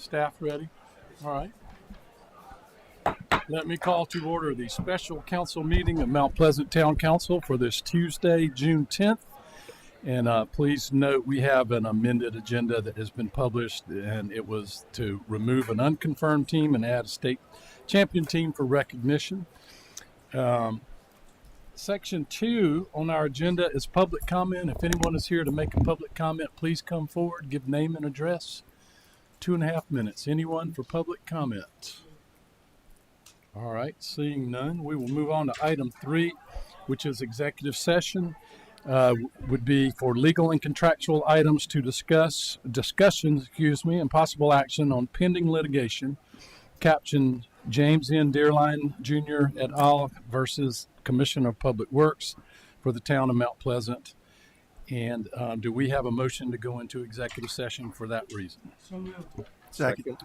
Staff ready? All right. Let me call to order the special council meeting of Mount Pleasant Town Council for this Tuesday, June 10th. And please note we have an amended agenda that has been published, and it was to remove an unconfirmed team and add a state champion team for recognition. Section 2 on our agenda is public comment. If anyone is here to make a public comment, please come forward, give name and address. 2.5 minutes. Anyone for public comment? All right, seeing none, we will move on to item 3, which is executive session. Would be for legal and contractual items to discussions, and possible action on pending litigation. Captioned James N. Dearline Jr. et al. Versus Commissioner of Public Works for the town of Mount Pleasant. And do we have a motion to go into executive session for that reason? So moved. Second.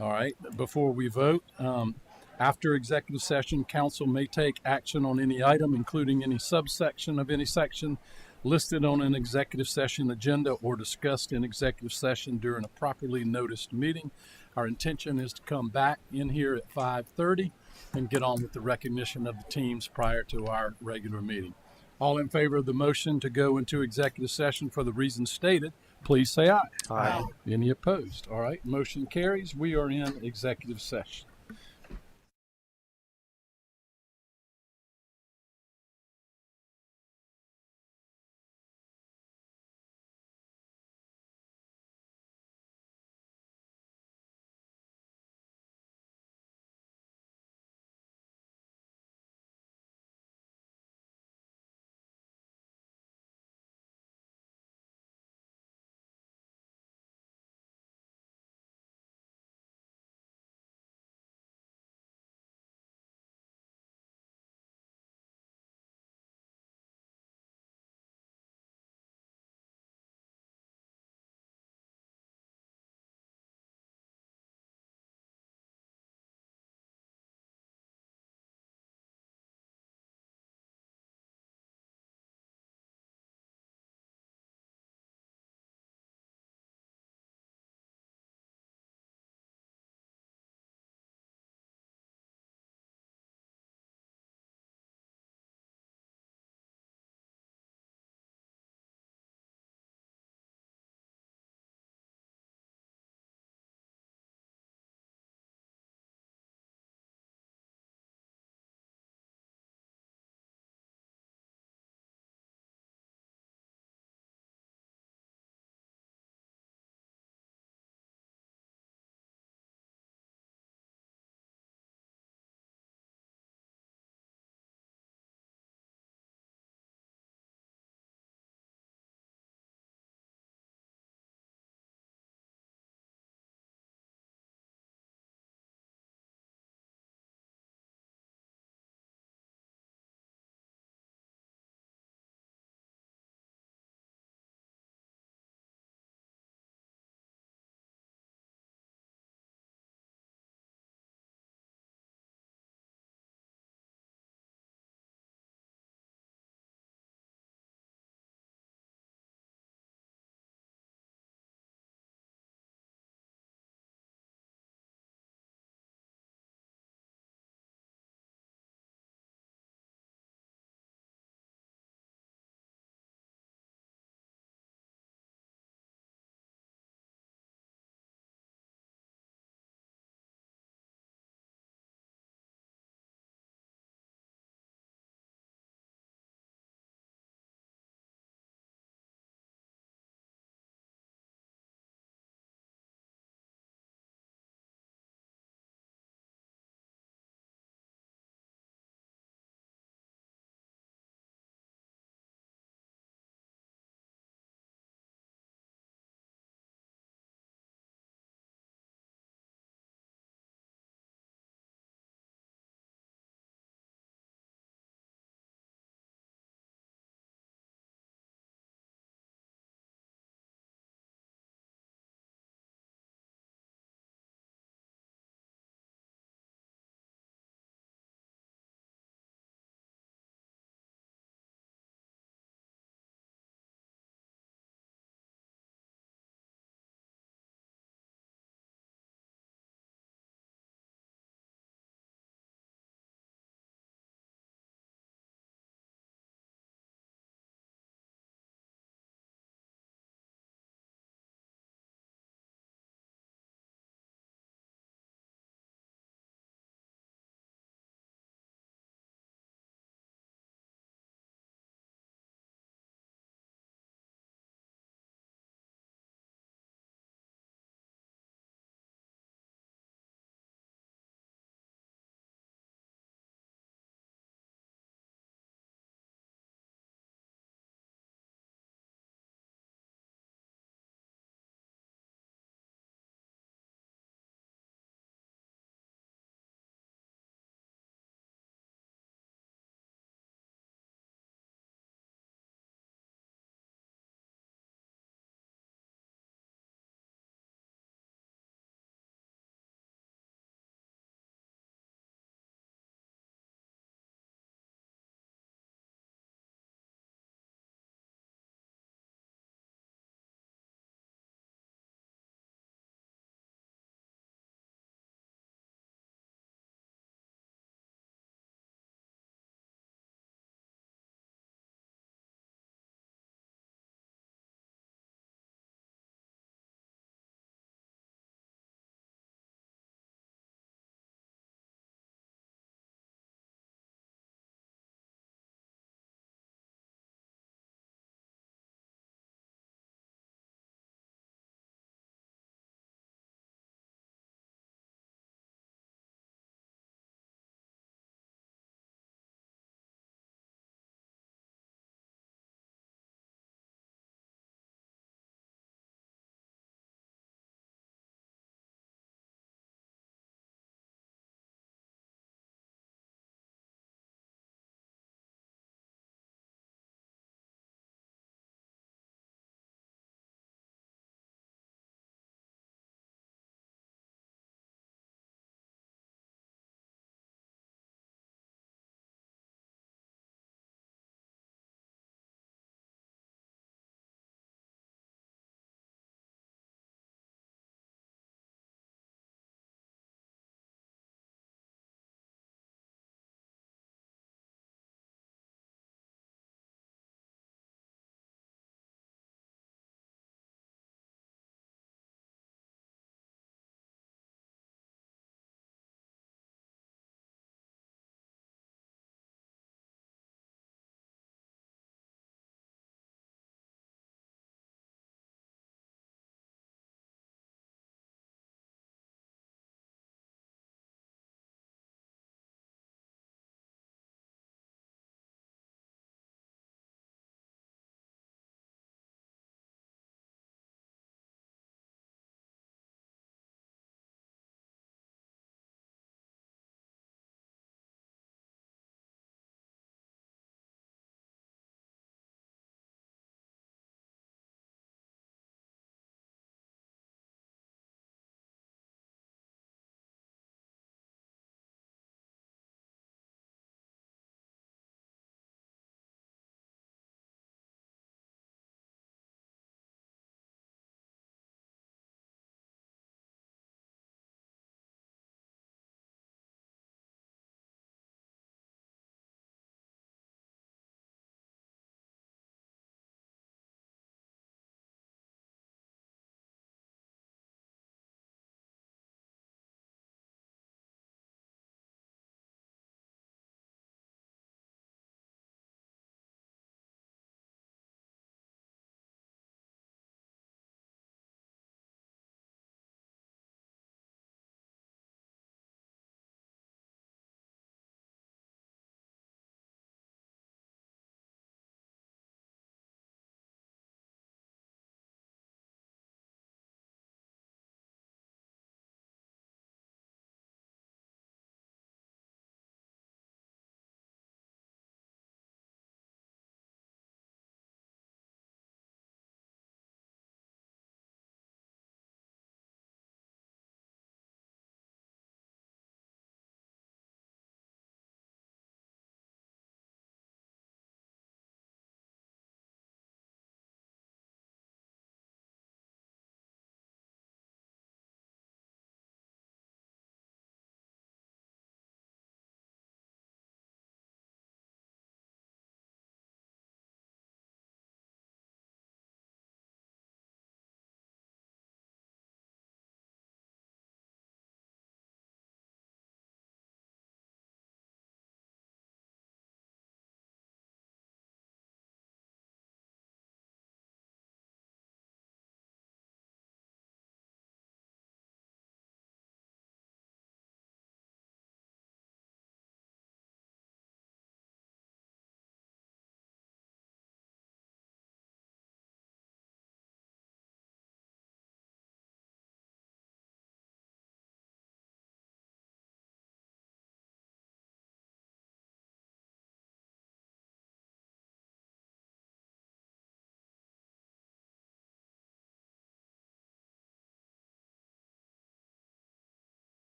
All right, before we vote, after executive session, council may take action on any item, including any subsection of any section listed on an executive session agenda or discussed in executive session during a properly noticed meeting. Our intention is to come back in here at 5:30 and get on with the recognition of the teams prior to our regular meeting. All in favor of the motion to go into executive session for the reasons stated, please say aye. Aye. Any opposed? All right, motion carries. We are in executive session.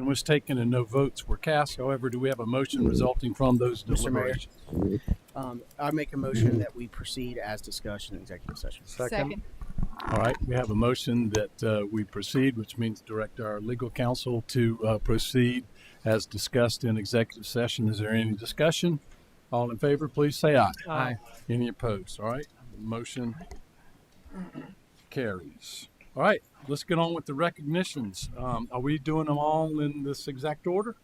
was taken and no votes were cast. However, do we have a motion resulting from those Mr. Mayor. deliberations? I make a motion that we proceed as discussed in executive session. Second. All right, we have a motion that we proceed, which means direct our legal counsel to proceed as discussed in executive session. Is there any discussion? All in favor, please say aye. Aye. Any opposed? All right, motion carries. All right, let's get on with the recognitions. Are we doing them all in this exact order?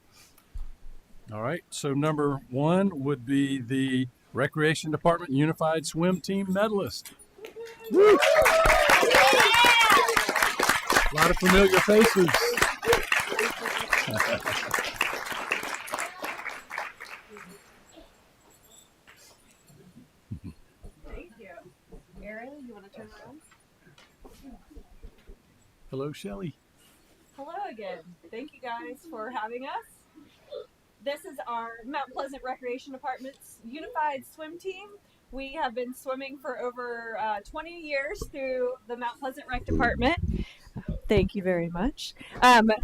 All right, so number one would be the Recreation Department Unified Swim Team medalist. Woo! A lot of familiar faces. Thank you. Aaron, you want to turn around? Hello, Shelley. Hello again. Thank you guys for having us. This is our Mount Pleasant Recreation Department's Unified Swim Team. We have been swimming for over 20 years through the Mount Pleasant Rec Department. Thank you very much.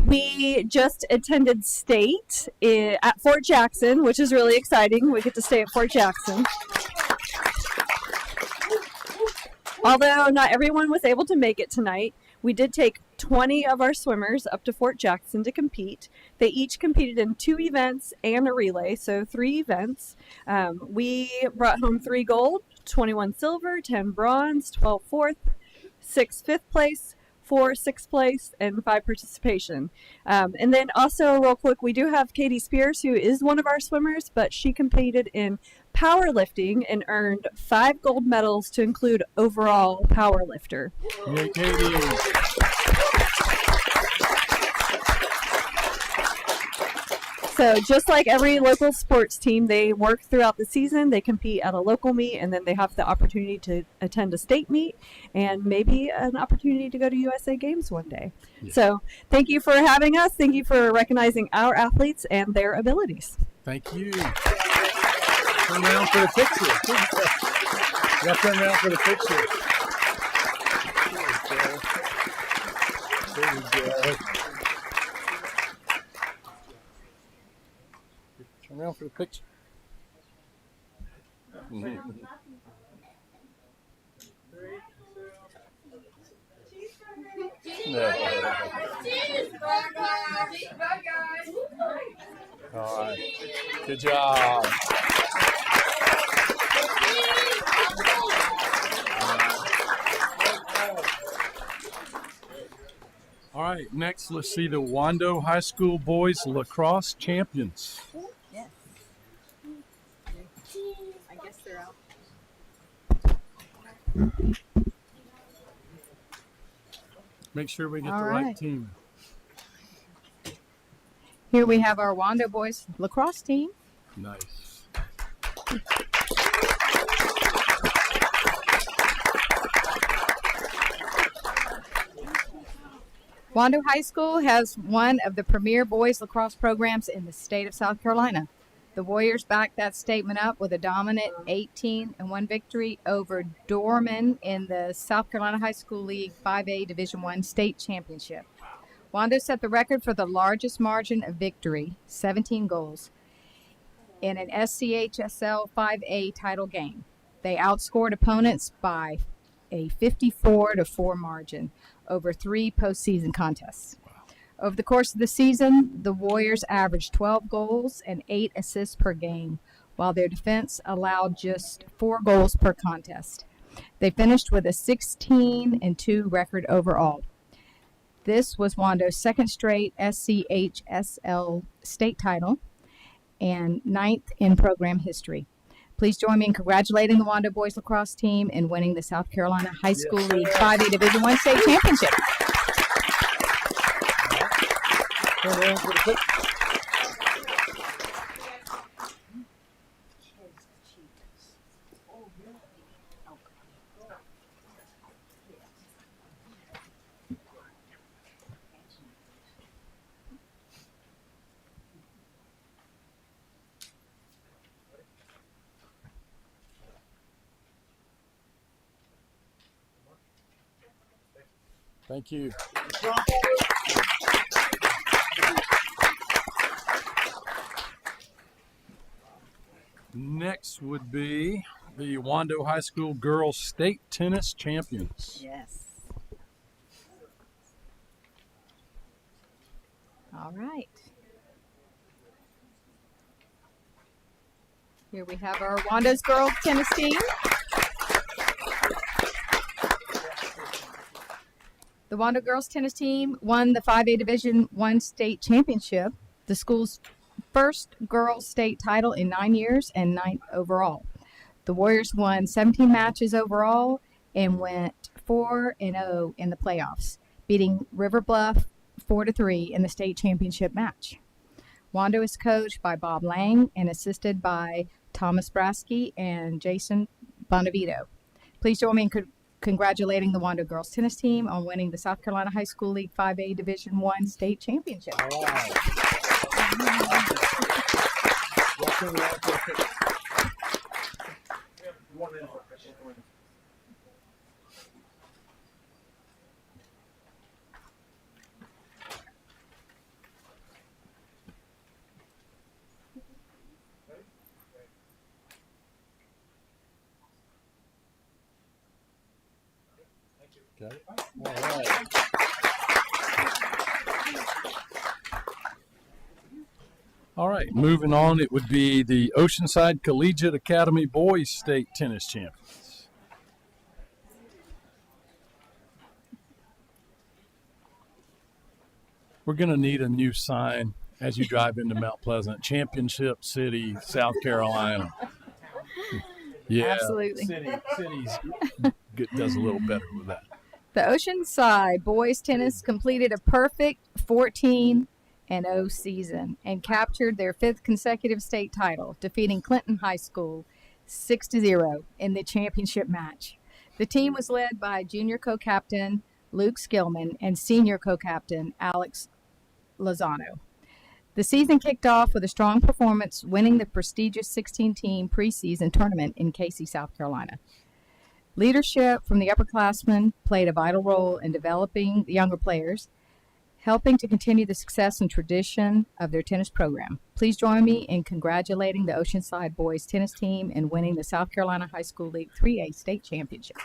We just attended state at Fort Jackson, which is really exciting. We get to stay at Fort Jackson. Although not everyone was able to make it tonight, we did take 20 of our swimmers up to Fort Jackson to compete. They each competed in 2 events and a relay, so 3 events. We brought home 3 gold, 21 silver, 10 bronze, 12 fourth, 6 fifth place, 4 sixth place, and 5 participation. And then also, real quick, we do have Katie Spears, who is one of our swimmers, but she competed in powerlifting and earned 5 gold medals to include overall powerlifter. Yay, Katie. So just like every local sports team, they work throughout the season. They compete at a local meet, and then they have the opportunity to attend a state meet and maybe an opportunity to go to USA Games one day. Yeah. So thank you for having us. Thank you for recognizing our athletes and their abilities. Thank you. Turn around for the picture. You got to turn around for the picture. There we go. Turn around for the picture. All right. Good job. All right, next let's see the Wando High School boys lacrosse champions. Yes. I guess they're out. Make sure we get All the right right. team. Here we have our Wando boys lacrosse team. Nice. Wando High School has one of the premier boys lacrosse programs in the state of South Carolina. The Warriors backed that statement up with a dominant 18-1 victory over Dorman in the South Carolina High School League 5A Division I state championship. Wando set the record for the largest margin of victory, 17 goals, in an SCHSL 5A title game. They outscored opponents by a 54-4 margin over 3 postseason contests. Over the course of the season, the Warriors averaged 12 goals and 8 assists per game, while their defense allowed just 4 goals per contest. They finished with a 16-2 record overall. This was Wando's second straight SCHSL state title and 9th in program history. Please join me in congratulating the Wando boys lacrosse team in winning the South Carolina High School League 5A Division I state championship. Turn around for the picture. Thank you. Next would be the Wando High School Girls State Tennis Champions. Yes. All right. Here we have our Wanda's girls tennis team. The Wanda girls tennis team won the 5A Division I state championship, the school's first girls state title in 9 years and 9th overall. The Warriors won 17 matches overall and went 4-0 in the playoffs, beating River Bluff 4-3 in the state championship match. Wando is coached by Bob Lang and assisted by Thomas Brasky and Jason Bonavito. Please join me in congratulating the Wando girls tennis team on winning the South Carolina High School League 5A Division I state championship. Okay. All right. All right, moving on, it would be the Oceanside Collegiate Academy Boys State Tennis Champions. We're going to need a new sign as you drive into Mount Pleasant. Championship City, South Carolina. Yeah, Absolutely. Cities does a little better with that. The Oceanside boys tennis completed a perfect 14-0 season and captured their 5th consecutive state title, defeating Clinton High School 6-0 in the championship match. The team was led by junior co-captain Luke Skillman and senior co-captain Alex Lozano. The season kicked off with a strong performance, winning the prestigious 16-team preseason tournament in Casey, South Carolina. Leadership from the upperclassmen played a vital role in developing the younger players, helping to continue the success and tradition of their tennis program. Please join me in congratulating the Oceanside boys tennis team in winning the South Carolina High School League 3A state championship.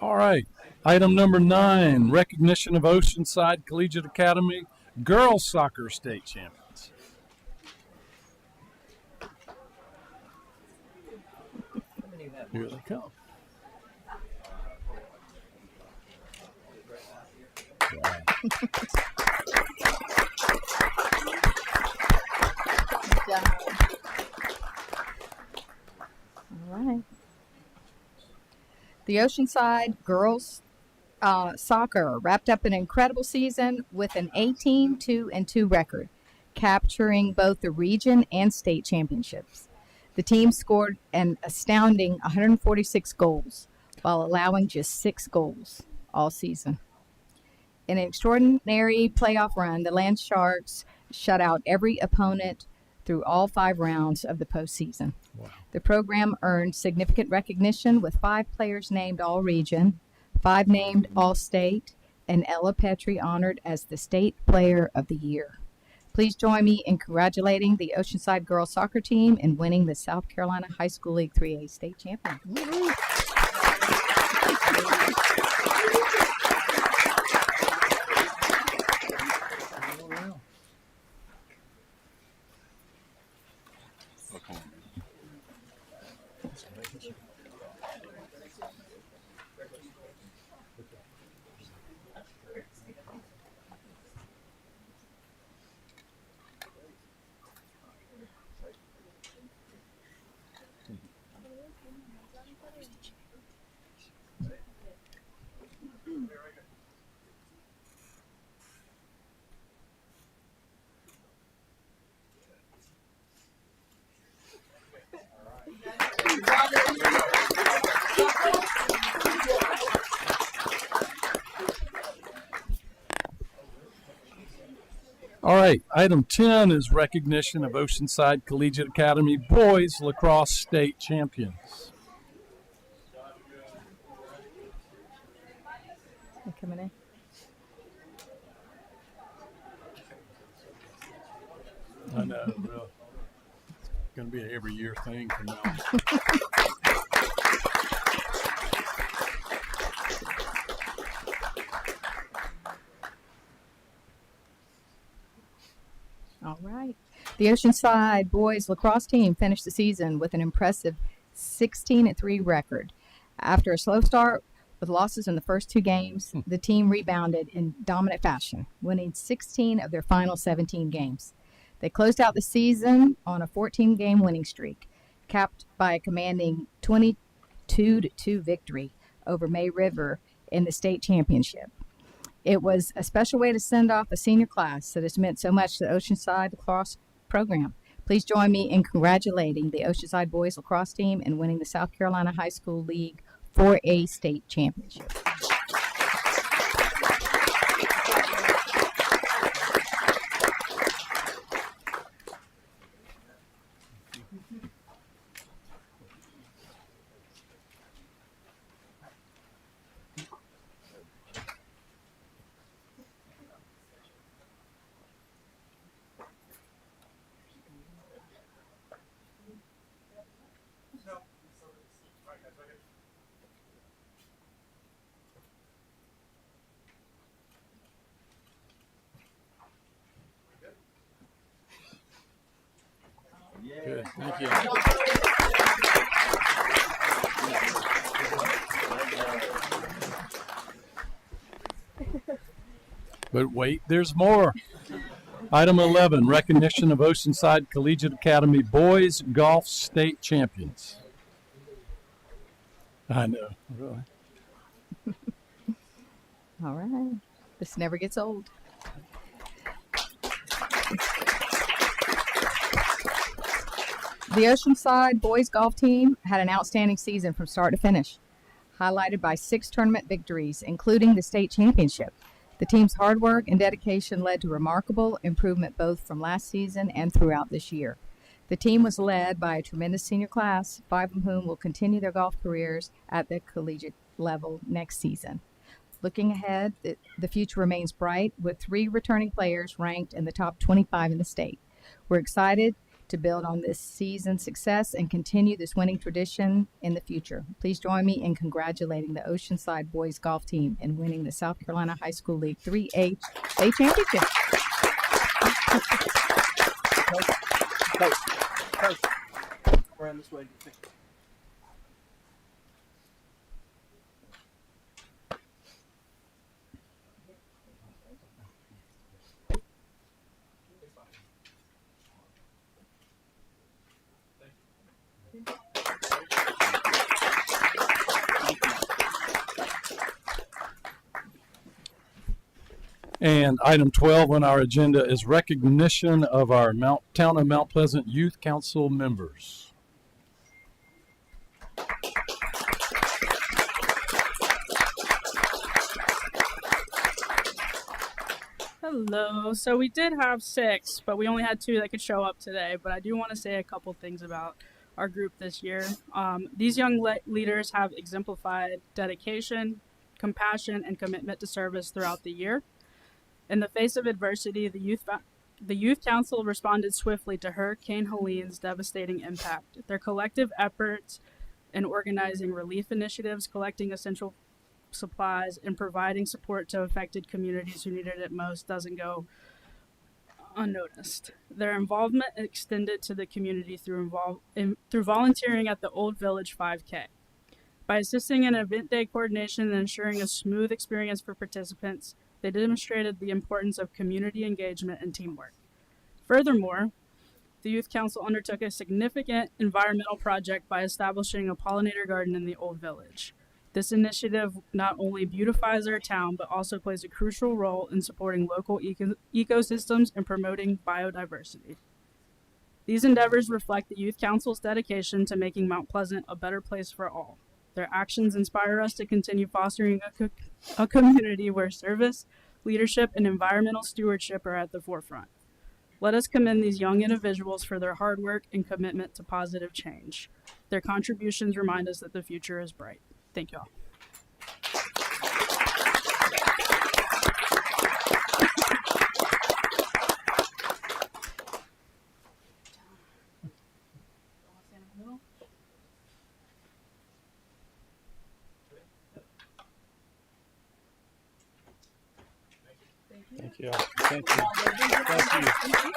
All right. Item number 9, recognition of Oceanside Collegiate Academy Girls Soccer State Champions. Here they come. All right. The Oceanside girls soccer wrapped up an incredible season with an 18-2 record, capturing both the region and state championships. The team scored an astounding 146 goals while allowing just 6 goals all season. In an extraordinary playoff run, the Land Sharks shut out every opponent through all 5 rounds of the postseason. Wow. The program earned significant recognition with 5 players named All-Region, 5 named All-State, and Ella Petrie honored as the State Player of the Year. Please join me in congratulating the Oceanside girls soccer team in winning the South Carolina High School League 3A state champion. All right, item 10 is recognition of Oceanside Collegiate Academy boys lacrosse state champions. You coming in? I know, really. It's going to be an every year thing from now on. All right. The Oceanside boys lacrosse team finished the season with an impressive 16-3 record. After a slow start with losses in the first two games, the team rebounded in dominant fashion, winning 16 of their final 17 games. They closed out the season on a 14-game winning streak, capped by a commanding 22-2 victory over May River in the state championship. It was a special way to send off a senior class that has meant so much to the Oceanside lacrosse program. Please join me in congratulating the Oceanside boys lacrosse team in winning the South Carolina High School League 4A state championship. Good, thank you. But wait, there's more. Item 11, recognition of Oceanside Collegiate Academy boys golf state champions. I know, really. All right. This never gets old. The Oceanside boys golf team had an outstanding season from start to finish, highlighted by 6 tournament victories, including the state championship. The team's hard work and dedication led to remarkable improvement both from last season and throughout this year. The team was led by a tremendous senior class, 5 of whom will continue their golf careers at the collegiate level next season. Looking ahead, the future remains bright with 3 returning players ranked in the top 25 in the state. We're excited to build on this season's success and continue this winning tradition in the future. Please join me in congratulating the Oceanside boys golf team in winning the South Carolina High School League 3A state championship. Coach, around this way. And item 12 on our agenda is recognition of our Town of Mount Pleasant Youth Council members. Hello. So we did have 6, but we only had 2 that could show up today. But I do want to say a couple things about our group this year. These young leaders have exemplified dedication, compassion, and commitment to service throughout the year. In the face of adversity, the Youth Council responded swiftly to Hurricane Helene's devastating impact. Their collective efforts in organizing relief initiatives, collecting essential supplies, and providing support to affected communities who needed it most doesn't go unnoticed. Their involvement extended to the community through volunteering at the Old Village 5K. By assisting in event day coordination and ensuring a smooth experience for participants, they demonstrated the importance of community engagement and teamwork. Furthermore, the Youth Council undertook a significant environmental project by establishing a pollinator garden in the Old Village. This initiative not only beautifies our town, but also plays a crucial role in supporting local ecosystems and promoting biodiversity. These endeavors reflect the Youth Council's dedication to making Mount Pleasant a better place for all. Their actions inspire us to continue fostering a community where service, leadership, and environmental stewardship are at the forefront. Let us commend these young individuals for their hard work and commitment to positive change. Their contributions remind us that the future is bright. Thank you all. Thank you. Thank you. Thank you.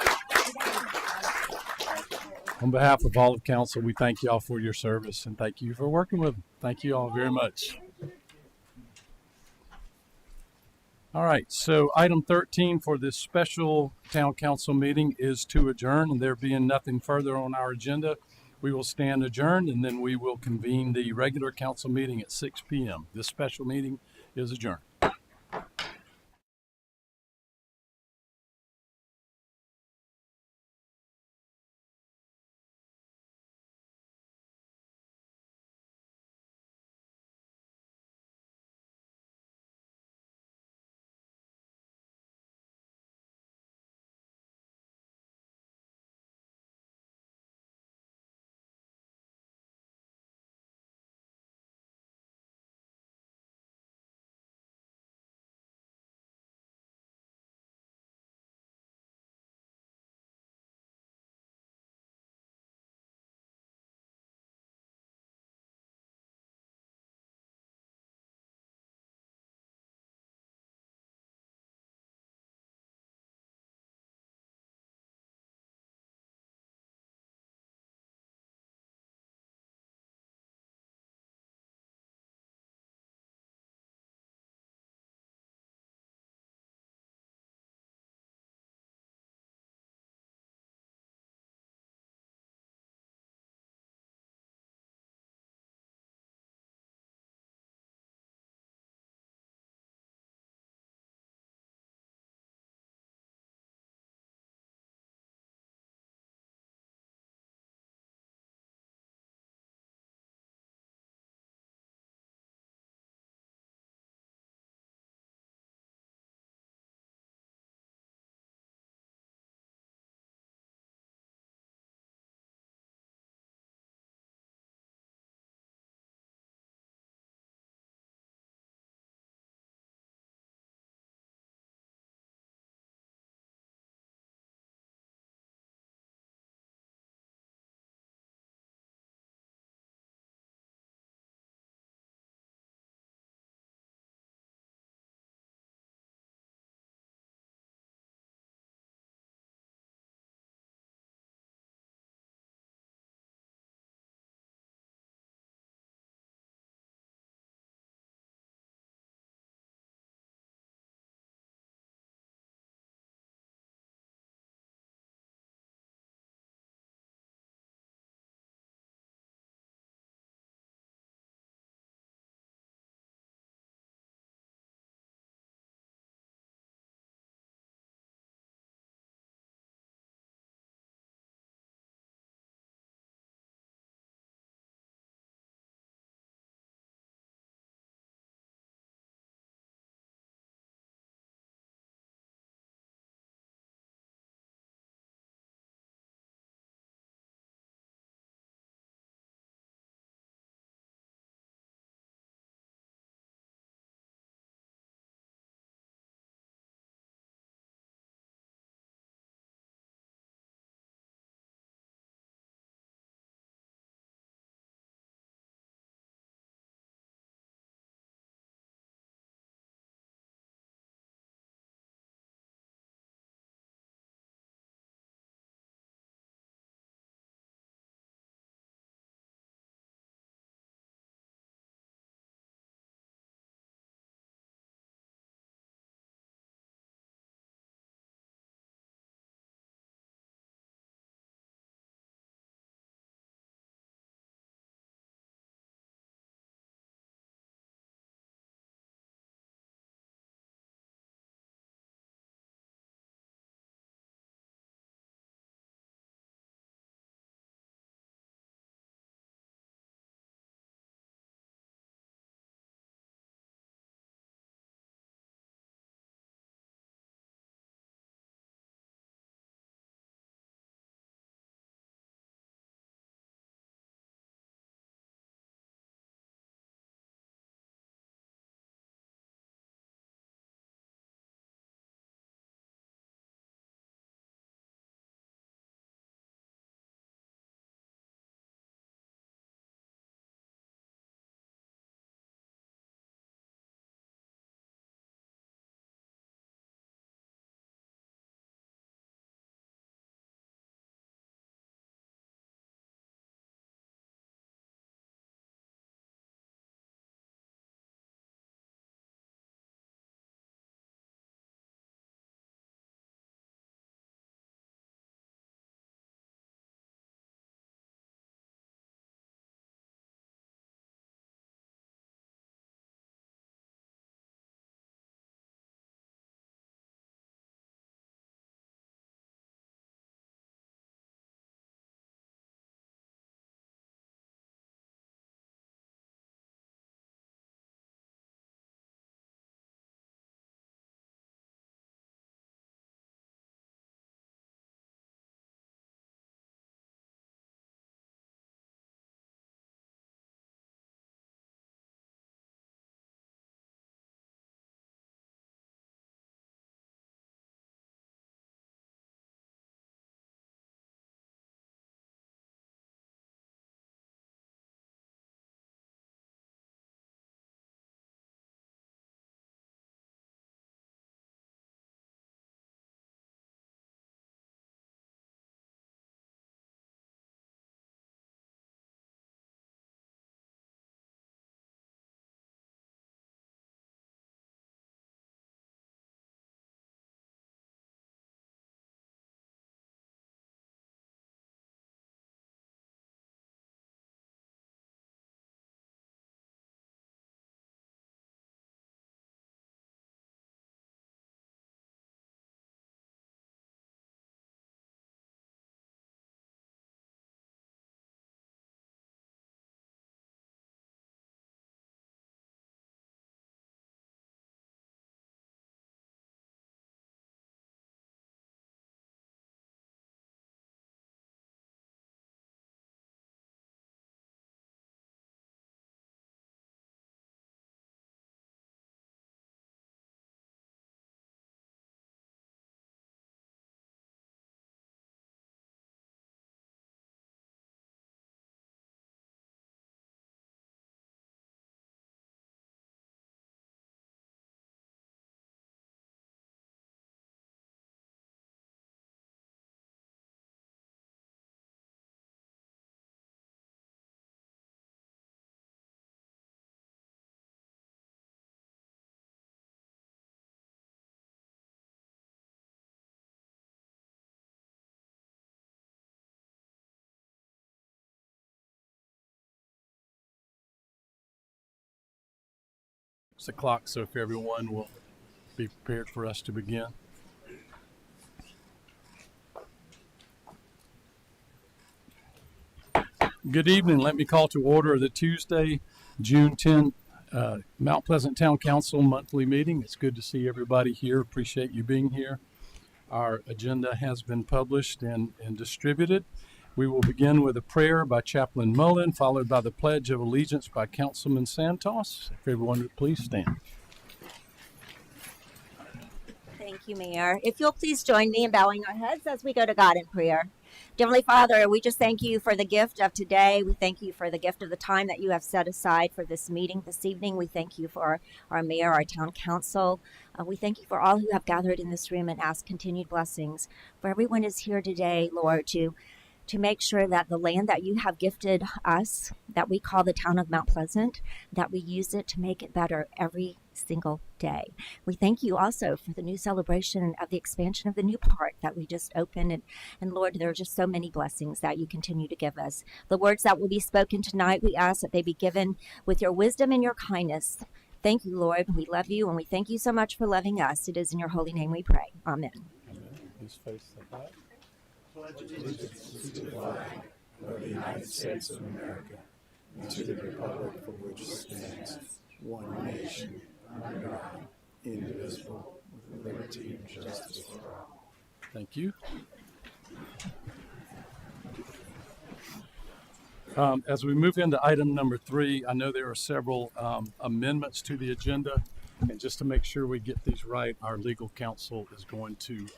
On behalf of all of council, we thank you all for your service and thank you for working with them. Thank you all very much. All right, so item 13 for this special town council meeting is to adjourn, and there being nothing further on our agenda, we will stand adjourned and then we will convene the regular council meeting at 6 p.m. This special meeting is adjourned. o'clock, so if everyone will be prepared for us to begin. Good evening. Let me call to order the Tuesday, June 10, Mount Pleasant Town Council monthly meeting. It's good to see everybody here. Appreciate you being here. Our agenda has been published and distributed. We will begin with a prayer by Chaplain Mullen, followed by the Pledge of Allegiance by Councilman Santos. If everyone would please stand. Thank you, Mayor. If you'll please join me in bowing our heads as we go to God in prayer. Dear Heavenly Father, we just thank you for the gift of today. We thank you for the gift of the time that you have set aside for this meeting this evening. We thank you for our mayor, our town council. We thank you for all who have gathered in this room and ask continued blessings. For everyone is here today, Lord, to make sure that the land that you have gifted us, that we call the town of Mount Pleasant, that we use it to make it better every single day. We thank you also for the new celebration of the expansion of the new park that we just opened. And Lord, there are just so many blessings that you continue to give us. The words that will be spoken tonight, we ask that they be given with your wisdom and your kindness. Thank you, Lord. We love you, and we thank you so much for loving us. It is in your holy name we pray. Amen. Please face the flag. Pledge allegiance to the flag of the United States of America and to the republic for which it stands, one nation, under God, indivisible, with liberty and justice for all. Thank you. As we move into item number 3, I know there are several amendments to the agenda, and just to make sure we get these right, our legal counsel is going to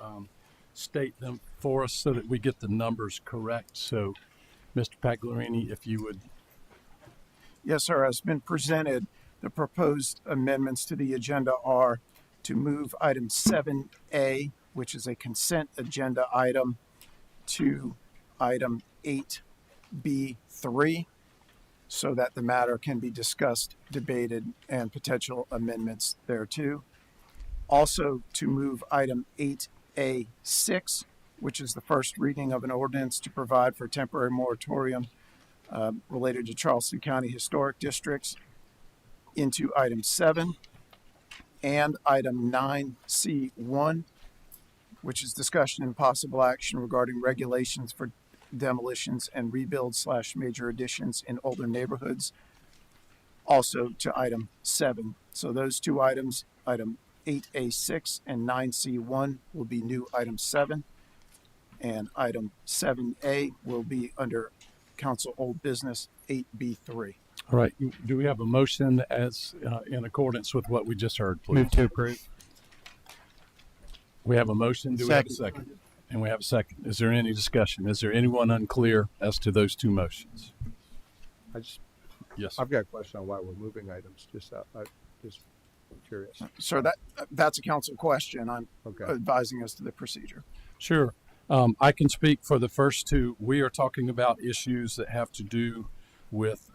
state them for us so that we get the numbers correct. So, Mr. Pagliarini, if you would. Yes, sir. As been presented, the proposed amendments to the agenda are to move item 7A, which is a consent agenda item, to item 8B3, so that the matter can be discussed, debated, and potential amendments thereto. Also, to move item 8A6, which is the first reading of an ordinance to provide for temporary moratorium related to Charleston County Historic Districts, into item 7, and item 9C1, which is discussion and possible action regarding regulations for demolitions and rebuilds / major additions in older neighborhoods, also to item 7. So those two items, item 8A6 and 9C1, will be new item 7, and item 7A will be under council old business 8B3. All right. Do we have a motion as in accordance with what we just heard, please? Move to approve. We have a motion. Do we have a second? And we have a second. Is there any discussion? Is there anyone unclear as to those two motions? Yes. I've got a question on why we're moving items. Just curious. Sir, that's a council question. I'm Okay. advising us to the procedure. Sure. I can speak for the first two. We are talking about issues that have to do with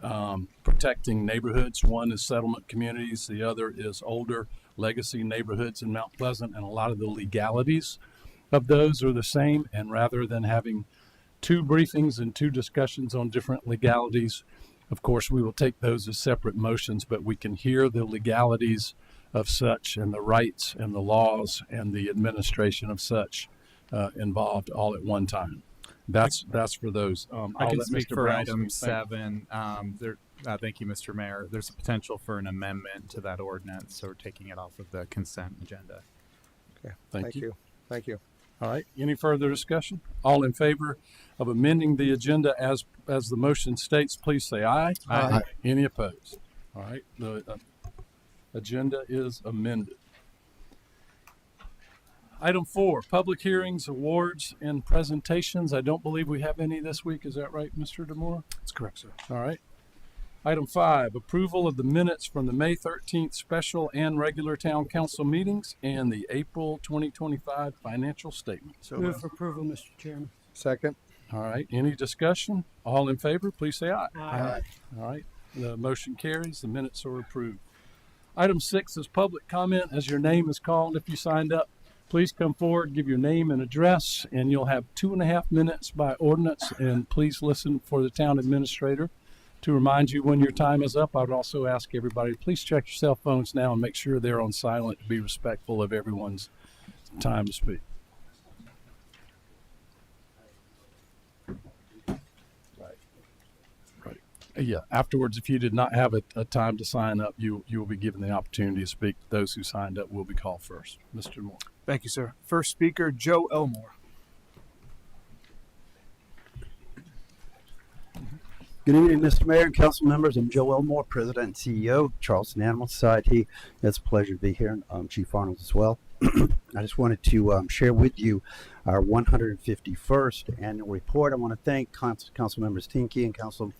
protecting neighborhoods. One is settlement communities. The other is older legacy neighborhoods in Mount Pleasant, and a lot of the legalities of those are the same. And rather than having two briefings and two discussions on different legalities, of course, we will take those as separate motions, but we can hear the legalities of such and the rights and the laws and the administration of such involved all at one time. That's for those. I can let speak Mr. for Brown item speak. Thank 7. Thank you, Mr. Mayor. There's a potential for an amendment to that ordinance, so we're taking it off of the consent agenda. Okay. Thank you. Thank you. All right. Any further discussion? All in favor of amending the agenda as the motion states, please say aye. Aye. Any opposed? All right. The agenda is amended. Item 4, public hearings, awards, and presentations. I don't believe we have any this week. Is that right, Mr. DeMore? That's correct, sir. All right. Item 5, approval of the minutes from the May 13th special and regular town council meetings and the April 2025 financial statement. So Move for approval, Mr. Chairman. Second. All right. Any discussion? All in favor, please say aye. Aye. All right. The motion carries. The minutes are approved. Item 6 is public comment. As your name is called, if you signed up, please come forward, give your name and address, and you'll have 2.5 minutes by ordinance. And please listen for the town administrator To remind you when your time is up, I would also ask everybody to please check your cell phones now and make sure they're on silent to be respectful of everyone's time to speak. Right. Yeah. Afterwards, if you did not have a time to sign up, you will be given the opportunity to speak. Those who signed up will be called first. Mr. Moore. Thank you, sir. First speaker, Joe Elmore. Good evening, Mr. Mayor and council members. I'm Joe Elmore, President and CEO of Charleston Animal Society. It's a pleasure to be here, and Chief Arnold as well. I just wanted to share with you our 151st annual report. I want to thank Council Members Tinky and Council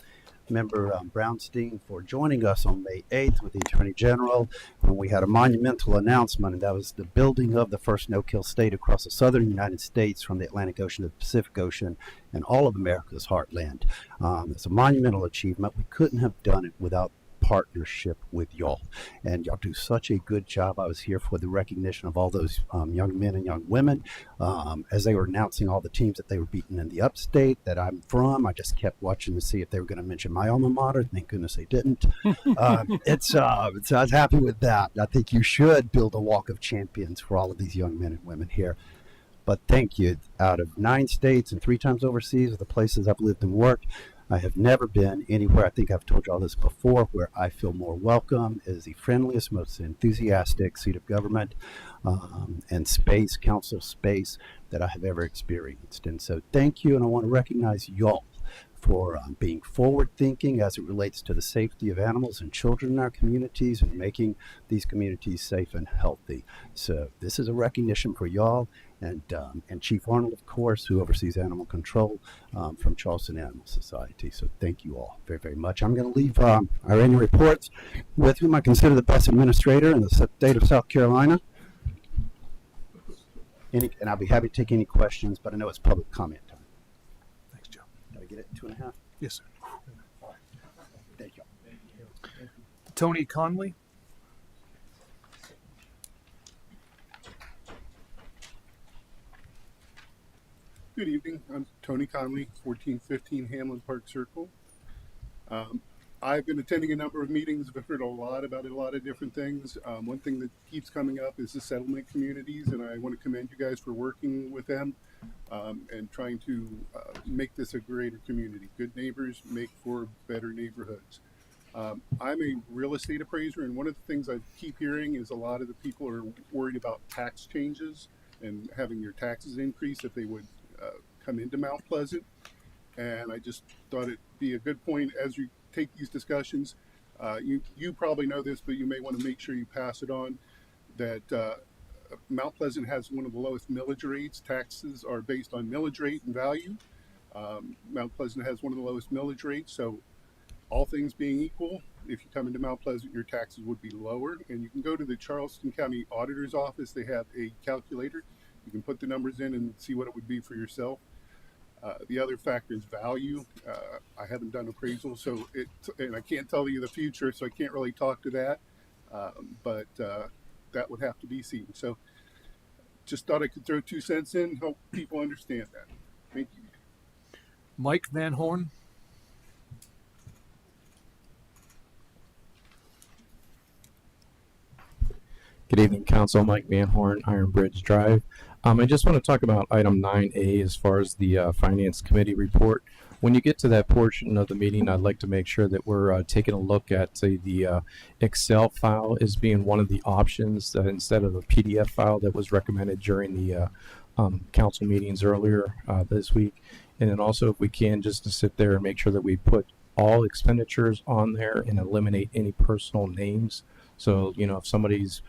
Member Brownstein for joining us on May 8th with the Attorney General when we had a monumental announcement, and that was the building of the first no-kill state across the southern United States from the Atlantic Ocean to the Pacific Ocean and all of America's heartland. It's a monumental achievement. We couldn't have done it without partnership with y'all, and y'all do such a good job. I was here for the recognition of all those young men and young women as they were announcing all the teams that they were beating in the upstate that I'm from. I just kept watching to see if they were going to mention my alma mater. Thank goodness they didn't. I was happy with that. I think you should build a walk of champions for all of these young men and women here. But thank you. Out of 9 states and 3 times overseas are the places I've lived and worked, I have never been anywhere, I think I've told you all this before, where I feel more welcome. It is the friendliest, most enthusiastic seat of government and space, council space that I have ever experienced. And so thank you, and I want to recognize y'all for being forward-thinking as it relates to the safety of animals and children in our communities and making these communities safe and healthy. So this is a recognition for y'all and Chief Arnold, of course, who oversees animal control from Charleston Animal Society. So thank you all very, very much. I'm going to leave our annual reports with whom I consider the best administrator in the state of South Carolina. And I'll be happy to take any questions, but I know it's public comment time. Thanks, Joe. Did I get it 2.5? Yes, sir. All right. Thank you. Tony Conley. Good evening. I'm Tony Conley, 1415 Hamlin Park Circle. I've been attending a number of meetings. I've heard a lot about a lot of different things. One thing that keeps coming up is the settlement communities, and I want to commend you guys for working with them and trying to make this a greater community. Good neighbors make for better neighborhoods. I'm a real estate appraiser, and one of the things I keep hearing is a lot of the people are worried about tax changes and having your taxes increase if they would come into Mount Pleasant. And I just thought it'd be a good point as you take these discussions. You probably know this, but you may want to make sure you pass it on that Mount Pleasant has one of the lowest millage rates. Taxes are based on millage rate and value. Mount Pleasant has one of the lowest millage rates. So all things being equal, if you come into Mount Pleasant, your taxes would be lower. And you can go to the Charleston County Auditor's Office. They have a calculator. You can put the numbers in and see what it would be for yourself. The other factor is value. I haven't done appraisal, and I can't tell you the future, so I can't really talk to that. But that would have to be seen. So just thought I could throw 2 cents in, help people understand that. Thank you. Mike Van Horn. Good evening, Council. Mike Van Horn, Iron Bridge Drive. I just want to talk about item 9A as far as the Finance Committee report. When you get to that portion of the meeting, I'd like to make sure that we're taking a look at, say, the Excel file as being one of the options instead of a PDF file that was recommended during the council meetings earlier this week. And then also, if we can, just to sit there and make sure that we put all expenditures on there and eliminate any personal names. So, if somebody's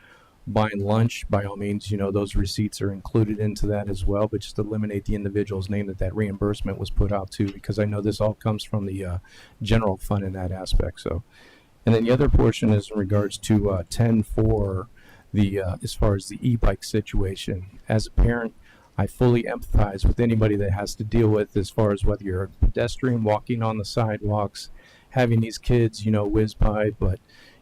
buying lunch, by all means, those receipts are included into that as well, but just eliminate the individual's name that reimbursement was put out to, because I know this all comes from the general fund in that aspect. So, and then the other portion is in regards to 10-4, the as far as the e-bike situation. As a parent, I fully empathize with anybody that has to deal with, as far as whether you're a pedestrian walking on the sidewalks, having these kids, whiz by, but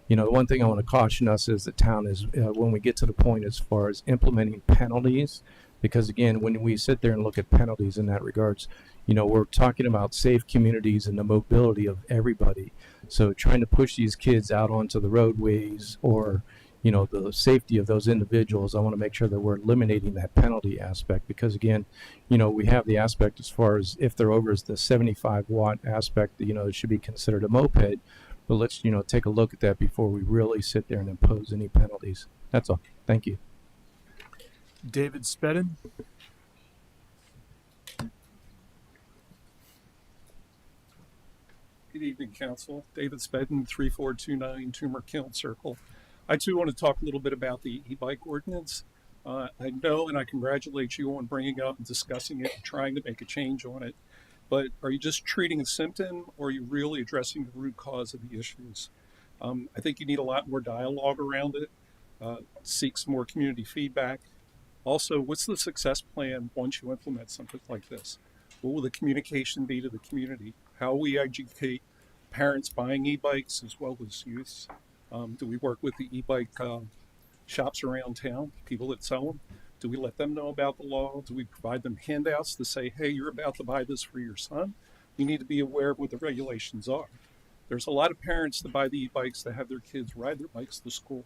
the one thing I want to caution us as the town is when we get to the point as far as implementing penalties, Because again, when we sit there and look at penalties in that regards, we're talking about safe communities and the mobility of everybody. So trying to push these kids out onto the roadways or, the safety of those individuals, I want to make sure that we're eliminating that penalty aspect because again, we have the aspect as far as if they're over the 75 watt aspect, it should be considered a moped. But let's, take a look at that before we really sit there and impose any penalties. That's all. Thank you. David Spedden. Good evening, Council. David Spedden, 3429 Tumor Kiln Circle. I too want to talk a little bit about the e-bike ordinance. I know and I congratulate you on bringing up and discussing it and trying to make a change on it. But are you just treating a symptom or are you really addressing the root cause of the issues? I think you need a lot more dialogue around it, seek some more community feedback. Also, what's the success plan once you implement something like this? What will the communication be to the community? How will we educate parents buying e-bikes as well as youths? Do we work with the e-bike shops around town, people that sell them? Do we let them know about the law? Do we provide them handouts to say, hey, you're about to buy this for your son? You need to be aware of what the regulations are. There's a lot of parents that buy the e-bikes that have their kids ride their bikes to school.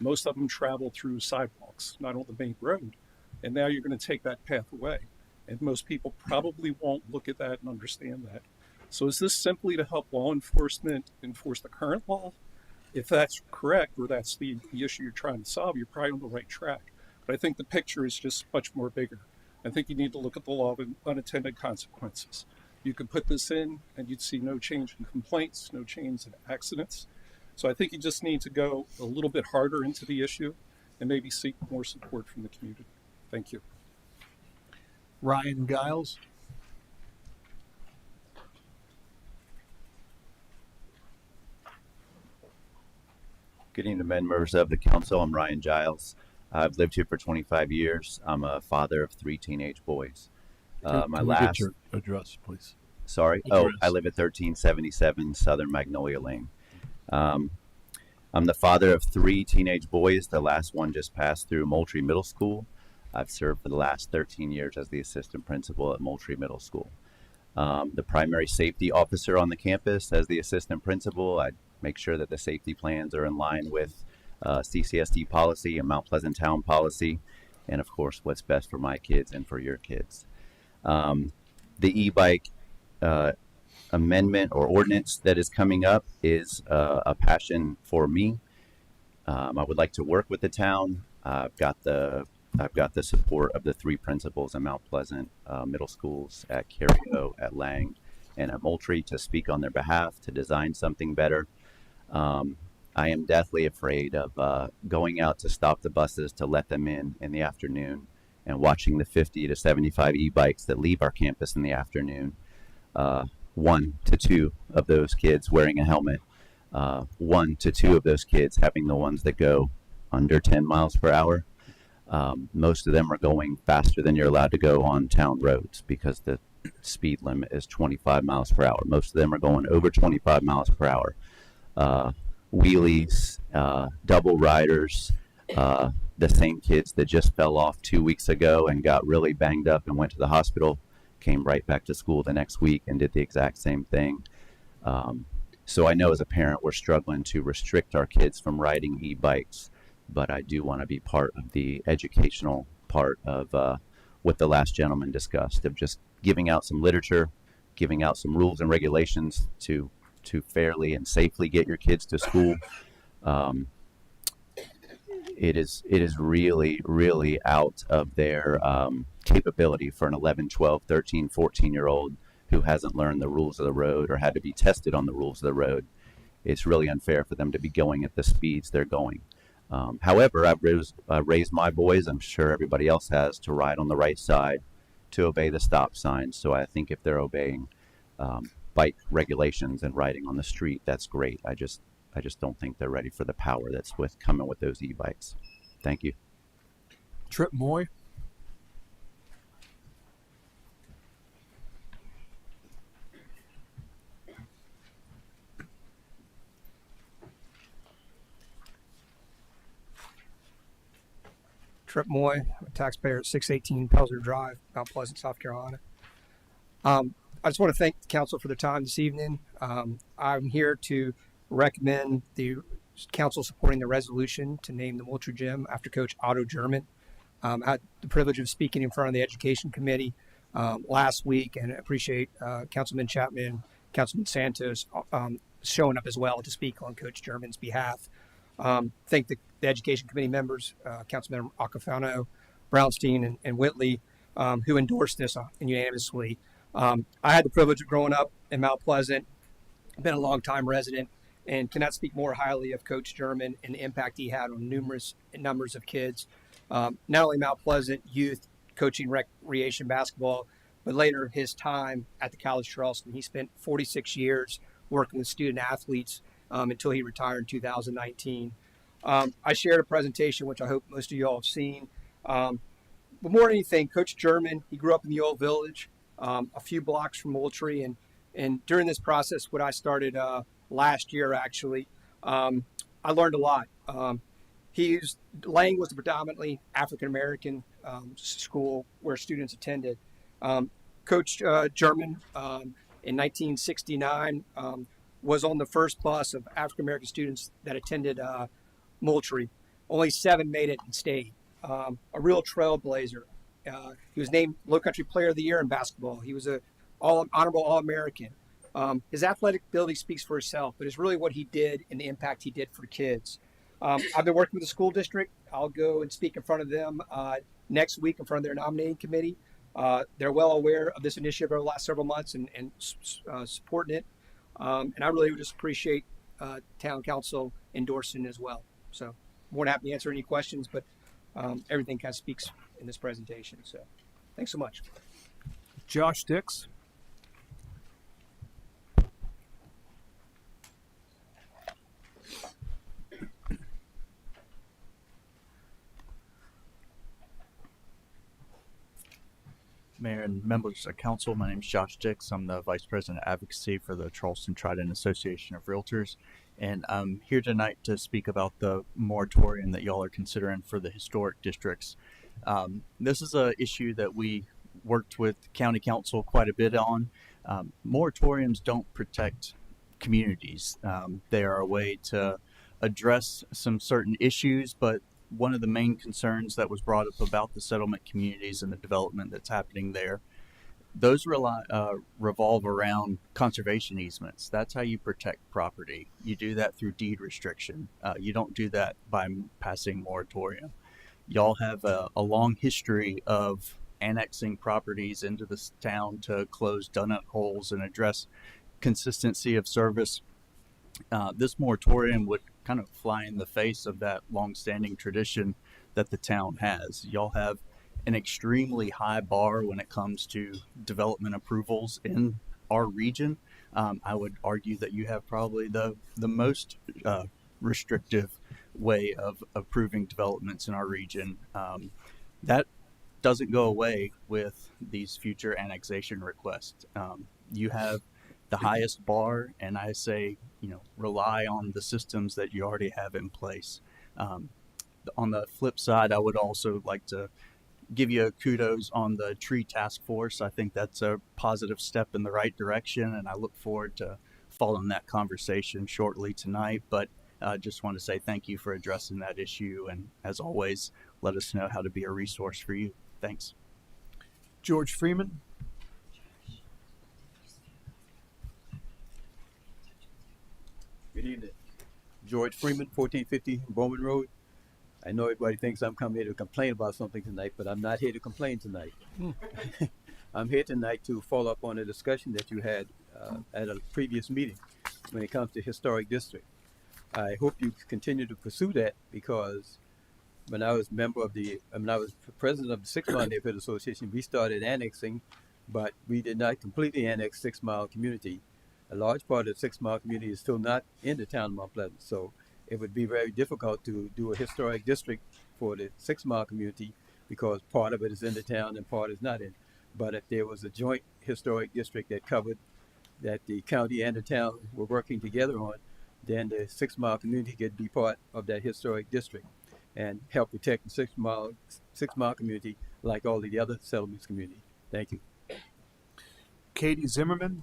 Most of them travel through sidewalks, not on the main road. And now you're going to take that path away. And most people probably won't look at that and understand that. So is this simply to help law enforcement enforce the current law? If that's correct, or that's the issue you're trying to solve, you're probably on the right track. But I think the picture is just much more bigger. I think you need to look at the law of unintended consequences. You could put this in and you'd see no change in complaints, no change in accidents. So I think you just need to go a little bit harder into the issue and maybe seek more support from the community. Thank you. Ryan Giles. Good evening, members of the council. I'm Ryan Giles. I've lived here for 25 years. I'm a father of 3 teenage boys. Can we get your address, please? Sorry. Address. I live at 1377 Southern Magnolia Lane. I'm the father of 3 teenage boys. The last one just passed through Moultrie Middle School. I've served for the last 13 years as the assistant principal at Moultrie Middle School. The primary safety officer on the campus as the assistant principal. I make sure that the safety plans are in line with CCSD policy and Mount Pleasant Town policy, and of course, what's best for my kids and for your kids. The e-bike amendment or ordinance that is coming up is a passion for me. I would like to work with the town. I've got the support of the 3 principals in Mount Pleasant middle schools at Cario, at Lang, and at Moultrie to speak on their behalf to design something better. I am deathly afraid of going out to stop the buses to let them in the afternoon and watching the 50 to 75 e-bikes that leave our campus in the afternoon. 1 to 2 of those kids wearing a helmet. 1 to 2 of those kids having the ones that go under 10 miles per hour. Most of them are going faster than you're allowed to go on town roads because the speed limit is 25 miles per hour. Most of them are going over 25 miles per hour. Wheelies, double riders, the same kids that just fell off 2 weeks ago and got really banged up and went to the hospital, came right back to school the next week and did the exact same thing. So I know as a parent we're struggling to restrict our kids from riding e-bikes, but I do want to be part of the educational part of what the last gentleman discussed, of just giving out some literature, giving out some rules and regulations to fairly and safely get your kids to school. It is really, really out of their capability for an 11, 12, 13, 14-year-old who hasn't learned the rules of the road or had to be tested on the rules of the road. It's really unfair for them to be going at the speeds they're going. However, I've raised my boys, I'm sure everybody else has, to ride on the right side, to obey the stop signs. So I think if they're obeying bike regulations and riding on the street, that's great. I just don't think they're ready for the power that's coming with those e-bikes. Thank you. Trip Moy. Trip Moy, I'm a taxpayer at 618 Pelzer Drive, Mount Pleasant, South Carolina. I just want to thank the council for their time this evening. I'm here to recommend the council supporting the resolution to name the Moultrie Gym after Coach Otto German. I had the privilege of speaking in front of the Education Committee last week, and I appreciate Councilman Chapman, Councilman Santos showing up as well to speak on Coach German's behalf. Thank the Education Committee members, Councilman Acafano, Brownstein, and Whitley, who endorsed this unanimously. I had the privilege of growing up in Mount Pleasant, been a long-time resident, and cannot speak more highly of Coach German and the impact he had on numerous numbers of kids. Not only Mount Pleasant youth coaching recreation basketball, but later his time at the College Charleston. He spent 46 years working with student athletes until he retired in 2019. I shared a presentation, which I hope most of you all have seen. But more than anything, Coach German, he grew up in the Old Village, a few blocks from Moultrie. And during this process, what I started last year, actually, I learned a lot. Lang was a predominantly African-American school where students attended. Coach German, in 1969, was on the first bus of African-American students that attended Moultrie. Only 7 made it and stayed. A real trailblazer. He was named Low Country Player of the Year in basketball. He was a honorable All-American. His athletic ability speaks for itself, but it's really what he did and the impact he did for kids. I've been working with the school district. I'll go and speak in front of them next week in front of their nominating committee. They're well aware of this initiative over the last several months and supporting it. And I really would just appreciate town council endorsing as well. So more than happy to answer any questions, but everything kind of speaks in this presentation. So thanks so much. Josh Dix. Mayor and members of council, my name is Josh Dix. I'm the Vice President of Advocacy for the Charleston Trident Association of Realtors. And I'm here tonight to speak about the moratorium that y'all are considering for the historic districts. This is an issue that we worked with county council quite a bit on. Moratoriums don't protect communities. They are a way to address some certain issues, but one of the main concerns that was brought up about the settlement communities and the development that's happening there, those revolve around conservation easements. That's how you protect property. You do that through deed restriction. You don't do that by passing moratorium. Y'all have a long history of annexing properties into this town to close donut holes and address consistency of service. This moratorium would kind of fly in the face of that long-standing tradition that the town has. Y'all have an extremely high bar when it comes to development approvals in our region. I would argue that you have probably the most restrictive way of approving developments in our region. That doesn't go away with these future annexation requests. You have the highest bar, and I say, rely on the systems that you already have in place. On the flip side, I would also like to give you a kudos on the tree task force. I think that's a positive step in the right direction, and I look forward to following that conversation shortly tonight. But I just want to say thank you for addressing that issue, and as always, let us know how to be a resource for you. Thanks. George Freeman. Good evening. George Freeman, 1450 Bowman Road. I know everybody thinks I'm coming here to complain about something tonight, but I'm not here to complain tonight. I'm here tonight to follow up on a discussion that you had at a previous meeting when it comes to historic district. I hope you continue to pursue that, because when I was president of the 6 Mile Neighborhood Association, we started annexing, but we did not completely annex 6 Mile community. A large part of the 6 Mile community is still not in the town of Mount Pleasant, so it would be very difficult to do a historic district for the 6 Mile community, because part of it is in the town and part is not in. But if there was a joint historic district that covered, that the county and the town were working together on, then the 6 Mile community could be part of that historic district. and help protect the 6 mile community like all of the other settlements community. Thank you. Katie Zimmerman.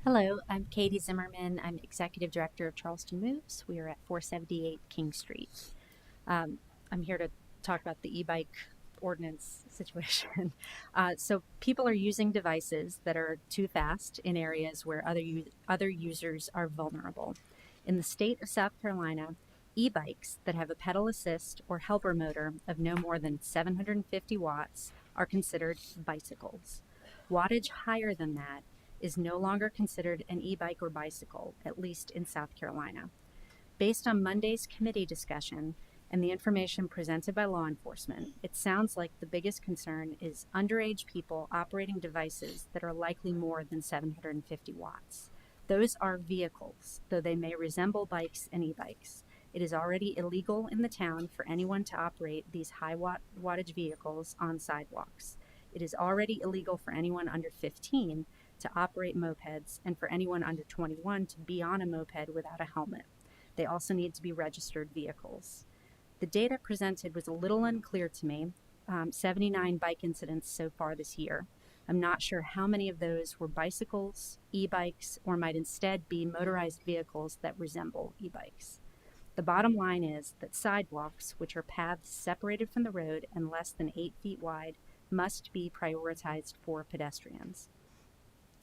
Hello, I'm Katie Zimmerman. I'm Executive Director of Charleston Moves. We are at 478 King Street. I'm here to talk about the e-bike ordinance situation. So people are using devices that are too fast in areas where other users are vulnerable. In the state of South Carolina, e-bikes that have a pedal assist or helper motor of no more than 750 watts are considered bicycles. Wattage higher than that is no longer considered an e-bike or bicycle, at least in South Carolina. Based on Monday's committee discussion and the information presented by law enforcement, it sounds like the biggest concern is underage people operating devices that are likely more than 750 watts. Those are vehicles, though they may resemble bikes and e-bikes. It is already illegal in the town for anyone to operate these high wattage vehicles on sidewalks. It is already illegal for anyone under 15 to operate mopeds and for anyone under 21 to be on a moped without a helmet. They also need to be registered vehicles. The data presented was a little unclear to me. 79 bike incidents so far this year. I'm not sure how many of those were bicycles, e-bikes, or might instead be motorized vehicles that resemble e-bikes. The bottom line is that sidewalks, which are paths separated from the road and less than 8 feet wide, must be prioritized for pedestrians.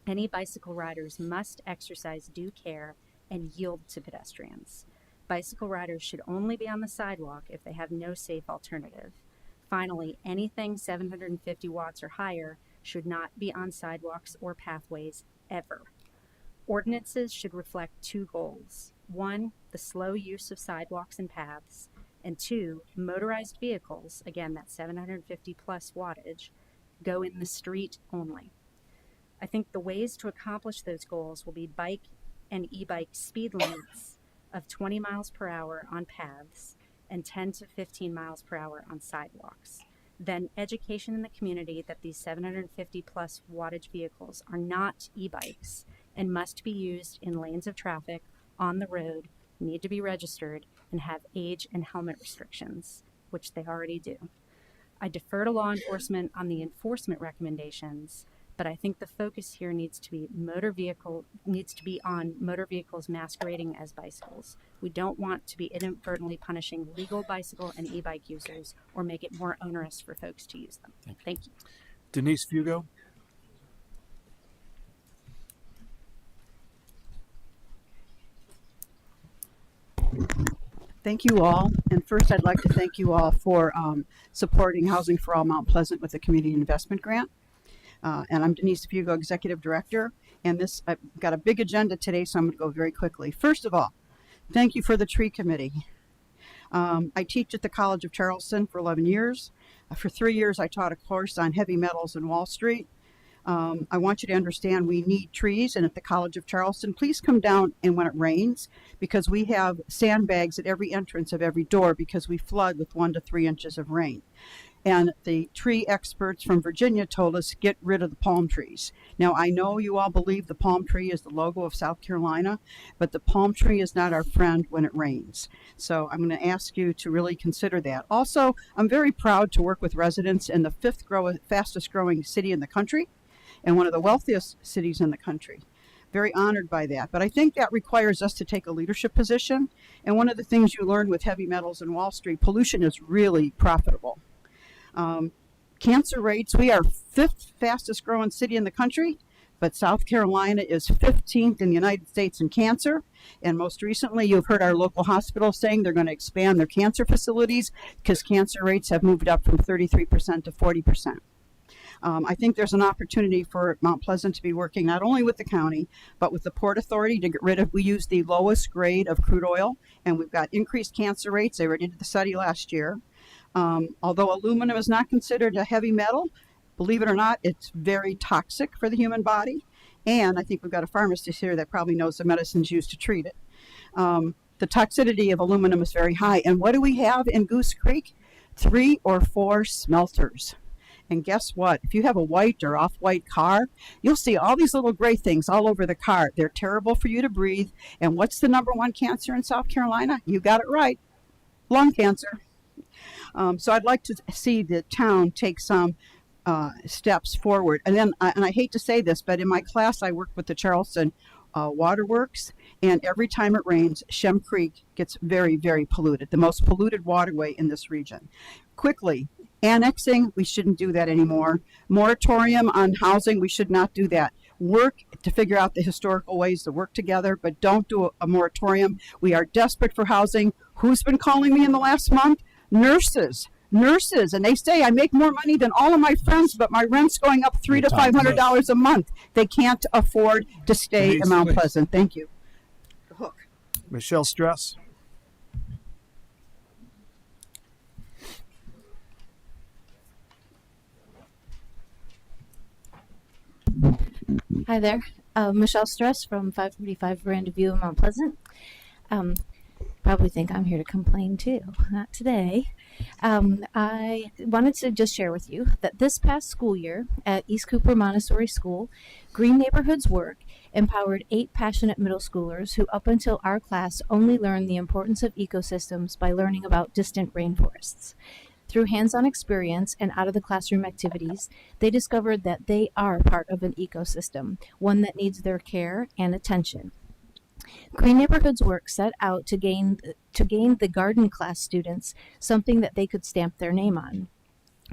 Any bicycle riders must exercise due care and yield to pedestrians. Bicycle riders should only be on the sidewalk if they have no safe alternative. Finally, anything 750 watts or higher should not be on sidewalks or pathways ever. Ordinances should reflect two goals. One, the slow use of sidewalks and paths, and two, motorized vehicles, again that 750 plus wattage, go in the street only. I think the ways to accomplish those goals will be bike and e-bike speed limits of 20 miles per hour on paths and 10 to 15 miles per hour on sidewalks. Then education in the community that these 750 plus wattage vehicles are not e-bikes and must be used in lanes of traffic on the road, need to be registered, and have age and helmet restrictions, which they already do. I defer to law enforcement on the enforcement recommendations, but I think the focus here needs to be on motor vehicles masquerading as bicycles. We don't want to be inadvertently punishing legal bicycle and e-bike users or make it more onerous for folks to use them. Thank you. Denise Fugo. Thank you all. And first, I'd like to thank you all for supporting Housing for All Mount Pleasant with the Community Investment Grant. And I'm Denise Fugo, Executive Director. And I've got a big agenda today, so I'm going to go very quickly. First of all, thank you for the tree committee. I teach at the College of Charleston for 11 years. For 3 years, I taught a course on heavy metals in Wall Street. I want you to understand we need trees, and at the College of Charleston, please come down and when it rains, because we have sandbags at every entrance of every door because we flood with 1 to 3 inches of rain. And the tree experts from Virginia told us, get rid of the palm trees. Now, I know you all believe the palm tree is the logo of South Carolina, but the palm tree is not our friend when it rains. So I'm going to ask you to really consider that. Also, I'm very proud to work with residents in the fastest growing city in the country and one of the wealthiest cities in the country. Very honored by that. But I think that requires us to take a leadership position. And one of the things you learn with heavy metals in Wall Street, pollution is really profitable. Cancer rates, we are 5th fastest growing city in the country, but South Carolina is 15th in the United States in cancer. And most recently, you've heard our local hospital saying they're going to expand their cancer facilities because cancer rates have moved up from 33% to 40%. I think there's an opportunity for Mount Pleasant to be working not only with the county, but with the Port Authority to get rid of, we use the lowest grade of crude oil, and we've got increased cancer rates. They already did the study last year. Although aluminum is not considered a heavy metal, believe it or not, it's very toxic for the human body. And I think we've got a pharmacist here that probably knows the medicines used to treat it. The toxicity of aluminum is very high. And what do we have in Goose Creek? 3 or 4 smelters. And guess what? If you have a white or off-white car, you'll see all these little gray things all over the car. They're terrible for you to breathe. And what's the number one cancer in South Carolina? You got it right. Lung cancer. So I'd like to see the town take some steps forward. And then, and I hate to say this, but in my class, I work with the Charleston Waterworks, and every time it rains, Shem Creek gets very, very polluted, the most polluted waterway in this region. Quickly, annexing, we shouldn't do that anymore. Moratorium on housing, we should not do that. Work to figure out the historical ways to work together, but don't do a moratorium. We are desperate for housing. Who's been calling me in the last month? Nurses, and they say I make more money than all of my friends, but my rent's going up $300 to $500 a month. They can't afford to stay in Mount Pleasant. Thank you. Michelle Stress. Hi there, Michelle Stress from 545 Veranda View in Mount Pleasant. Probably think I'm here to complain too. Not today. I wanted to just share with you that this past school year at East Cooper Montessori School, Green Neighborhoods Work empowered 8 passionate middle schoolers who up until our class only learned the importance of ecosystems by learning about distant rainforests. Through hands-on experience and out-of-the-classroom activities, they discovered that they are part of an ecosystem, one that needs their care and attention. Green Neighborhoods Work set out to gain the garden class students something that they could stamp their name on.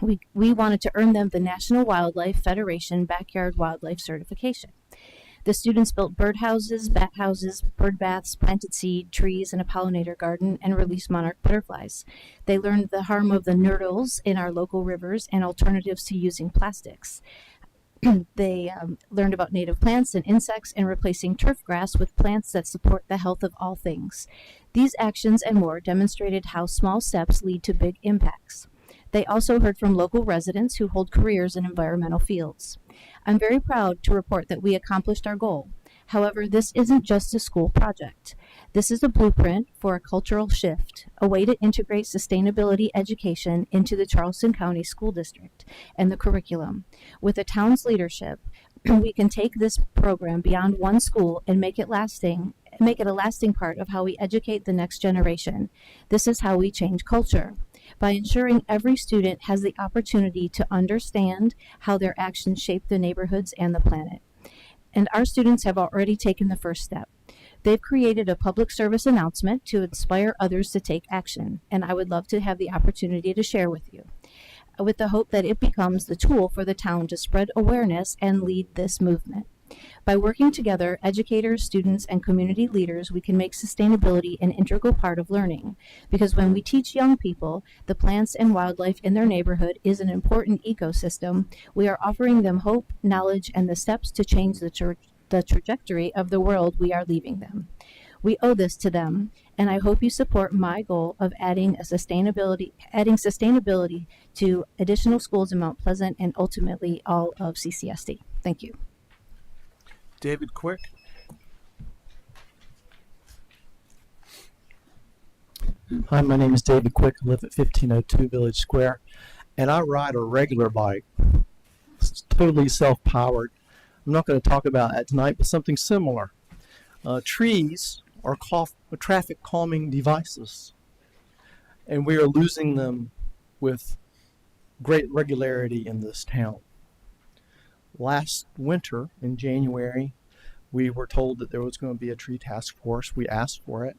We wanted to earn them the National Wildlife Federation Backyard Wildlife Certification. The students built birdhouses, bat houses, bird baths, planted seed, trees, and a pollinator garden, and released monarch butterflies. They learned the harm of the nurdles in our local rivers and alternatives to using plastics. They learned about native plants and insects and replacing turf grass with plants that support the health of all things. These actions and more demonstrated how small steps lead to big impacts. They also heard from local residents who hold careers in environmental fields. I'm very proud to report that we accomplished our goal. However, this isn't just a school project. This is a blueprint for a cultural shift, a way to integrate sustainability education into the Charleston County School District and the curriculum. With the town's leadership, we can take this program beyond one school and make it a lasting part of how we educate the next generation. This is how we change culture. By ensuring every student has the opportunity to understand how their actions shape the neighborhoods and the planet. And our students have already taken the first step. They've created a public service announcement to inspire others to take action, and I would love to have the opportunity to share with you, with the hope that it becomes the tool for the town to spread awareness and lead this movement. By working together, educators, students, and community leaders, we can make sustainability an integral part of learning. Because when we teach young people the plants and wildlife in their neighborhood is an important ecosystem, we are offering them hope, knowledge, and the steps to change the trajectory of the world we are leaving them. We owe this to them, and I hope you support my goal of adding sustainability to additional schools in Mount Pleasant and ultimately all of CCSD. Thank you. David Quick. Hi, my name is David Quick. I live at 1502 Village Square, and I ride a regular bike. It's totally self-powered. I'm not going to talk about that tonight, but something similar. Trees are traffic calming devices, and we are losing them with great regularity in this town. Last winter, in January, we were told that there was going to be a tree task force. We asked for it.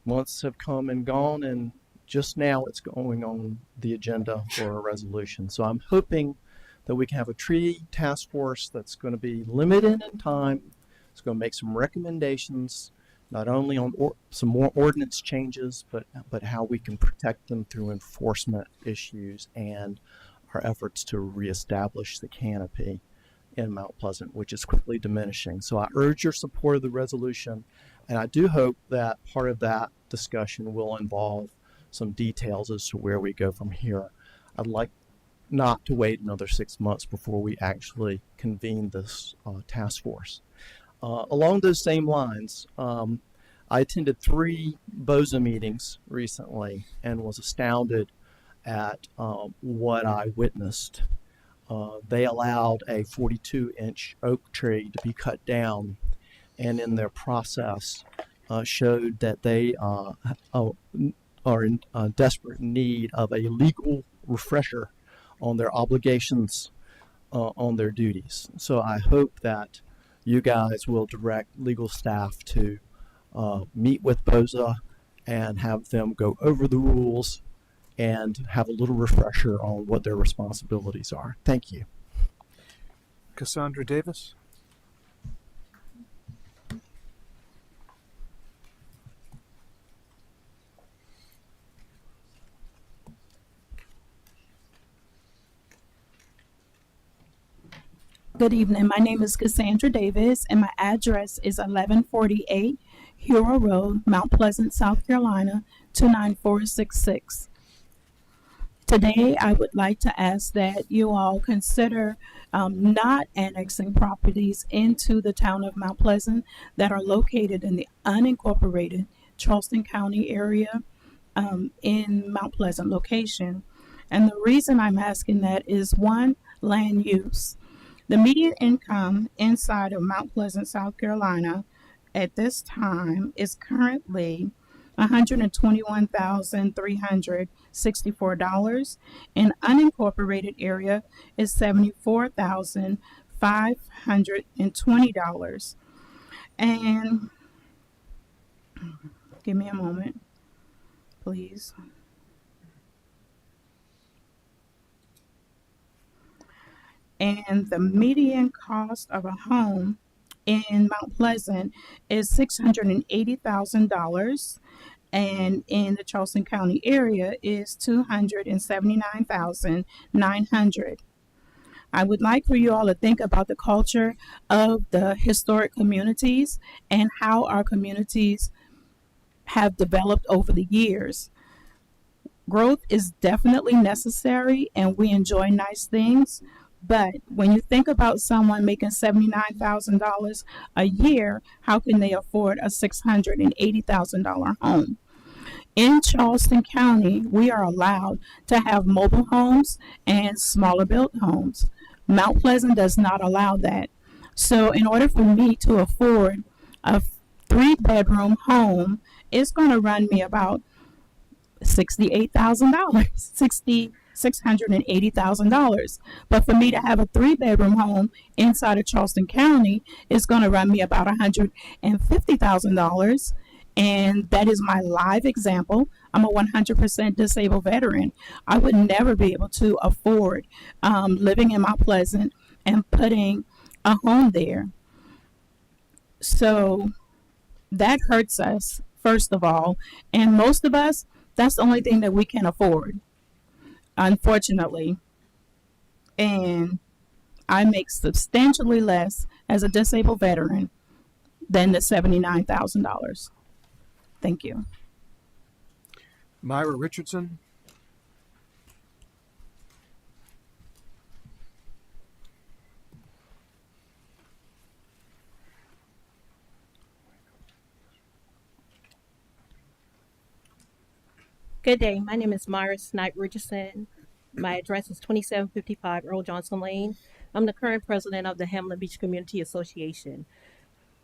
Months have come and gone, and just now it's going on the agenda for a resolution. So I'm hoping that we can have a tree task force that's going to be limited in time. It's going to make some recommendations, not only on some more ordinance changes, but how we can protect them through enforcement issues and our efforts to reestablish the canopy in Mount Pleasant, which is quickly diminishing. So I urge your support of the resolution, and I do hope that part of that discussion will involve some details as to where we go from here. I'd like not to wait another 6 months before we actually convene this task force. Along those same lines, I attended 3 BOZA meetings recently and was astounded at what I witnessed. They allowed a 42-inch oak tree to be cut down, and in their process showed that they are in desperate need of a legal refresher on their obligations on their duties. So I hope that you guys will direct legal staff to meet with BOZA and have them go over the rules and have a little refresher on what their responsibilities are. Thank you. Cassandra Davis. Good evening. My name is Cassandra Davis, and my address is 1148 Hero Road, Mount Pleasant, South Carolina, 29466. Today, I would like to ask that you all consider not annexing properties into the town of Mount Pleasant that are located in the unincorporated Charleston County area in Mount Pleasant location. And the reason I'm asking that is one, land use. The median income inside of Mount Pleasant, South Carolina at this time is currently $121,364. In unincorporated area is $74,520. And give me a moment, please. And the median cost of a home in Mount Pleasant is $680,000, and in the Charleston County area is $279,900. I would like for you all to think about the culture of the historic communities and how our communities have developed over the years. Growth is definitely necessary, and we enjoy nice things. But when you think about someone making $79,000 a year, how can they afford a $680,000 home? In Charleston County, we are allowed to have mobile homes and smaller built homes. Mount Pleasant does not allow that. So in order for me to afford a 3-bedroom home, it's going to run me about $680,000. $680,000. But for me to have a 3-bedroom home inside of Charleston County, it's going to run me about $150,000. And that is my live example. I'm a 100% disabled veteran. I would never be able to afford living in Mount Pleasant and putting a home there. So that hurts us, first of all. And most of us, that's the only thing that we can afford, unfortunately. And I make substantially less as a disabled veteran than the $79,000. Thank you. Myra Richardson. Good day. My name is Myra Snipe Richardson. My address is 2755 Earl Johnson Lane. I'm the current president of the Hamlin Beach Community Association.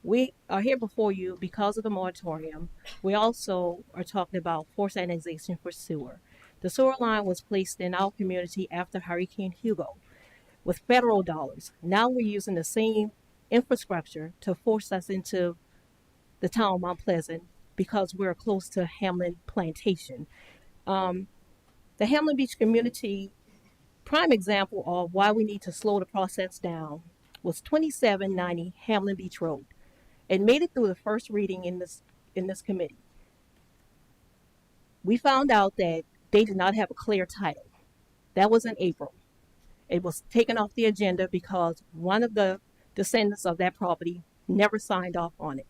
We are here before you because of the moratorium. We also are talking about forced annexation for sewer. The sewer line was placed in our community after Hurricane Hugo with federal dollars. Now we're using the same infrastructure to force us into the town of Mount Pleasant because we're close to Hamlin Plantation. The Hamlin Beach community, prime example of why we need to slow the process down, was 2790 Hamlin Beach Road. It made it through the first reading in this committee. We found out that they did not have a clear title. That was in April. It was taken off the agenda because one of the descendants of that property never signed off on it.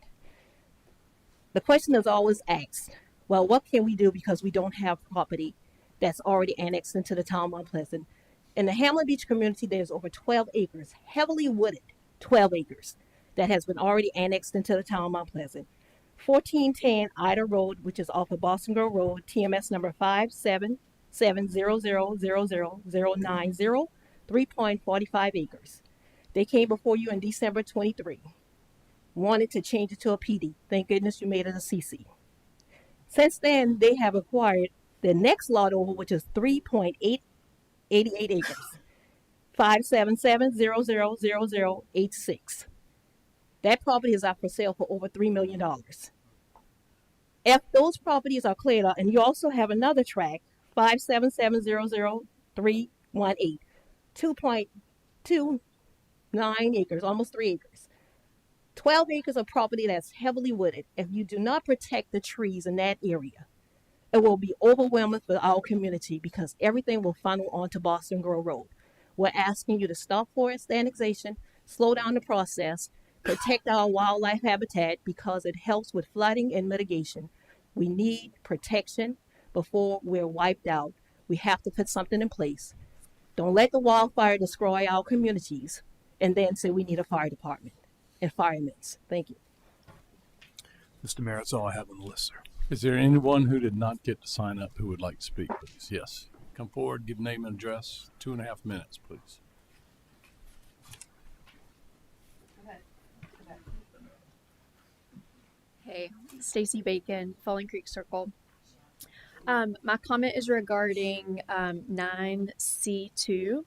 The question is always asked, well, what can we do because we don't have property that's already annexed into the town of Mount Pleasant? In the Hamlin Beach community, there's over 12 acres, heavily wooded 12 acres, that has been already annexed into the town of Mount Pleasant. 1410 Ida Road, which is off of Boston Grove Road, TMS number 7000090, 3.45 acres. They came before you in December 23. Wanted to change it to a PD. Thank goodness you made it a CC. Since then, they have acquired the next lot over, which is 3.888 acres. 577000086. That property is up for sale for over $3 million. If those properties are cleared out, and you also have another tract, 577000318, 2.29 acres, almost 3 acres. 12 acres of property that's heavily wooded. If you do not protect the trees in that area, it will be overwhelming for our community because everything will funnel onto Boston Grove Road. We're asking you to stop forest annexation, slow down the process, protect our wildlife habitat because it helps with flooding and mitigation. We need protection before we're wiped out. We have to put something in place. Don't let the wildfire destroy our communities and then say we need a fire department and firemen. Thank you. Mr. Mayor, that's all I have on the list, sir. Is there anyone who did not get to sign up who would like to speak, please? Yes. Come forward, give name and address. 2.5 minutes, please. Hey, Stacy Bacon, Falling Creek Circle. My comment is regarding 9C2,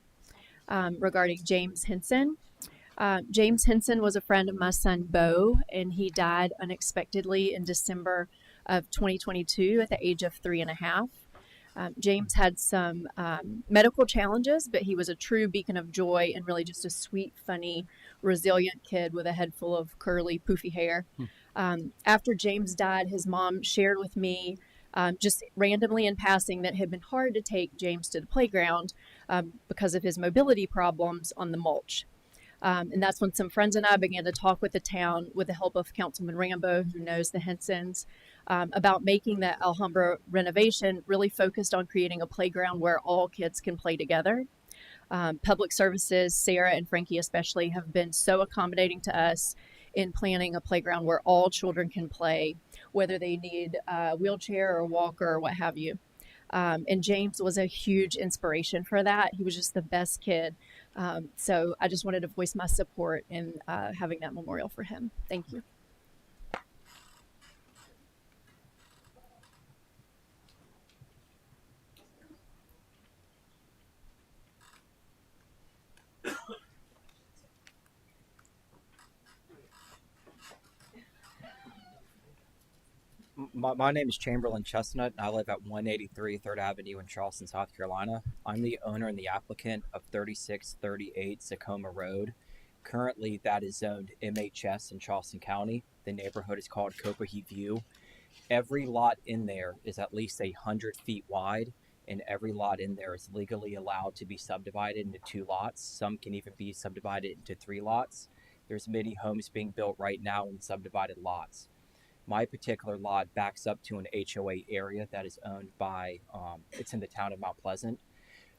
regarding James Henson. James Henson was a friend of my son, Bo, and he died unexpectedly in December of 2022 at the age of 3.5. James had some medical challenges, but he was a true beacon of joy and really just a sweet, funny, resilient kid with a head full of curly, poofy hair. After James died, his mom shared with me just randomly in passing that it had been hard to take James to the playground because of his mobility problems on the mulch. And that's when some friends and I began to talk with the town with the help of Councilman Rambo, who knows the Hensons, about making the Alhambra renovation really focused on creating a playground where all kids can play together. Public Services, Sarah and Frankie especially, have been so accommodating to us in planning a playground where all children can play, whether they need a wheelchair or walker or what have you. And James was a huge inspiration for that. He was just the best kid. So I just wanted to voice my support in having that memorial for him. Thank you. My name is Chamberlain Chestnut, and I live at 183 3rd Avenue in Charleston, South Carolina. I'm the owner and the applicant of 3638 Tacoma Road. Currently, that is zoned MHS in Charleston County. The neighborhood is called Cocoa View. Every lot in there is at least 100 feet wide, and every lot in there is legally allowed to be subdivided into 2 lots. Some can even be subdivided into 3 lots. There's many homes being built right now in subdivided lots. My particular lot backs up to an HOA area that is owned by, it's in the town of Mount Pleasant.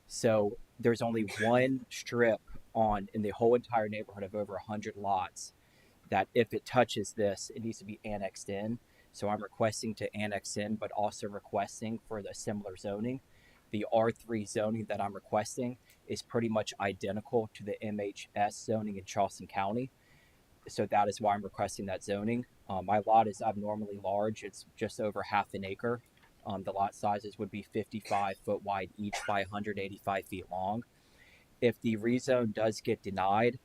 So there's only one strip in the whole entire neighborhood of over 100 lots that if it touches this, it needs to be annexed in. So I'm requesting to annex in, but also requesting for the similar zoning. The R3 zoning that I'm requesting is pretty much identical to the MHS zoning in Charleston County. So that is why I'm requesting that zoning. My lot is abnormally large. It's just over half an acre. The lot sizes would be 55 foot wide each by 185 feet long. If the rezone does get denied,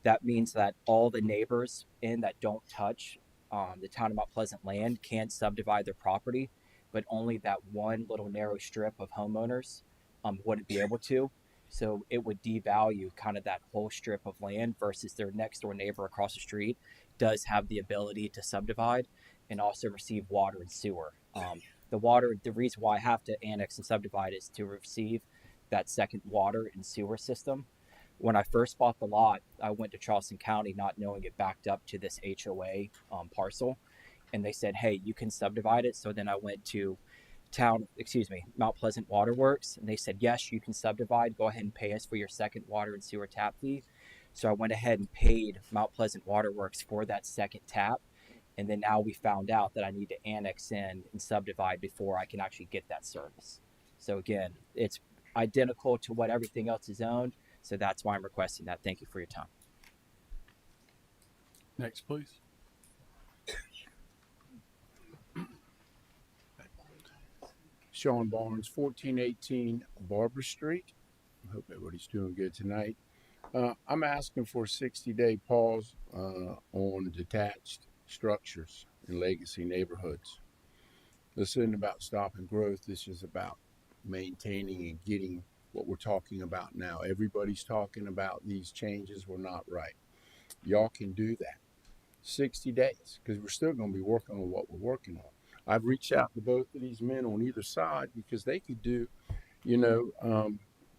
that means that all the neighbors that don't touch the town of Mount Pleasant land can subdivide their property, but only that one little narrow strip of homeowners wouldn't be able to. So it would devalue kind of that whole strip of land versus their next door neighbor across the street does have the ability to subdivide and also receive water and sewer. The reason why I have to annex and subdivide is to receive that second water and sewer system. When I first bought the lot, I went to Charleston County not knowing it backed up to this HOA parcel. And they said, hey, you can subdivide it. So then I went to Mount Pleasant Waterworks, and they said, yes, you can subdivide. Go ahead and pay us for your second water and sewer tap fee. So I went ahead and paid Mount Pleasant Waterworks for that second tap. And then now we found out that I need to annex in and subdivide before I can actually get that service. So again, it's identical to what everything else is owned. So that's why I'm requesting that. Thank you for your time. Next, please. Sean Barnes, 1418 Barbara Street. I hope everybody's doing good tonight. I'm asking for a 60-day pause on detached structures in legacy neighborhoods. This isn't about stopping growth. This is about maintaining and getting what we're talking about now. Everybody's talking about these changes were not right. Y'all can do that. 60 days, because we're still going to be working on what we're working on. I've reached out to both of these men on either side because they could do,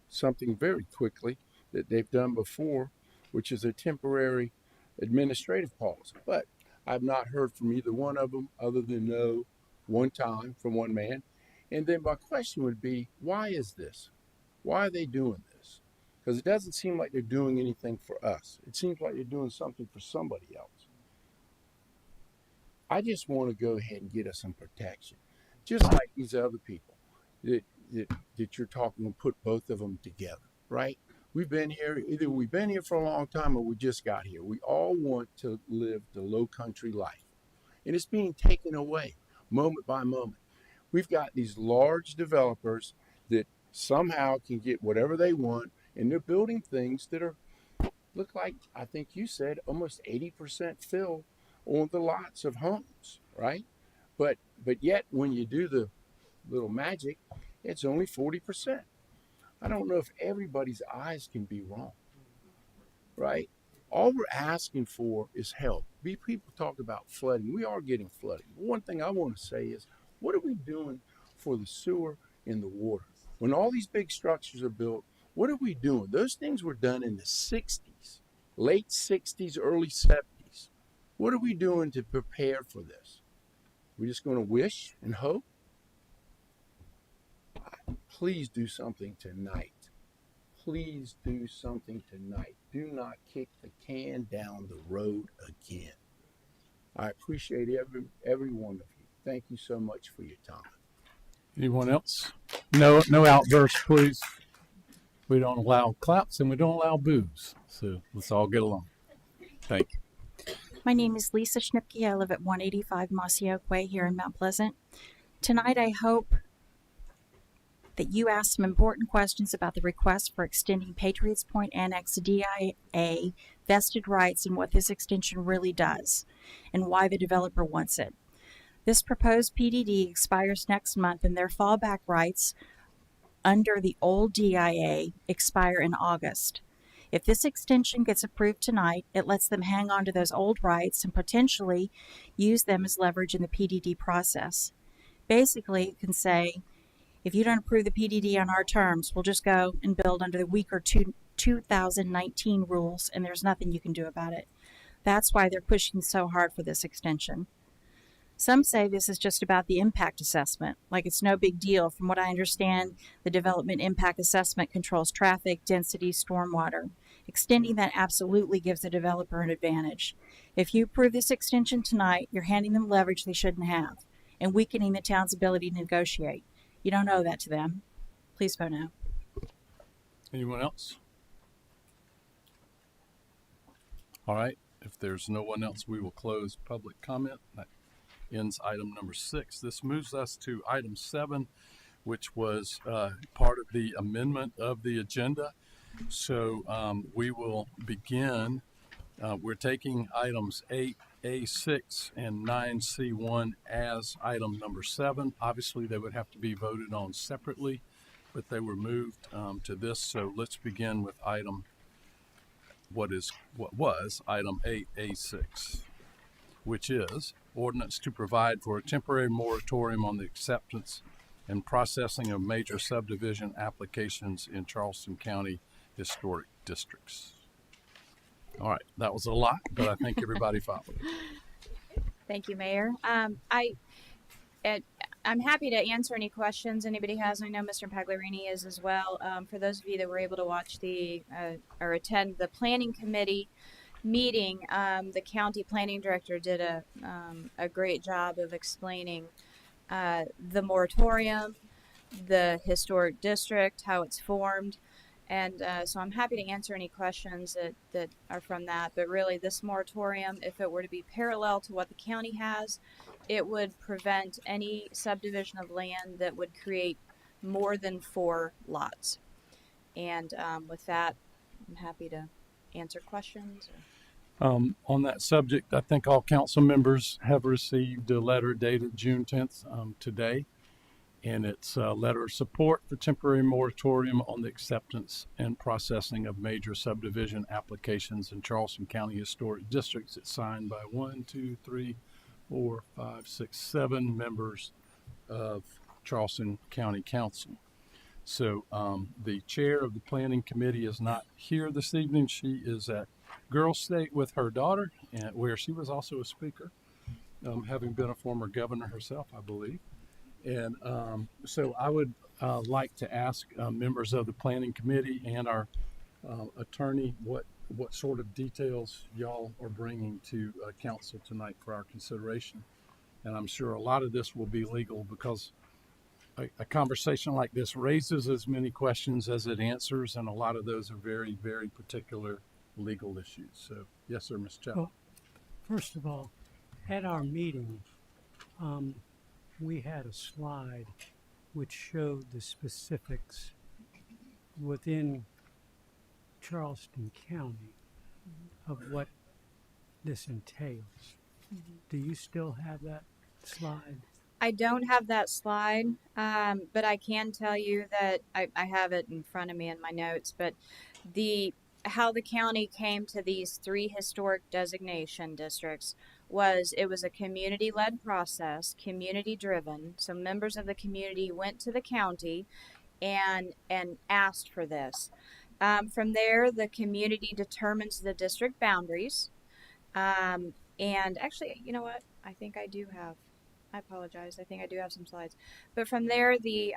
something very quickly that they've done before, which is a temporary administrative pause. But I've not heard from either one of them other than no one time from one man. And then my question would be, why is this? Why are they doing this? Because it doesn't seem like they're doing anything for us. It seems like they're doing something for somebody else. I just want to go ahead and get us some protection, just like these other people that you're talking and put both of them together, right? We've been here for a long time or we just got here. We all want to live the low country life, and it's being taken away moment by moment. We've got these large developers that somehow can get whatever they want, and they're building things that look like, I think you said, almost 80% fill on the lots of homes, right? But yet when you do the little magic, it's only 40%. I don't know if everybody's eyes can be wrong, right? All we're asking for is help. People talk about flooding. We are getting flooding. One thing I want to say is, what are we doing for the sewer and the water? When all these big structures are built, what are we doing? Those things were done in the 60s, late 60s, early 70s. What are we doing to prepare for this? We're just going to wish and hope? Please do something tonight. Please do something tonight. Do not kick the can down the road again. I appreciate every one of you. Thank you so much for your time. Anyone else? No outbursts, please. We don't allow claps and we don't allow boos. So let's all get along. Thank you. My name is Lisa Schnipke. I live at 185 Mossy Oak Way here in Mount Pleasant. Tonight, I hope that you ask some important questions about the request for extending Patriots Point Annex DIA vested rights and what this extension really does and why the developer wants it. This proposed PDD expires next month and their fallback rights under the old DIA expire in August. If this extension gets approved tonight, it lets them hang on to those old rights and potentially use them as leverage in the PDD process. Basically, it can say, if you don't approve the PDD on our terms, we'll just go and build under the weaker 2019 rules, and there's nothing you can do about it. That's why they're pushing so hard for this extension. Some say this is just about the impact assessment, like it's no big deal. From what I understand, the development impact assessment controls traffic, density, stormwater. Extending that absolutely gives the developer an advantage. If you approve this extension tonight, you're handing them leverage they shouldn't have and weakening the town's ability to negotiate. You don't owe that to them. Please vote no. Anyone else? All right. If there's no one else, we will close public comment. That ends item number 6. This moves us to item 7, which was part of the amendment of the agenda. So we will begin. We're taking items 8A6 and 9C1 as item number 7. Obviously, they would have to be voted on separately, but they were moved to this. So let's begin with what was item 8A6, which is ordinance to provide for a temporary moratorium on the acceptance and processing of major subdivision applications in Charleston County historic districts. All right, that was a lot, but I think everybody followed it. Thank you, Mayor. I'm happy to answer any questions anybody has. I know Mr. Pagliarini is as well. For those of you that were able to watch or attend the planning committee meeting, the county planning director did a great job of explaining the moratorium, the historic district, how it's formed. And so I'm happy to answer any questions that are from that. But really, this moratorium, if it were to be parallel to what the county has, it would prevent any subdivision of land that would create more than 4 lots. And with that, I'm happy to answer questions. On that subject, I think all council members have received a letter dated June 10th today, and it's a letter of support for temporary moratorium on the acceptance and processing of major subdivision applications in Charleston County Historic Districts. It's signed by 7 members of Charleston County Council. So the chair of the planning committee is not here this evening. She is at Girls State with her daughter, and where she was also a speaker, having been a former governor herself, I believe. And so I would like to ask members of the planning committee and our attorney what sort of details y'all are bringing to council tonight for our consideration. And I'm sure a lot of this will be legal, because a conversation like this raises as many questions as it answers, and a lot of those are very, very particular legal issues. So, yes, sir, Ms. Chapman. Well, first of all, at our meeting, we had a slide which showed the specifics within Charleston County of what this entails. Do you still have that slide? I don't have that slide, but I can tell you that I have it in front of me in my notes. But how the county came to these 3 historic designation districts was a community-led process, community-driven. So members of the community went to the county and asked for this. From there, the community determines the district boundaries. And actually, you know what? I think I do have. I apologize. I think I do have some slides. But from there, the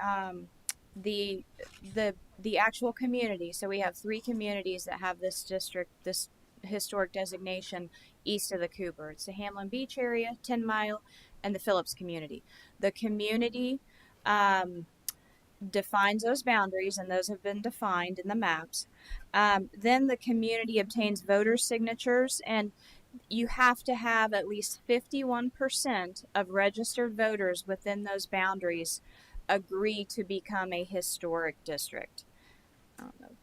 actual community. So we have 3 communities that have this district, this historic designation east of the Cooper. It's the Hamlin Beach area, 10 Mile, and the Phillips community. The community defines those boundaries, and those have been defined in the maps. Then the community obtains voter signatures, and you have to have at least 51% of registered voters within those boundaries agree to become a historic district. I don't know.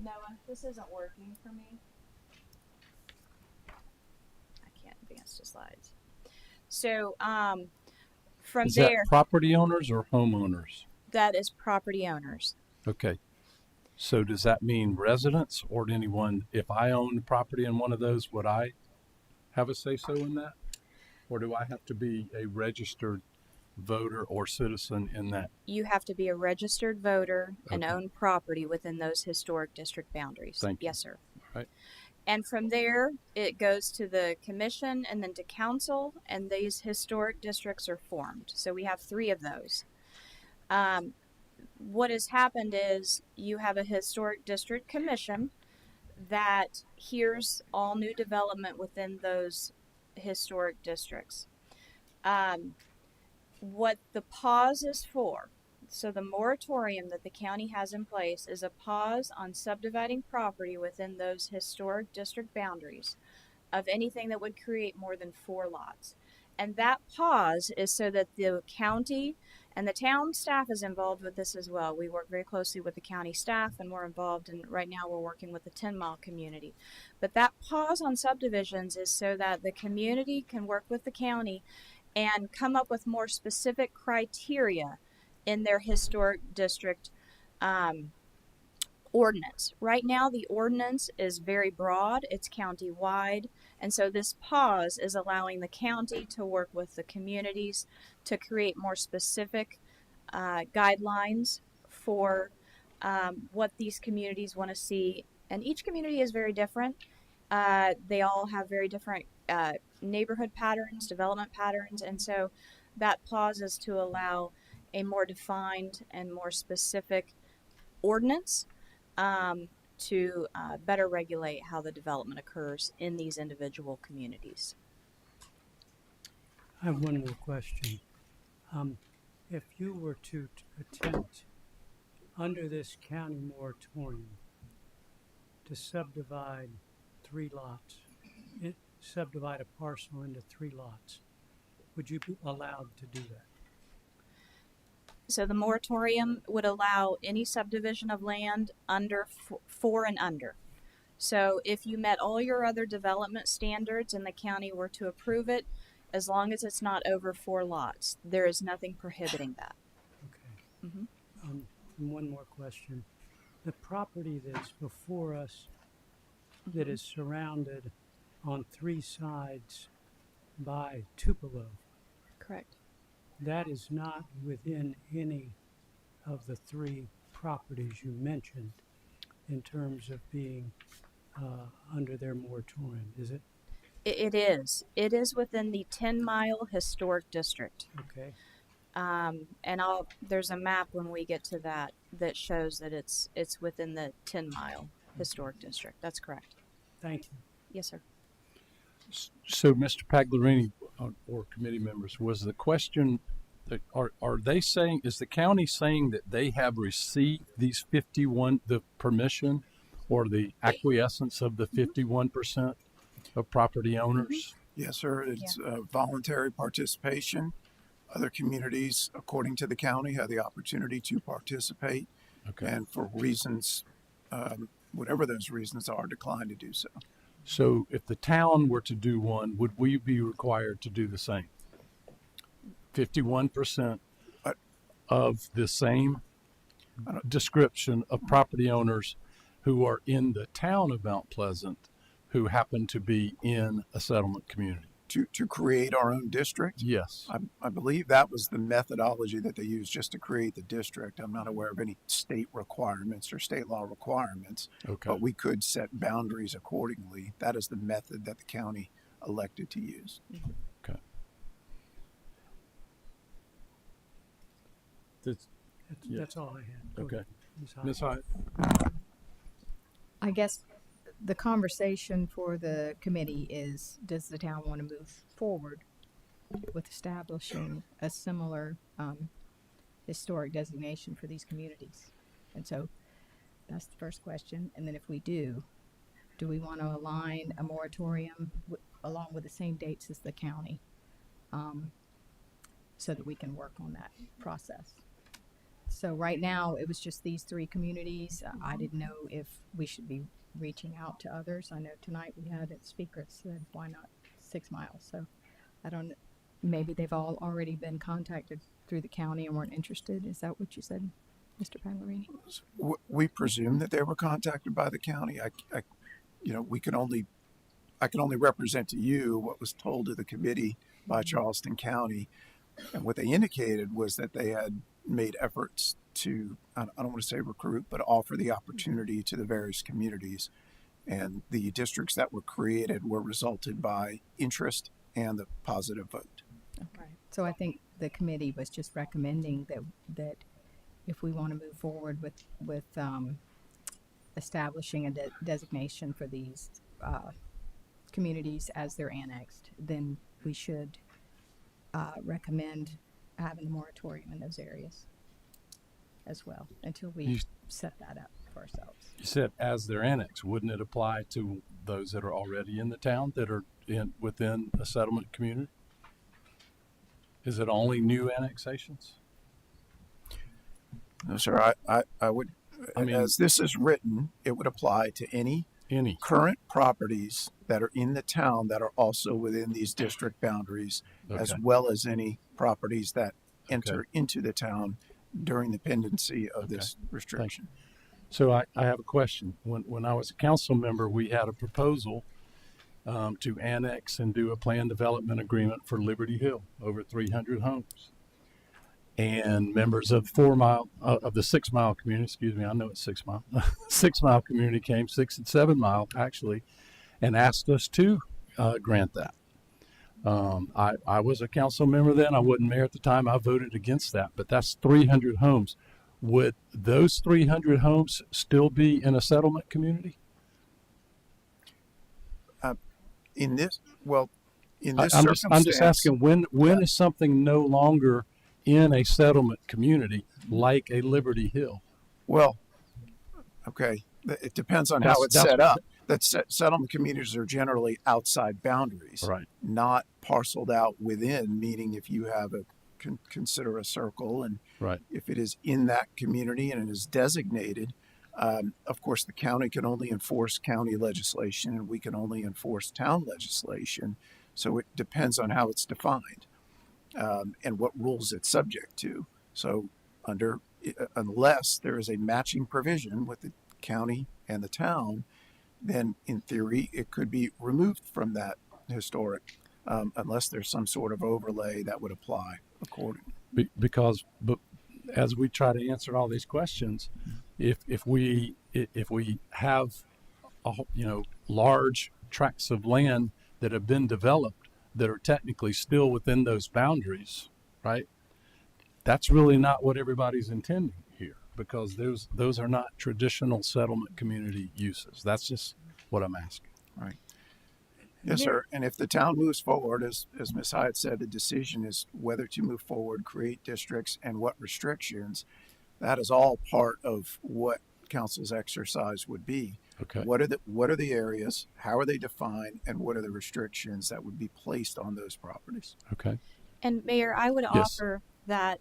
Noah, this isn't working for me. I can't advance the slides. So from Is there, that property owners or homeowners? that is property owners. Okay. So does that mean residents, or anyone, if I own the property in one of those, would I have a say-so in that? Or do I have to be a registered voter or citizen in that? You have to be a registered voter and Okay. own property within those historic district boundaries. Thank you. Yes, sir. Right. And from there, it goes to the commission and then to council, and these historic districts are formed. So we have 3 of those. What has happened is you have a historic district commission that hears all new development within those historic districts. What the pause is for, so the moratorium that the county has in place is a pause on subdividing property within those historic district boundaries of anything that would create more than 4 lots. And that pause is so that the county and the town staff is involved with this as well. We work very closely with the county staff, and we're involved, and right now we're working with the 10 Mile community. But that pause on subdivisions is so that the community can work with the county and come up with more specific criteria in their historic district ordinance. Right now, the ordinance is very broad, it's county-wide, and so this pause is allowing the county to work with the communities to create more specific guidelines for what these communities want to see. And each community is very different. They all have very different neighborhood patterns, development patterns, and so that pause is to allow a more defined and more specific ordinance to better regulate how the development occurs in these individual communities. I have one more question. if you were to attempt under this county moratorium to subdivide 3 lots, subdivide a parcel into 3 lots, would you be allowed to do that? So the moratorium would allow any subdivision of land under 4 and under. So if you met all your other development standards and the county were to approve it, as long as it's not over 4 lots, there is nothing prohibiting that. Okay. Mm-hmm. And one more question. The property that's before us that is surrounded on 3 sides by Tupelo, Correct. that is not within any of the 3 properties you mentioned in terms of being under their moratorium, is it? It is. It is within the 10-mile historic district. Okay. And there's a map when we get to that that shows that it's within the 10-mile historic district. That's correct. Thank you. Yes, sir. So, Mr. Pagliarini or committee members, was the question that are they saying, is the county saying that they have received these 51, the permission or the acquiescence of the 51% of property owners? Yes, sir. It's voluntary participation. Other communities, according to the county, have the opportunity to participate. Okay. And for reasons, whatever those reasons are, decline to do so. So if the town were to do one, would we be required to do the same? 51% of the same description of property owners who are in the town of Mount Pleasant who happen to be in a settlement community. To create our own district? Yes. I believe that was the methodology that they used just to create the district. I'm not aware of any state requirements or state law requirements, Okay. but we could set boundaries accordingly. That is the method that the county elected to use. Okay. That's all I had. Go Okay. ahead, Ms. Hyde. I guess the conversation for the committee is, does the town want to move forward with establishing a similar historic designation for these communities? And so that's the first question. And then if we do we want to align a moratorium along with the same dates as the county so that we can work on that process? So right now, it was just these 3 communities. I didn't know if we should be reaching out to others. I know tonight we had a speaker that said, why not 6 miles? So I don't, maybe they've all already been contacted through the county and weren't interested. Is that what you said, Mr. Pagliarini? We presume that they were contacted by the county. I can only represent to you what was told to the committee by Charleston County. And what they indicated was that they had made efforts to, I don't want to say recruit, but offer the opportunity to the various communities. And the districts that were created were resulted by interest and the positive vote. Okay. So I think the committee was just recommending that if we want to move forward with establishing a designation for these communities as they're annexed, then we should recommend having a moratorium in those areas as well until we set that up for ourselves. You said as they're annexed, wouldn't it apply to those that are already in the town that are within a settlement community? Is it only new annexations? No, sir. I would, as this is written, it would apply to any current properties that are in the town that are also within these district boundaries, as well as any properties that enter into the town during the pendency of this restriction. So I have a question. When I was a council member, we had a proposal to annex and do a planned development agreement for Liberty Hill, over 300 homes. And members of the 6 mile community, I know it's 6 mile, 6 mile community came, 6 and 7 mile actually, and asked us to grant that. I was a council member then. I wasn't mayor at the time. I voted against that, but that's 300 homes. Would those 300 homes still be in a settlement community? In this I'm just asking, when is something no longer in a settlement community like a Liberty Hill. Well, okay, it depends on how it's set up. Settlement communities are generally outside boundaries, Right. not parceled out within, meaning if you have consider a circle, and right. if it is in that community and it is designated, of course, the county can only enforce county legislation and we can only enforce town legislation. So it depends on how it's defined and what rules it's subject to. So unless there is a matching provision with the county and the town, then in theory, it could be removed from that historic, unless there's some sort of overlay that would apply accordingly. Because as we try to answer all these questions, if we have large tracts of land that have been developed that are technically still within those boundaries, right? That's really not what everybody's intending here, because those are not traditional settlement community uses. That's just what I'm asking. Right. Yes, sir. And if the town moves forward, as Ms. Hyatt said, the decision is whether to move forward, create districts, and what restrictions. That is all part of what council's exercise would be. Okay. What are the areas? How are they defined? And what are the restrictions that would be placed on those properties? Okay. And Mayor, I would Yes. offer that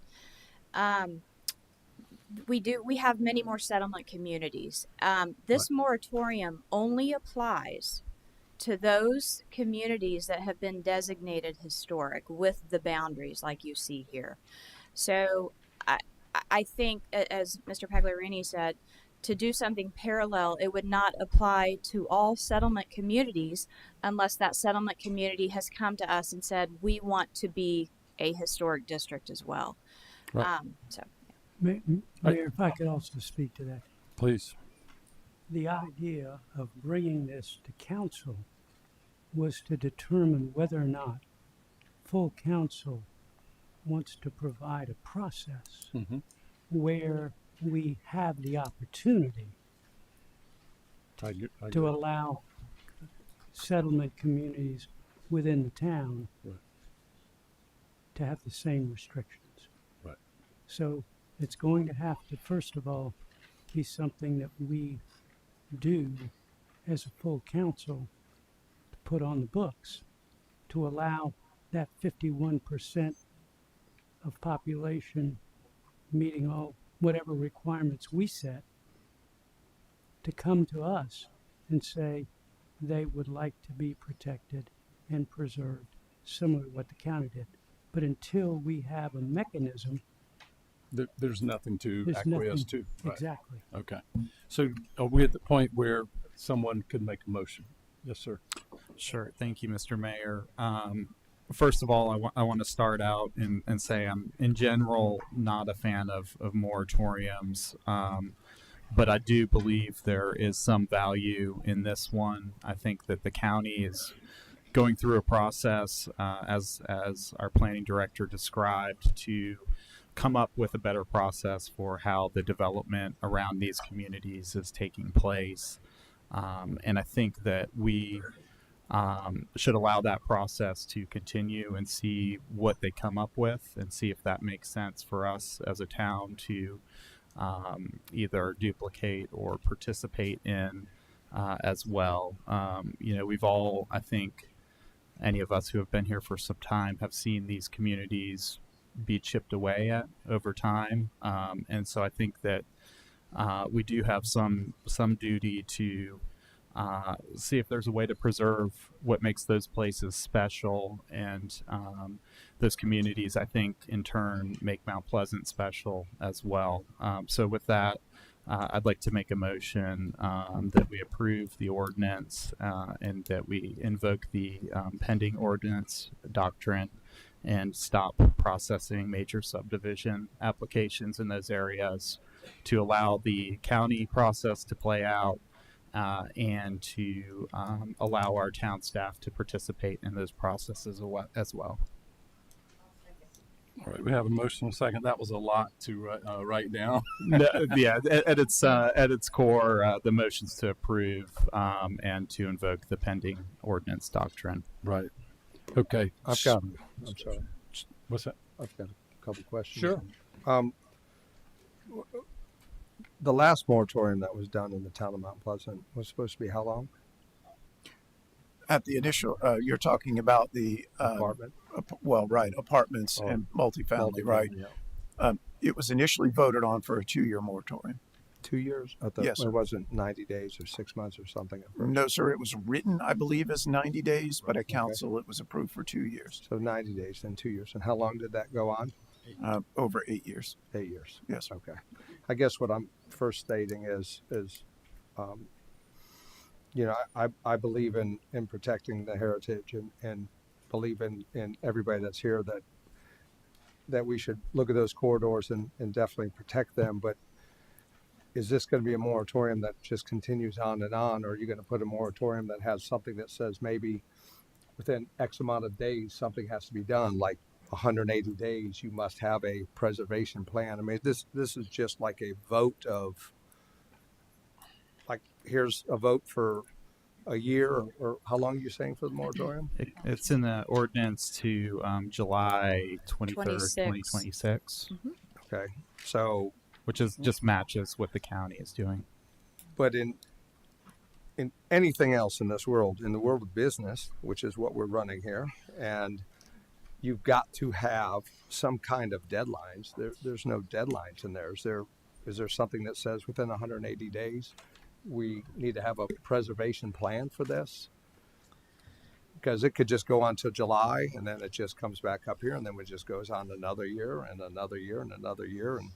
we have many more settlement communities. This moratorium only applies to those communities that have been designated historic with the boundaries like you see here. So I think, as Mr. Pagliarini said, to do something parallel, it would not apply to all settlement communities unless that settlement community has come to us and said, we want to be a historic district as well. Right. Mayor, if I could also speak to that. Please. The idea of bringing this to council was to determine whether or not full council wants to provide a process where we have the opportunity to allow settlement communities within the town to have the same restrictions. Right. So it's going to have to, first of all, be something that we do as a full council to put on the books to allow that 51% of population meeting all whatever requirements we set to come to us and say they would like to be protected and preserved, similar to what the county did. But until we have a mechanism, there's nothing to there's acquiesce nothing- to. Right. Exactly. Okay. So are we at the point where someone could make a motion? Yes, sir. Sure. Thank you, Mr. Mayor. First of all, I want to start out and say I'm, in general, not a fan of moratoriums, but I do believe there is some value in this one. I think that the county is going through a process, as our planning director described, to come up with a better process for how the development around these communities is taking place. And I think that we should allow that process to continue and see what they come up with and see if that makes sense for us as a town to either duplicate or participate in as well. We've all, I think, any of us who have been here for some time have seen these communities be chipped away at over time. And so I think that we do have some duty to see if there's a way to preserve what makes those places special, and those communities, I think, in turn make Mount Pleasant special as well. So with that, I'd like to make a motion that we approve the ordinance and that we invoke the pending ordinance doctrine and stop processing major subdivision applications in those areas to allow the county process to play out and to allow our town staff to participate in those processes as well. All right, we have a motion and a second. That was a lot to write down. Yeah, at its core, the motion's to approve and to invoke the pending ordinance doctrine. Right. Okay. I've got. I'm sorry. What's that? I've got a couple questions. Sure. The last moratorium that was done in the town of Mount Pleasant was supposed to be how long? At the initial, you're talking about the Apartment. Apartments Oh, and multifamily, right? Yeah. It was initially voted on for a 2-year moratorium. 2 years? I thought Yes, it sir. wasn't 90 days or 6 months or something. at first. No, sir. It was written, I believe, as 90 days, but at council it was approved for 2 years. So 90 days, then 2 years. And how long did that go on? Over 8 years. 8 years. Yes. Okay. I guess what I'm first stating is I believe in protecting the heritage and believe in everybody that's here that we should look at those corridors and definitely protect them. But is this going to be a moratorium that just continues on and on, or are you going to put a moratorium that has something that says maybe within X amount of days something has to be done, like 180 days you must have a preservation plan? I mean, this is just like a vote of, like, here's a vote for a year, or how long are you saying for the moratorium? It's in the ordinance to July 23rd, 2026. Okay, so which is just matches what the county is doing. But in anything else in this world, in the world of business, which is what we're running here, and you've got to have some kind of deadlines. There's no deadlines in there. Is there something that says within 180 days we need to have a preservation plan for this? Because it could just go on till July, and then it just comes back up here, and then it just goes on another year and another year and another year. And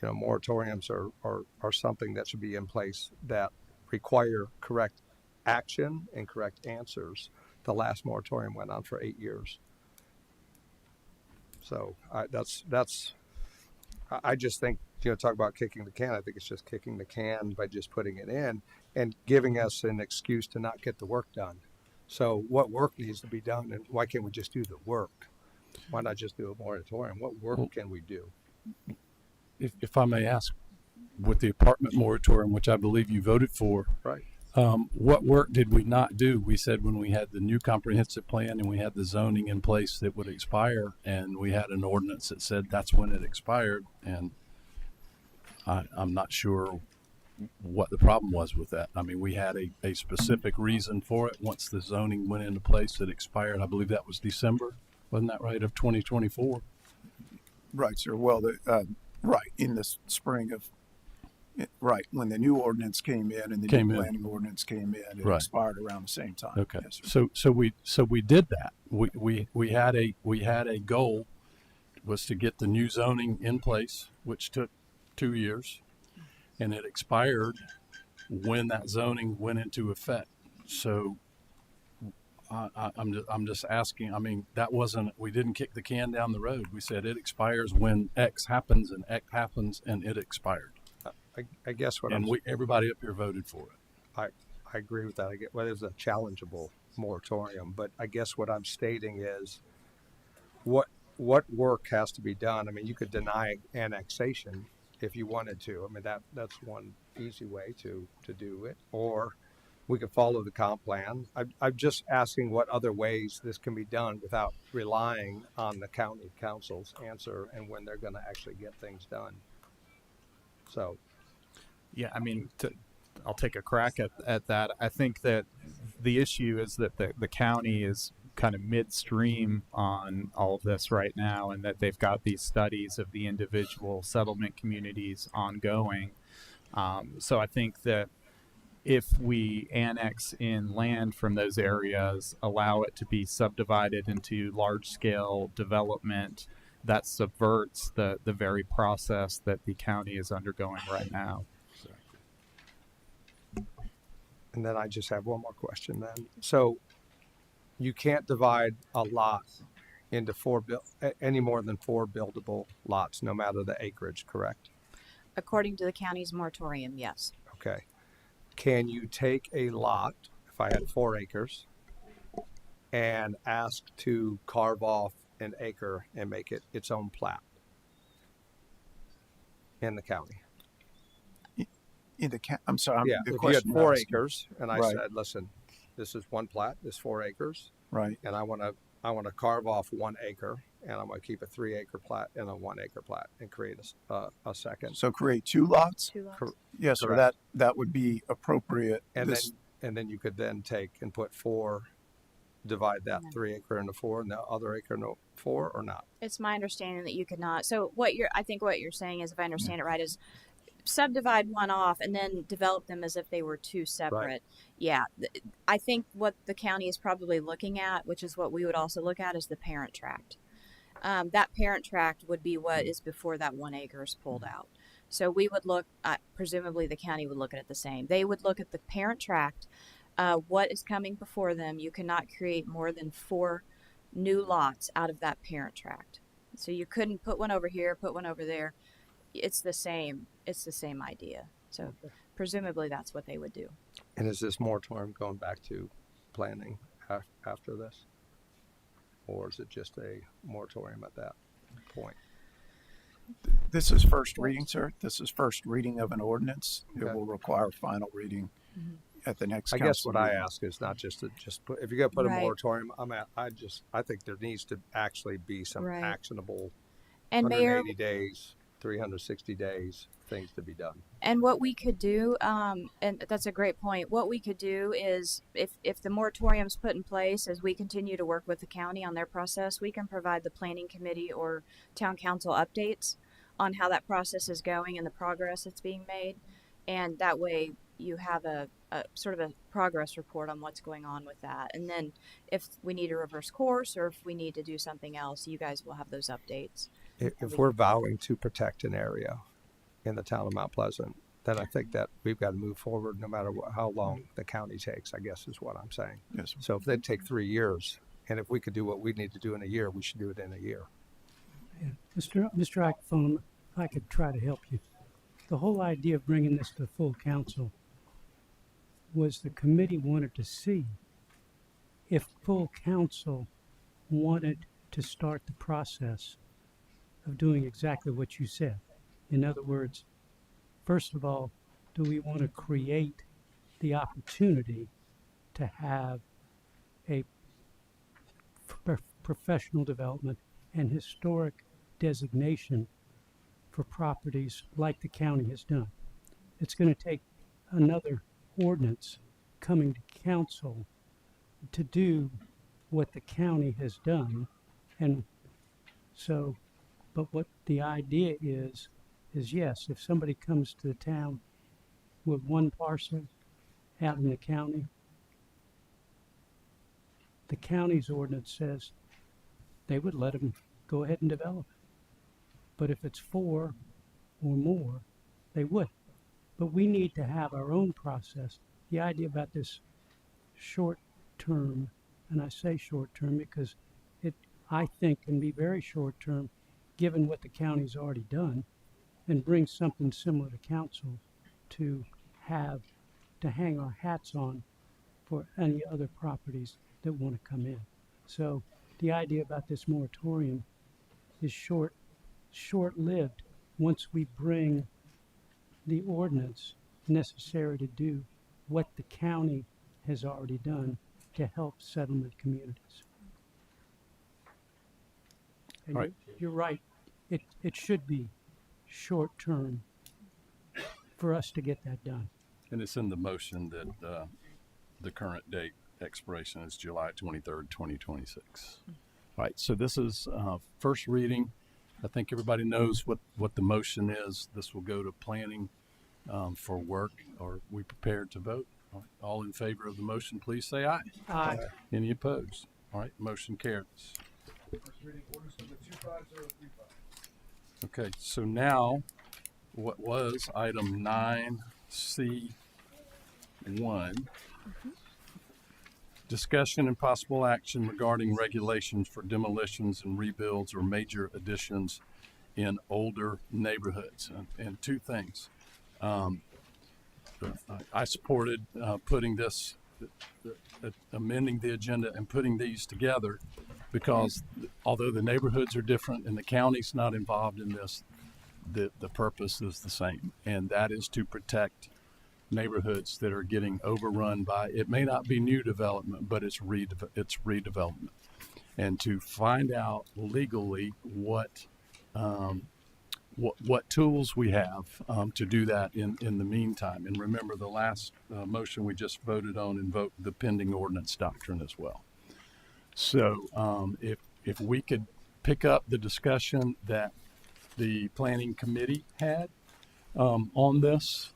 moratoriums are something that should be in place that require correct action and correct answers. The last moratorium went on for 8 years. So I just think, talk about kicking the can. I think it's just kicking the can by just putting it in and giving us an excuse to not get the work done. So what work needs to be done, and why can't we just do the work? Why not just do a moratorium? What work can we do? If I may ask, with the apartment moratorium, which I believe you voted for, right? What work did we not do? We said when we had the new comprehensive plan and we had the zoning in place that would expire, and we had an ordinance that said that's when it expired, and I'm not sure what the problem was with that. I mean, we had a specific reason for it. Once the zoning went into place, it expired. I believe that was December, wasn't that right, of 2024? Right, sir. Well, right, in the spring of, right, when the new ordinance came in and the new planning ordinance came in, it expired around the same time. Okay. Yes, sir. So we did that. We had a goal, was to get the new zoning in place, which took 2 years, and it expired when that zoning went into effect. So I'm just asking. I mean, that wasn't, we didn't kick the can down the road. We said it expires when X happens, and X happens, and it expired. I guess what everybody up here voted for it. I agree with that. I get, well, it was a challengeable moratorium, but I guess what I'm stating is what work has to be done. I mean, you could deny annexation if you wanted to. I mean, that's one easy way to do it, or we could follow the comp plan. I'm just asking what other ways this can be done without relying on the county council's answer and when they're going to actually get things done. So, yeah, I mean, I'll take a crack at that. I think that the issue is that the county is kind of midstream on all of this right now, and that they've got these studies of the individual settlement communities ongoing. So I think that if we annex in land from those areas, allow it to be subdivided into large-scale development, that subverts the very process that the county is undergoing right now. And then I just have one more question then. So you can't divide a lot into any more than 4 buildable lots, no matter the acreage, correct? According to the county's moratorium, yes. Okay. Can you take a lot, if I had 4 acres, and ask to carve off an acre and make it its own plat in the county? I'm sorry. Yeah, if you had 4 acres, and I said, listen, this is one plat, this 4 acres, right, and I want to carve off 1 acre and I'm going to keep a 3 acre plat and a 1 acre plat and create a second. So create 2 lots? Yes, sir. Correct. That would be appropriate. And then you could then take and put 4, divide that 3 acre into 4 and the other acre into 4 or not? It's my understanding that you could not. So I think what you're saying is, if I understand it right, is subdivide one off and then develop them as if they were 2 separate. Right. Yeah. I think what the county is probably looking at, which is what we would also look at, is the parent tract. That parent tract would be what is before that 1 acre is pulled out. So we would look, presumably the county would look at it the same. They would look at the parent tract, what is coming before them. You cannot create more than 4 new lots out of that parent tract. So you couldn't put one over here, put one over there. It's the same idea. So presumably that's what they would do. And is this moratorium going back to planning after this? Or is it just a moratorium at that point? This is first reading, sir. This is first reading of an ordinance. Okay. It will require final reading at the next I council guess what I meeting. ask is not just to put, if you're going to put Right. a moratorium, I think there needs to actually be some Right. actionable And Mayor, 180 days, 360 days, things to be done. and what we could do, and that's a great point. What we could do is, if the moratorium's put in place, as we continue to work with the county on their process, we can provide the planning committee or town council updates on how that process is going and the progress that's being made. And that way you have a sort of a progress report on what's going on with that. And then if we need to reverse course or if we need to do something else, you guys will have those updates. If we're vowing to protect an area in the town of Mount Pleasant, then I think that we've got to move forward no matter how long the county takes, I guess is what I'm saying. Yes, sir. So if they take 3 years, and if we could do what we need to do in a year, we should do it in a year. Yeah. Mr. Ackerphone, if I could try to help you. The whole idea of bringing this to full council was the committee wanted to see if full council wanted to start the process of doing exactly what you said. In other words, first of all, do we want to create the opportunity to have a professional development and historic designation for properties like the county has done? It's going to take another ordinance coming to council to do what the county has done. And so, but what the idea is yes, if somebody comes to the town with one parcel out in the county, the county's ordinance says they would let them go ahead and develop it. But if it's 4 or more, they would. But we need to have our own process. The idea about this short term, and I say short term because it, I think, can be very short term given what the county's already done, and bring something similar to council to have, to hang our hats on for any other properties that want to come in. So the idea about this moratorium is short-lived once we bring the ordinance necessary to do what the county has already done to help settlement communities. And Right. you're right. It should be short-term for us to get that done. And it's in the motion that the current date expiration is July 23rd, 2026. All right, so this is first reading. I think everybody knows what the motion is. This will go to planning for work. Are we prepared to vote? All in favor of the motion, please say aye. Aye. Any opposed? All right, motion carries. First reading ordinance number 25035. Okay, so now what was item 9C1, discussion and possible action regarding regulations for demolitions and rebuilds or major additions in older neighborhoods. And 2 things. I supported putting this, amending the agenda and putting these together because although the neighborhoods are different and the county's not involved in this, the purpose is the same, and that is to protect neighborhoods that are getting overrun by, it may not be new development, but it's redevelopment. and to find out legally what tools we have to do that in the meantime. And remember, the last motion we just voted on invoked the pending ordinance doctrine as well. So if we could pick up the discussion that the planning committee had on this,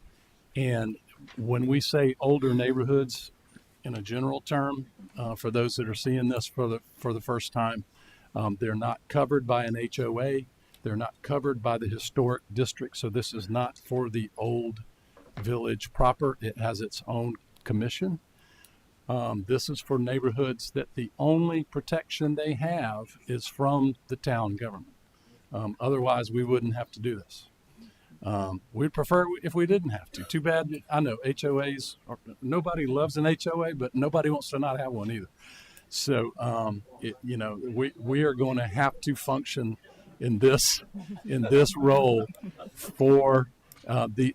and when we say older neighborhoods in a general term, for those that are seeing this for the first time, they're not covered by an HOA. They're not covered by the historic district. So this is not for the old village proper. It has its own commission. This is for neighborhoods that the only protection they have is from the town government. Otherwise, we wouldn't have to do this. We'd prefer if we didn't have to. Too bad. I know HOAs, nobody loves an HOA, but nobody wants to not have one either. So, we are going to have to function in this role for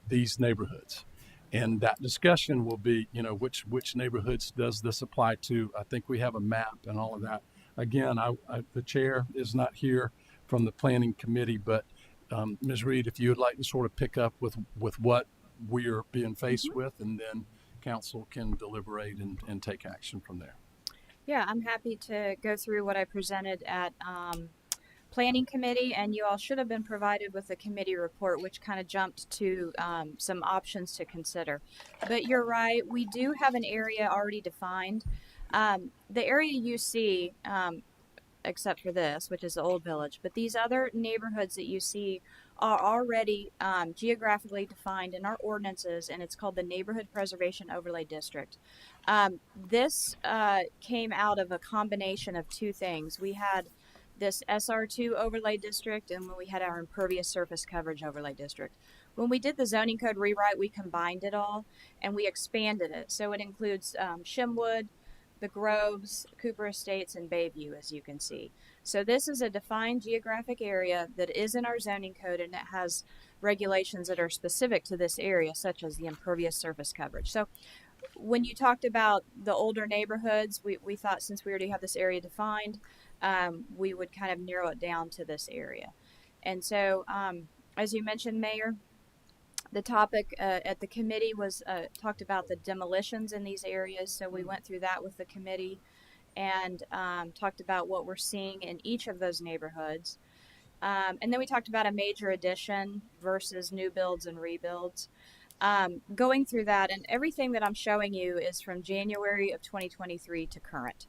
these neighborhoods. And that discussion will be, which neighborhoods does this apply to? I think we have a map and all of that. Again, the chair is not here from the planning committee, but Ms. Reed, if you would like to sort of pick up with what we are being faced with, and then council can deliberate and take action from there. Yeah, I'm happy to go through what I presented at planning committee, and you all should have been provided with a committee report which kind of jumped to some options to consider. But you're right, we do have an area already defined. The area you see, except for this, which is the old village, but these other neighborhoods that you see are already geographically defined in our ordinances, and it's called the Neighborhood Preservation Overlay District. This came out of a combination of two things. We had this SR2 overlay district, and when we had our impervious surface coverage overlay district. When we did the zoning code rewrite, we combined it all and we expanded it. So it includes Shimwood, the Groves, Cooper Estates, and Bayview, as you can see. So this is a defined geographic area that is in our zoning code, and it has regulations that are specific to this area, such as the impervious surface coverage. So when you talked about the older neighborhoods, we thought since we already have this area defined, we would kind of narrow it down to this area. And so, as you mentioned, Mayor, the topic at the committee was talked about the demolitions in these areas. So we went through that with the committee and talked about what we're seeing in each of those neighborhoods. And then we talked about a major addition versus new builds and rebuilds. Going through that, and everything that I'm showing you is from January of 2023 to current.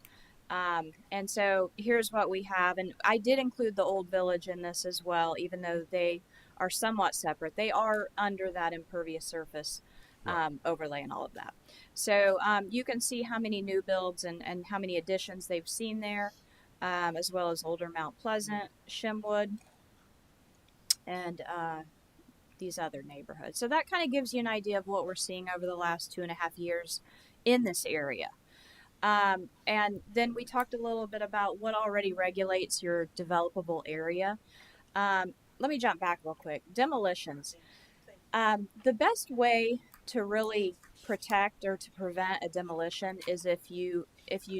And so here's what we have, and I did include the old village in this as well, even though they are somewhat separate. They are under that impervious surface overlay and all of that. So you can see how many new builds and how many additions they've seen there, as well as older Mount Pleasant, Shimwood, and these other neighborhoods. So that kind of gives you an idea of what we're seeing over the last 2.5 years in this area. And then we talked a little bit about what already regulates your developable area. Let me jump back real quick. Demolitions. The best way to really protect or to prevent a demolition is if you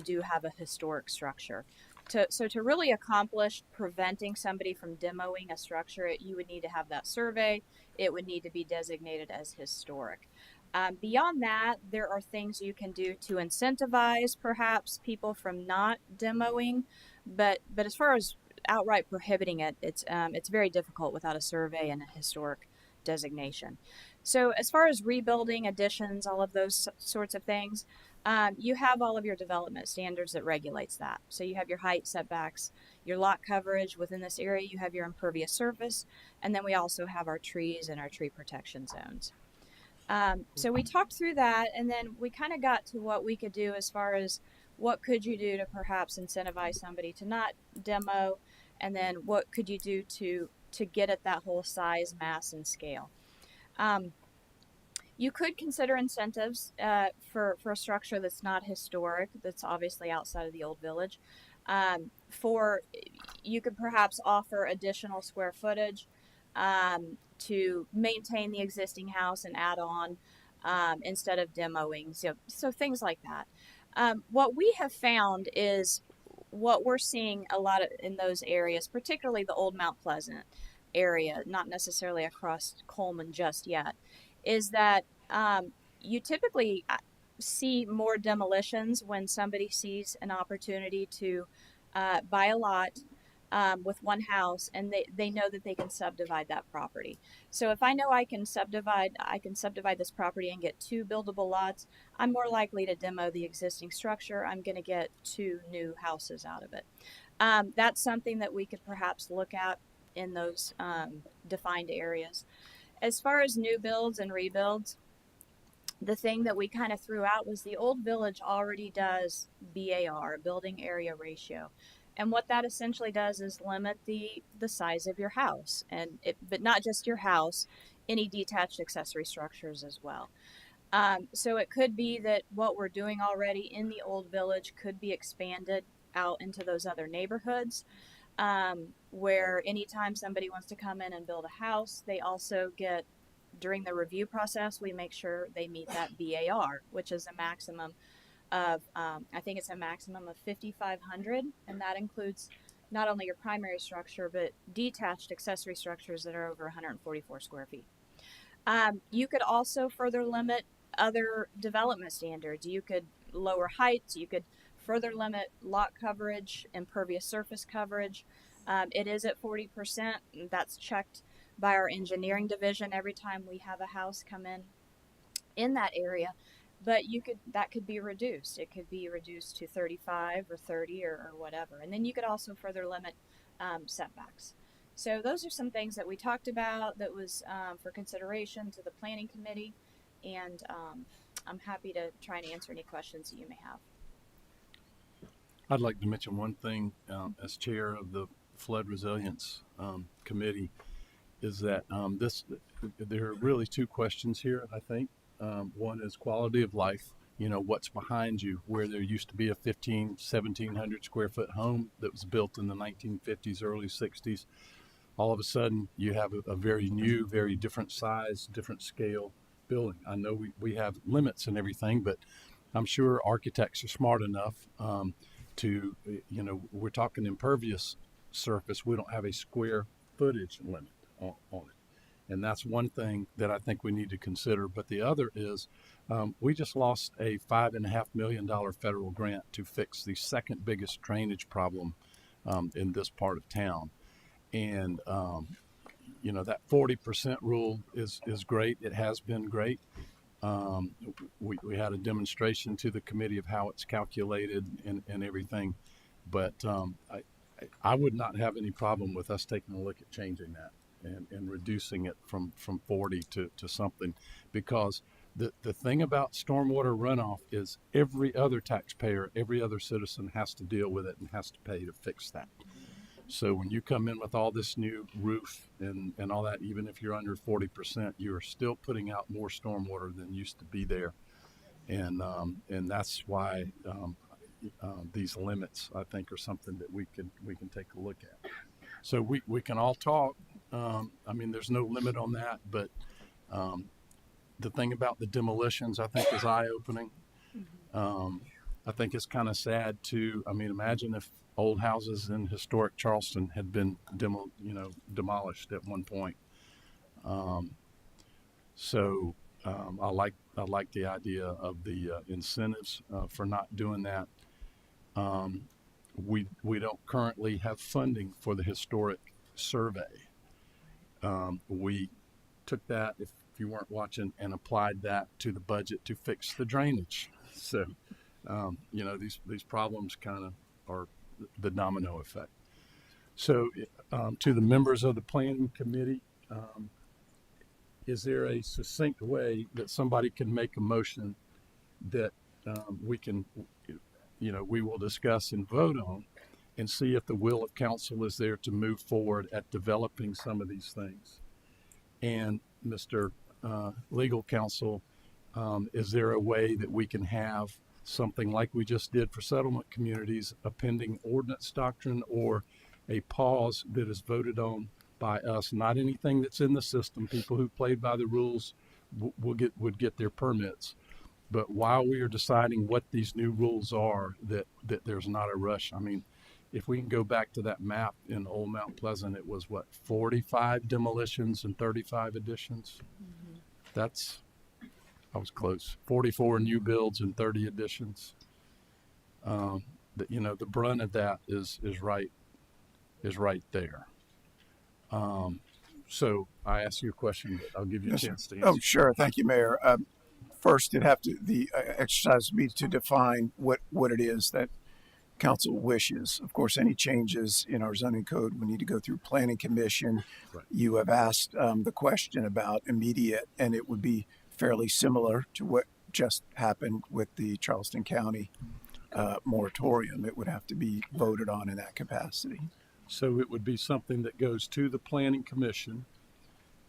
do have a historic structure. So to really accomplish preventing somebody from demoing a structure, you would need to have that survey. It would need to be designated as historic. Beyond that, there are things you can do to incentivize perhaps people from not demoing, but as far as outright prohibiting it, it's very difficult without a survey and a historic designation. So as far as rebuilding, additions, all of those sorts of things, you have all of your development standards that regulates that. So you have your height setbacks, your lot coverage within this area, you have your impervious surface, and then we also have our trees and our tree protection zones. So we talked through that, and then we kind of got to what we could do as far as what could you do to perhaps incentivize somebody to not demo, and then what could you do to get at that whole size, mass, and scale. You could consider incentives for a structure that's not historic, that's obviously outside of the old village. You could perhaps offer additional square footage to maintain the existing house and add on instead of demoing. So things like that. What we have found is what we're seeing a lot of in those areas, particularly the old Mount Pleasant area, not necessarily across Coleman just yet, is that you typically see more demolitions when somebody sees an opportunity to buy a lot with one house, and they know that they can subdivide that property. So if I know I can subdivide this property and get 2 buildable lots, I'm more likely to demo the existing structure. I'm going to get 2 new houses out of it. That's something that we could perhaps look at in those defined areas. As far as new builds and rebuilds, the thing that we kind of threw out was the old village already does BAR, building area ratio. And what that essentially does is limit the size of your house, but not just your house, any detached accessory structures as well. So it could be that what we're doing already in the old village could be expanded out into those other neighborhoods, where anytime somebody wants to come in and build a house, they also get, during the review process, we make sure they meet that BAR, which is a maximum of, I think it's a maximum of 5,500, and that includes not only your primary structure, but detached accessory structures that are over 144 square feet. You could also further limit other development standards. You could lower heights, you could further limit lot coverage, impervious surface coverage. It is at 40%, and that's checked by our engineering division every time we have a house come in that area. But that could be reduced. It could be reduced to 35 or 30 or whatever. And then you could also further limit setbacks. So those are some things that we talked about that was for consideration to the planning committee. And I'm happy to try and answer any questions that you may have. I'd like to mention one thing as chair of the Flood Resilience Committee is that there are really 2 questions here, I think. One is quality of life, what's behind you, where there used to be a 1,700 square foot home that was built in the 1950s, early 60s. All of a sudden you have a very new, very different size, different scale building. I know we have limits and everything, but I'm sure architects are smart enough to, we're talking impervious surface. We don't have a square footage limit on it. And that's one thing that I think we need to consider. But the other is we just lost a $5.5 million federal grant to fix the second biggest drainage problem in this part of town. And, that 40% rule is great. It has been great. We had a demonstration to the committee of how it's calculated and everything. But I would not have any problem with us taking a look at changing that. And reducing it from 40 to something, because the thing about stormwater runoff is every other taxpayer, every other citizen has to deal with it and has to pay to fix that. So when you come in with all this new roof and all that, even if you're under 40%, you're still putting out more stormwater than used to be there. And that's why these limits, I think, are something that we can take a look at. So we can all talk. There's no limit on that, but the thing about the demolitions, I think, is eye-opening. I think it's kind of sad too. I'imagine if old houses in historic Charleston had been demolished at one point. So I like the idea of the incentives for not doing that. We don't currently have funding for the historic survey. We took that, if you weren't watching, and applied that to the budget to fix the drainage. So, these problems kind of are the domino effect. So, to the members of the planning committee, is there a succinct way that somebody can make a motion that we will discuss and vote on, and see if the will of council is there to move forward at developing some of these things? And Mr. Legal Counsel, is there a way that we can have something like we just did for settlement communities, a pending ordinance doctrine, or a pause that is voted on by us, not anything that's in the system? People who played by the rules would get their permits. But while we are deciding what these new rules are, that there's not a rush. if we can go back to that map in Old Mount Pleasant, it was what, 45 demolitions and 35 additions? That's, I was close. 44 new builds and 30 additions. The brunt of that is right there. So I asked you a question, but I'll give you a Yes, sir. chance to answer. Oh, sure. Thank you, Mayor. First, the exercise would be to define what it is that council wishes. Of course, any changes in our zoning code, we need to go through planning commission. Right. You have asked the question about immediate, and it would be fairly similar to what just happened with the Charleston County moratorium. It would have to be voted on in that capacity. So it would be something that goes to the planning commission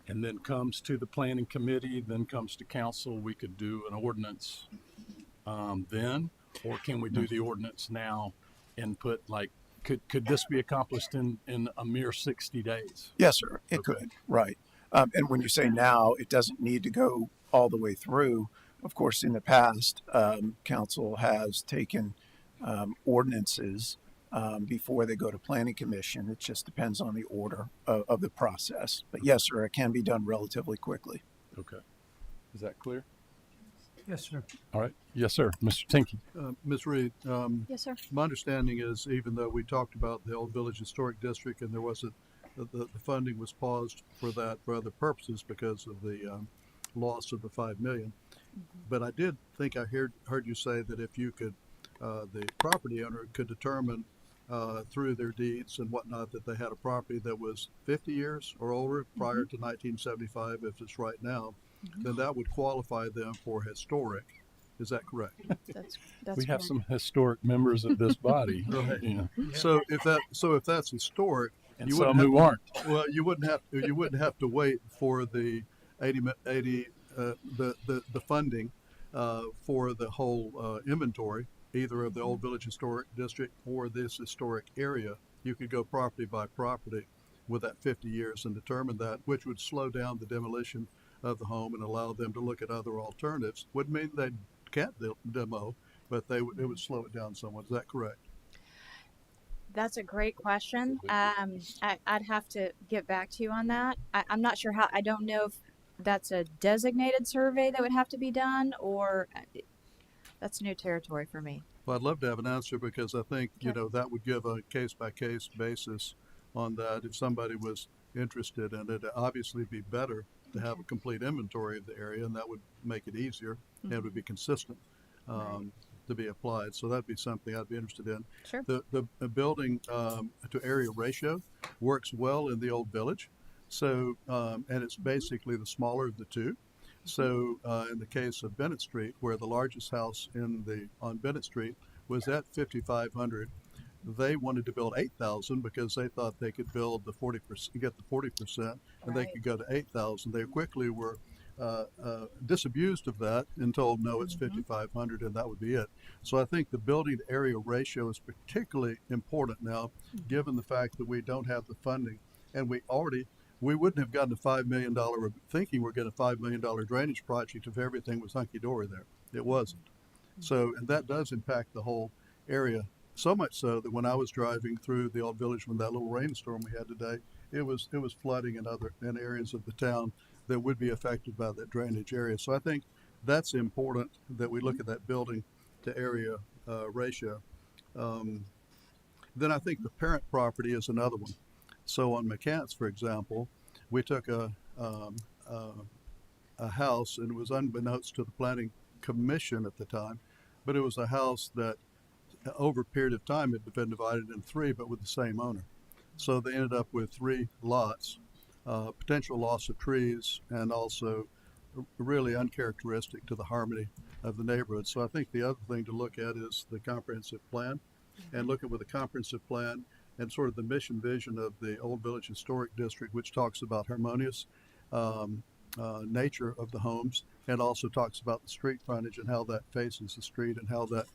and then comes to the planning committee, then comes to council. We could do an ordinance then, or can we do the ordinance now and put could this be accomplished in a mere 60 days? Yes, sir. It Okay. could. Right. And when you say now, it doesn't need to go all the way through. Of course, in the past, council has taken ordinances before they go to planning commission. It just depends on the order of the process. But yes, sir, it can be done relatively quickly. Okay. Is that clear? Yes, sir. All right. Yes, sir. Mr. Tinky. Ms. Reed, Yes, sir. my understanding is even though we talked about the Old Village Historic District and there wasn't, the funding was paused for that for other purposes because of the loss of the 5 million. But I did think I heard you say that if you could, the property owner could determine through their deeds and whatnot that they had a property that was 50 years or older prior to 1975, if it's right now, then that would qualify them for historic. Is that correct? That's We have correct. some historic members of this body. Right. Yeah. So if that's historic, And you some wouldn't who have, aren't. well, you wouldn't have to wait for the 80 the funding for the whole inventory, either of the Old Village Historic District or this historic area. You could go property by property with that 50 years and determine that, which would slow down the demolition of the home and allow them to look at other alternatives. Wouldn't mean they can't demo, but it would slow it down somewhat. Is that correct? That's a great question. I'd have to get back to you on that. I'm not sure how. I don't know if that's a designated survey that would have to be done, or that's new territory for me. Well, I'd love to have an answer because I think, that would give a case-by-case basis on that if somebody was interested, and it'd obviously be better to have a complete inventory of the area, and that would make it easier and it would be consistent to be applied. So that'd be something I'd be interested in. Sure. The building to area ratio works well in the Old Village. So, and it's basically the smaller of the two. So, in the case of Bennett Street, where the largest house on Bennett Street was at 5,500, they wanted to build 8,000 because they thought they could build the 40%, get the 40%, and they could go to 8,000. They quickly were disabused of that and told, no, it's 5,500, and that would be it. So I think the building to area ratio is particularly important now, given the fact that we don't have the funding, and we wouldn't have gotten a $5 million, thinking we're getting a $5 million drainage project if everything was hunky-dory there. It wasn't. So, and that does impact the whole area, so much so that when I was driving through the Old Village when that little rainstorm we had today, it was flooding in areas of the town that would be affected by that drainage area. So I think that's important that we look at that building to area ratio. Then I think the parent property is another one. So on McCants, for example, we took a house, and it was unbeknownst to the planning commission at the time, but it was a house that over a period of time had been divided in three, but with the same owner. So they ended up with 3 lots, potential loss of trees, and also really uncharacteristic to the harmony of the neighborhood. So I think the other thing to look at is the comprehensive plan, and look at with the comprehensive plan and sort of the mission vision of the Old Village Historic District, which talks about harmonious nature of the homes, and also talks about the street frontage and how that faces the street and how that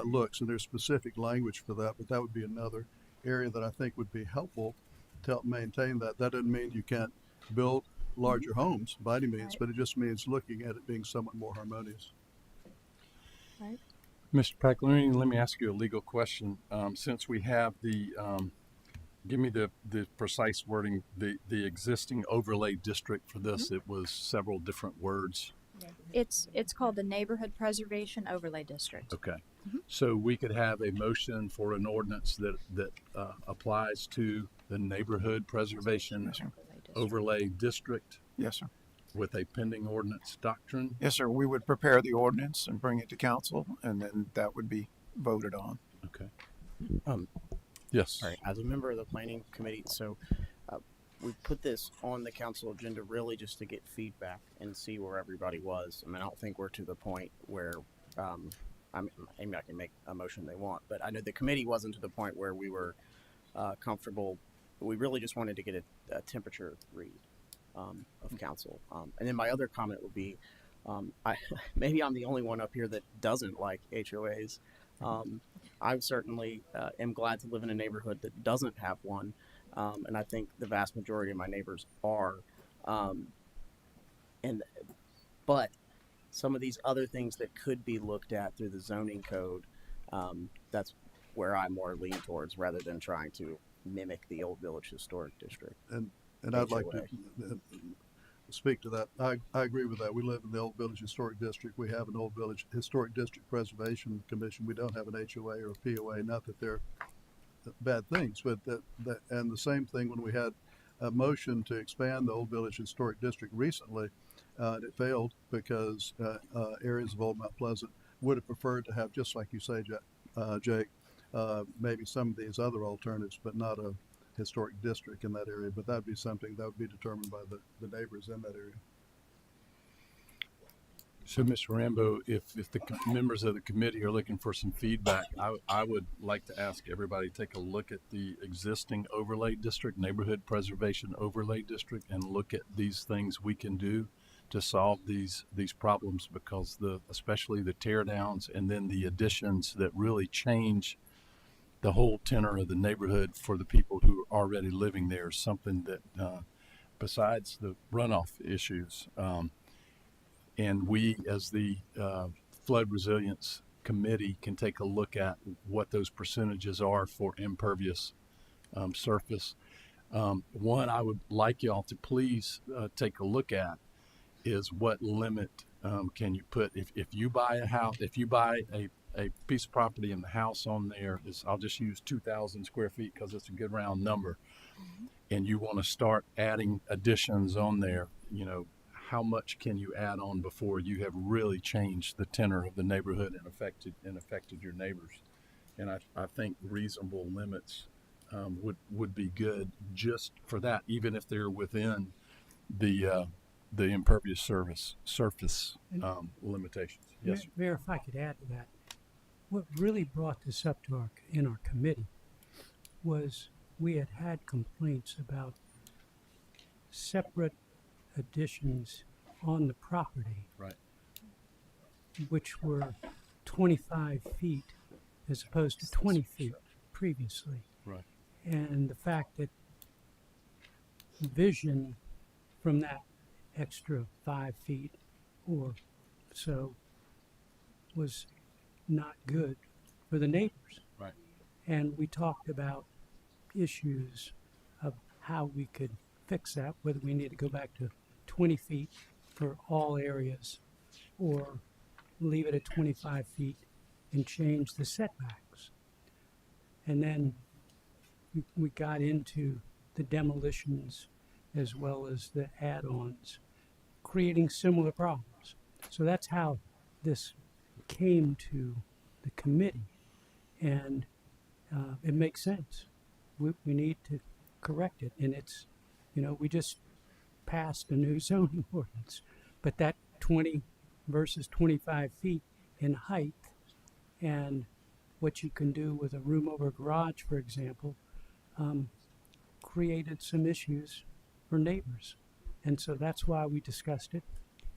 looks. And there's specific language for that, but that would be another area that I think would be helpful to help maintain that. That doesn't mean you can't build larger homes by any means, but it just means looking at it being somewhat more harmonious. Right. Mr. Pagliarini, let me ask you a legal question. Since we have give me the precise wording, the existing overlay district for this, it was several different words. It's called the Neighborhood Preservation Overlay District. Okay. So we could have a motion for an ordinance that applies to the Neighborhood Preservation Overlay District. Yes, sir. With a pending ordinance doctrine. Yes, sir. We would prepare the ordinance and bring it to council, and then that would be voted on. Okay. Yes. All right. As a member of the planning committee, so we put this on the council agenda really just to get feedback and see where everybody was. I mean, I don't think we're to the point where maybe I can make a motion they want, but I know the committee wasn't to the point where we were comfortable. We really just wanted to get a temperature read of council. And then my other comment would be, maybe I'm the only one up here that doesn't like HOAs. I certainly am glad to live in a neighborhood that doesn't have one, and I think the vast majority of my neighbors are. But some of these other things that could be looked at through the zoning code, that's where I more lean towards, rather than trying to mimic the Old Village Historic District. And I'd like to speak to that. I agree with that. We live in the Old Village Historic District. We have an Old Village Historic District Preservation Commission. We don't have an HOA or a POA. Not that they're bad things, but and the same thing when we had a motion to expand the Old Village Historic District recently, and it failed because areas of Old Mount Pleasant would have preferred to have, just like you say, Jake, maybe some of these other alternatives, but not a historic district in that area. But that'd be something that would be determined by the neighbors in that area. So, Mr. Rambo, if the members of the committee are looking for some feedback, I would like to ask everybody to take a look at the existing overlay district, neighborhood preservation overlay district, and look at these things we can do to solve these problems, because especially the tear downs and then the additions that really change the whole tenor of the neighborhood for the people who are already living there is something that, besides the runoff issues, and we as the flood resilience committee can take a look at what those percentages are for impervious surface. One I would like y'all to please take a look at is what limit can you put if you buy a house, if you buy a piece of property and the house on there is, I'll just use 2,000 square feet because it's a good round number, and you want to start adding additions on there, how much can you add on before you have really changed the tenor of the neighborhood and affected your neighbors? And I think reasonable limits would be good just for that, even if they're within the impervious surface limitations. Yes, sir. Mayor, if I could add to that, what really brought this up to in our committee was we had complaints about separate additions on the property, right, which were 25 feet as opposed to 20 feet previously. Right. And the fact that vision from that extra 5 feet or so was not good for the neighbors. Right. And we talked about issues of how we could fix that, whether we need to go back to 20 feet for all areas or leave it at 25 feet and change the setbacks. And then we got into the demolitions as well as the add-ons, creating similar problems. So that's how this came to the committee, and it makes sense. We need to correct it, and it's, we just passed a new zoning ordinance, but that 20 versus 25 feet in height and what you can do with a room over garage, for example, created some issues for neighbors. And so that's why we discussed it.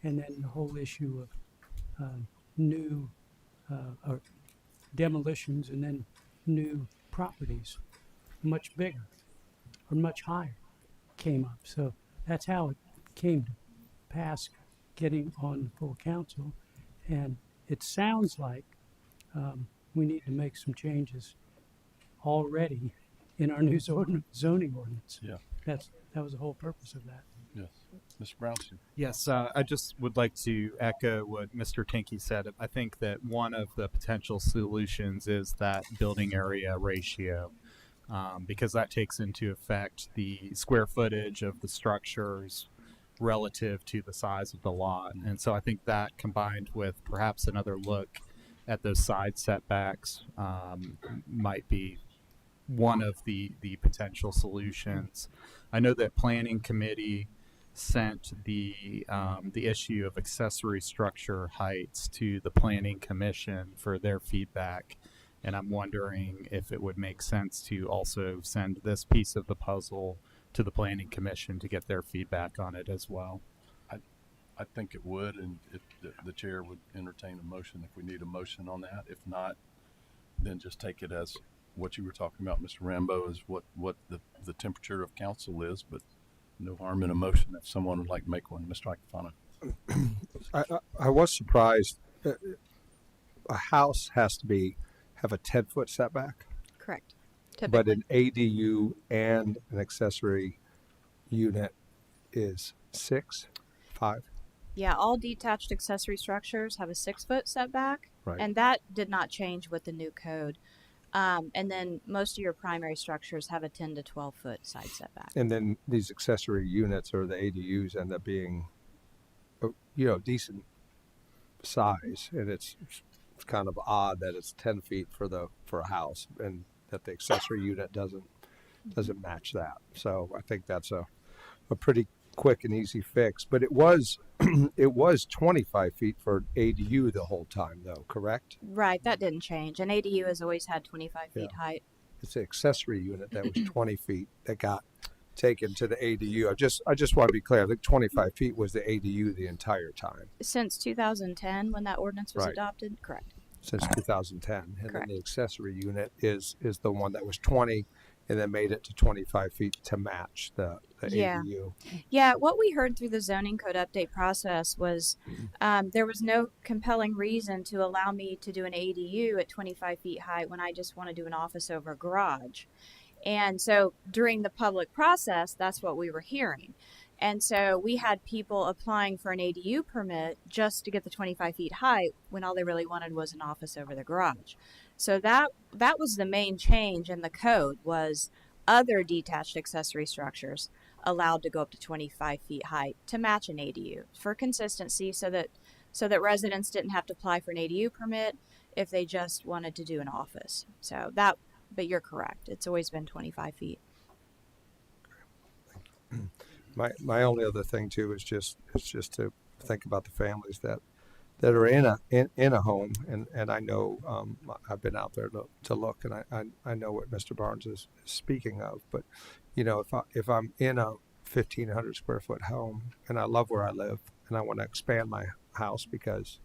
And then the whole issue of new or demolitions and then new properties, much bigger or much higher, came up. So that's how it came to pass, getting on the full council. And it sounds like we need to make some changes already in our new zoning ordinance. Yeah. That was the whole purpose of that. Yes. Mr. Brownstein. Yes, I just would like to echo what Mr. Tinky said. I think that one of the potential solutions is that building area ratio, because that takes into effect the square footage of the structures relative to the size of the lot. And so I think that, combined with perhaps another look at those side setbacks, might be one of the potential solutions. I know that Planning Committee sent the issue of accessory structure heights to the Planning Commission for their feedback, and I'm wondering if it would make sense to also send this piece of the puzzle to the Planning Commission to get their feedback on it as well. I think it would, and if the chair would entertain a motion if we need a motion on that. If not, then just take it as what you were talking about, Mr. Rambo, is what the temperature of council is, but no harm in a motion if someone would like to make one. Mr. Iacofano. I was surprised. A house has to have a 10-foot setback. Correct. But an ADU and an accessory unit is 5. Yeah, all detached accessory structures have a 6-foot setback, Right. and that did not change with the new code. And then most of your primary structures have a 10 to 12-foot side setback. And then these accessory units or the ADUs end up being, decent size, and it's kind of odd that it's 10 feet for a house, and that the accessory unit doesn't match that. So I think that's a pretty quick and easy fix. But it was 25 feet for an ADU the whole time, though, correct? Right, that didn't change. An ADU has always had 25 feet height. It's the accessory unit that was 20 feet that got taken to the ADU. I just want to be clear. I think 25 feet was the ADU the entire time. Since 2010, when that ordinance was Right. adopted? Correct. Since 2010. And Correct. then the accessory unit is the one that was 20 and then made it to 25 feet to match the Yeah. ADU. Yeah, what we heard through the zoning code update process was there was no compelling reason to allow me to do an ADU at 25 feet high when I just want to do an office over a garage. And so during the public process, that's what we were hearing. And so we had people applying for an ADU permit just to get the 25 feet height when all they really wanted was an office over the garage. So that was the main change in the code, was other detached accessory structures allowed to go up to 25 feet height to match an ADU for consistency, so that residents didn't have to apply for an ADU permit if they just wanted to do an office. But you're correct. It's always been 25 feet. My only other thing too is just to think about the families that are in a home, and I know I've been out there to look, and I know what Mr. Barnes is speaking of. But if I'm in a 1,500 square foot home and I love where I live and I want to expand my house because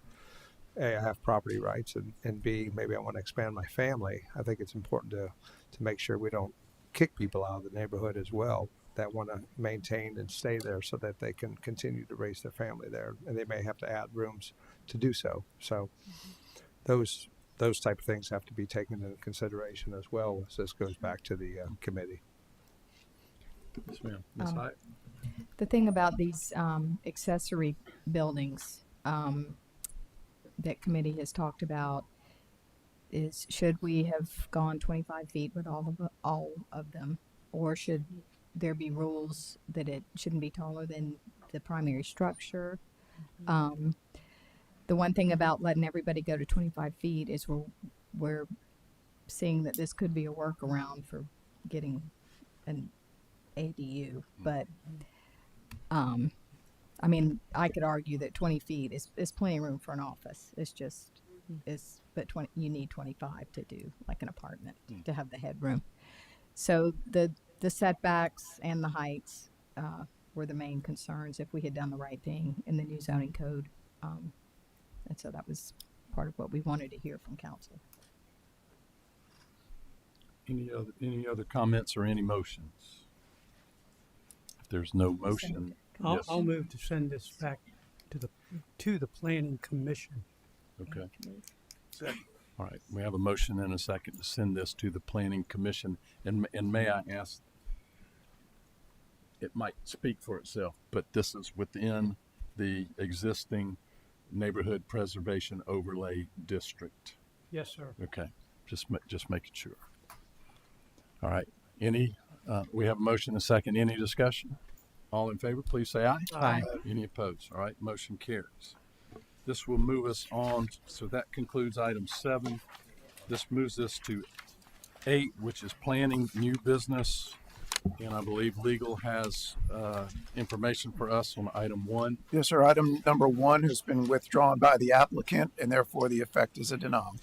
A, I have property rights, and B, maybe I want to expand my family, I think it's important to make sure we don't kick people out of the neighborhood as well that want to maintain and stay there so that they can continue to raise their family there, and they may have to add rooms to do so. So those type of things have to be taken into consideration as well as this goes back to the committee. Yes, ma'am. Ms. Hyatt? The thing about these accessory buildings that committee has talked about is, should we have gone 25 feet with all of them, or should there be rules that it shouldn't be taller than the primary structure? The one thing about letting everybody go to 25 feet is we're seeing that this could be a workaround for getting an ADU, but I mean, I could argue that 20 feet is plenty of room for an office. But you need 25 to do like an apartment to have the headroom. So the setbacks and the heights were the main concerns if we had done the right thing in the new zoning code. And so that was part of what we wanted to hear from council. Any other comments or any motions? If there's no motion, yes. I'll move to send this back to the planning commission. Okay. All right, we have a motion and a second to send this to the planning commission. And may I ask, it might speak for itself, but this is within the existing neighborhood preservation overlay district. Yes, sir. Okay, just making sure. All right, we have a motion and a second. Any discussion? All in favor, please say aye. Aye. Any opposed? All right, motion carries. This will move us on, so that concludes item 7. This moves us to 8, which is planning new business. And I believe legal has information for us on item 1. Yes, sir. Item number 1 has been withdrawn by the applicant, and therefore the effect is a denial.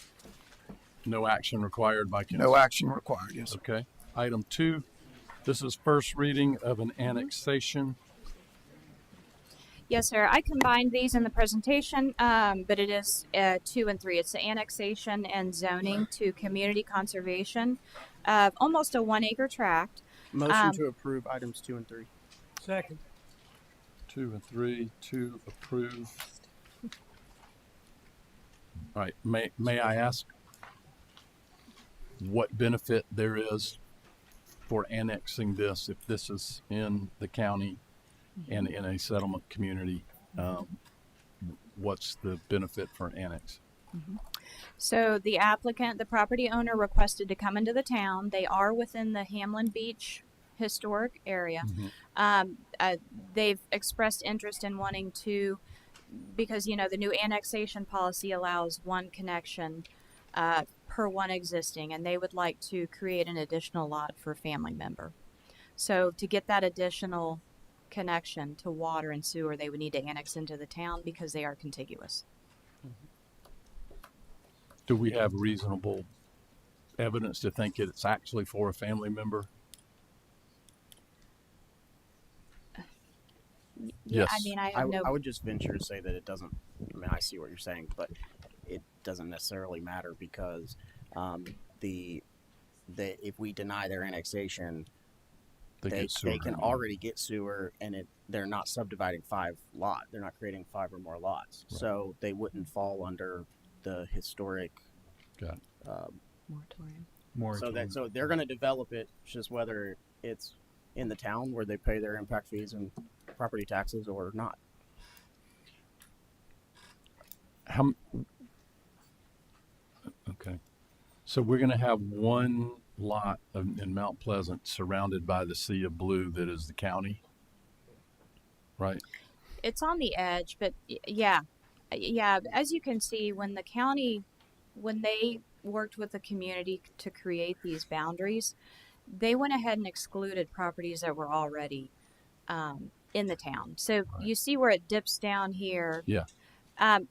No action required by council. No action required, yes, sir. Okay. Item 2, this is first reading of an annexation. Yes, sir. I combined these in the presentation, but it is 2 and 3. It's the annexation and zoning to community conservation of almost a 1-acre tract. Motion to approve items 2 and 3. Second. 2 and 3 to approve. All right. May I ask what benefit there is for annexing this if this is in the county and in a settlement community? What's the benefit for an annex? So the applicant, the property owner, requested to come into the town. They are within the Hamlin Beach historic area. They've expressed interest in wanting to, because the new annexation policy allows one connection per one existing, and they would like to create an additional lot for a family member. So to get that additional connection to water and sewer, they would need to annex into the town because they are contiguous. Do we have reasonable evidence to think it's actually for a family member? Yeah, Yes. I mean, I have no. I would just venture to say that it doesn't. I mean, I see what you're saying, but it doesn't necessarily matter because if we deny their annexation, they can already get sewer, and they're not subdividing 5 lots. They're not creating 5 or more lots, Right. so they wouldn't fall under the historic Moratorium. So they're going to develop it. It's just whether it's in the town where they pay their impact fees and property taxes or not. Okay. So we're going to have one lot in Mount Pleasant surrounded by the sea of blue that is the county, right? It's on the edge, but yeah. As you can see, when they worked with the community to create these boundaries, they went ahead and excluded properties that were already in the town. So you see where it dips down here. Yeah.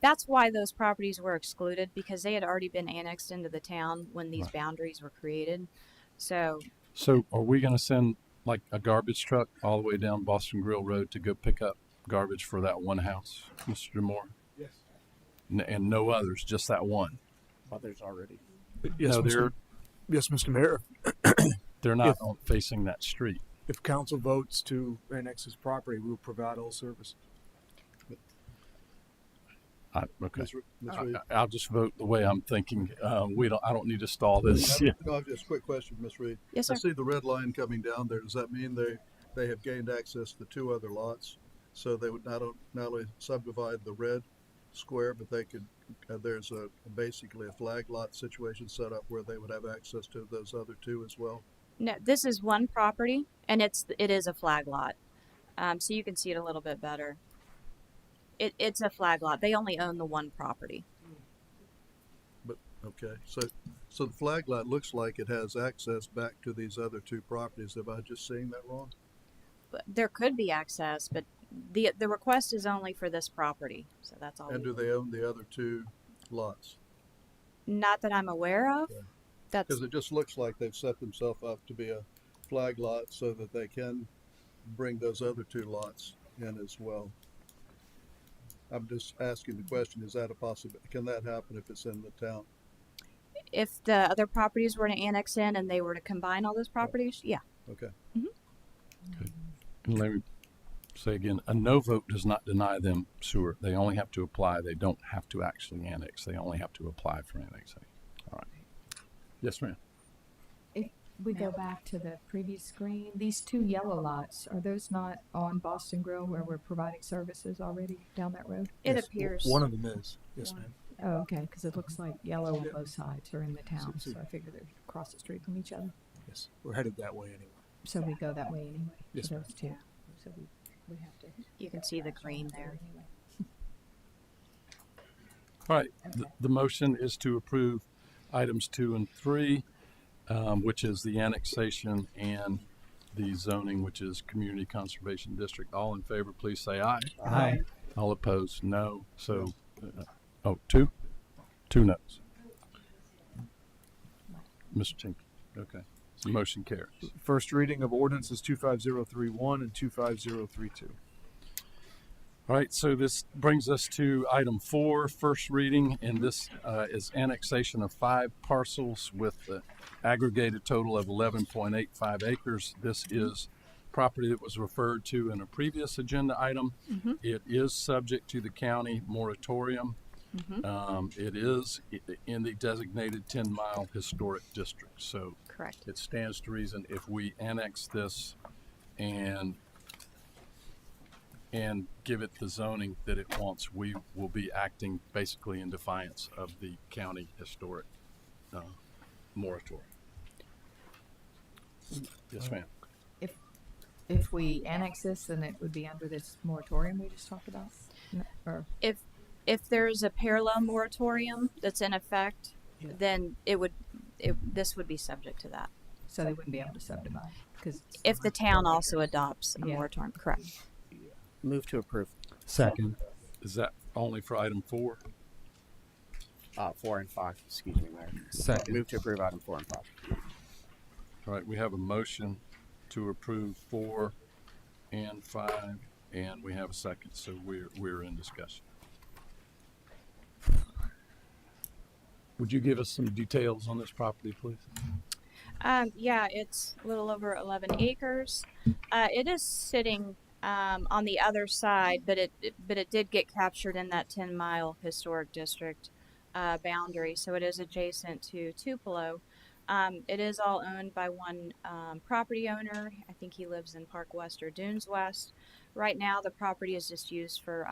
That's why those properties were excluded, because they had already been annexed into the town when these boundaries were created. So are we going to send like a garbage truck all the way down Boston Grill Road to go pick up garbage for that one house, Mr. Moore? Yes. And no others, just that one? Others already. Yes, No, Mr. Mayor. They're not facing that street. If council votes to annex this property, we will provide all services. Okay. Ms. Reed? I'll just vote the way I'm thinking. I don't need to stall this. No, just a quick question, Ms. Reed. Yes, sir. I see the red line coming down there. Does that mean they have gained access to 2 other lots? So they would not only subdivide the red square, but they could, there's basically a flag lot situation set up where they would have access to those other 2 as well? no, this is one property, and it is a flag lot. So you can see it a little bit better. It's a flag lot. They only own the one property. But okay, so the flag lot looks like it has access back to these other 2 properties. Am I just seeing that wrong? But there could be access, but the request is only for this property. So that's all. And do they own the other 2 lots? Not that I'm aware of. Okay. That's Because it just looks like they've set themselves up to be a flag lot so that they can bring those other 2 lots in as well. I'm just asking the question, is that a possibility? Can that happen if it's in the town? if the other properties were to annex in and they were to combine all those properties. Yeah. Okay. And let me say again, a no vote does not deny them sewer. They only have to apply. They don't have to actually annex. They only have to apply for annexation. Yes, ma'am. If we go back to the previous screen, these two yellow lots, are those not on Boston Grill where we're providing services already down that road? It Yes, appears. one of them is. Yes, ma'am. Oh, okay, because it looks like yellow on both sides are in the town, so I figured they're across the street from each other. Yes, we're headed that way anyway. So we go that way anyway, Yes, to ma'am. those two. So we have to. You can see the green there. Anyway. All right, the motion is to approve items 2 and 3, which is the annexation and the zoning, which is Community Conservation District. All in favor, please say aye. Aye. All opposed, no. So, 2? 2 noes. Mr. Tinker, okay. So motion carries. First reading of ordinances 25031 and 25032. All right, so this brings us to item 4, first reading, and this is annexation of 5 parcels with the aggregated total of 11.85 acres. This is property that was referred to in a previous agenda item. It is subject to the county moratorium. It is in the designated 10-mile historic district. So Correct. it stands to reason if we annex this and give it the zoning that it wants, we will be acting basically in defiance of the county historic moratorium. Yes, ma'am. If we annex this, then it would be under this moratorium we just talked about? No, or If there's a parallel moratorium that's in effect, then this would be subject to that. so they wouldn't be able to subdivide? Because If the town also adopts a moratorium, correct. Move to approve. Second. Is that only for item 4? 4 and 5. Excuse me, Mayor. Second. Move to approve item 4 and 5. All right, we have a motion to approve 4 and 5, and we have a second, so we're in discussion. Would you give us some details on this property, please? Yeah, it's a little over 11 acres. It is sitting on the other side, but it did get captured in that 10-mile historic district boundary, so it is adjacent to Tupelo. It is all owned by one property owner. I think he lives in Park West or Dunes West. Right now, the property is just used for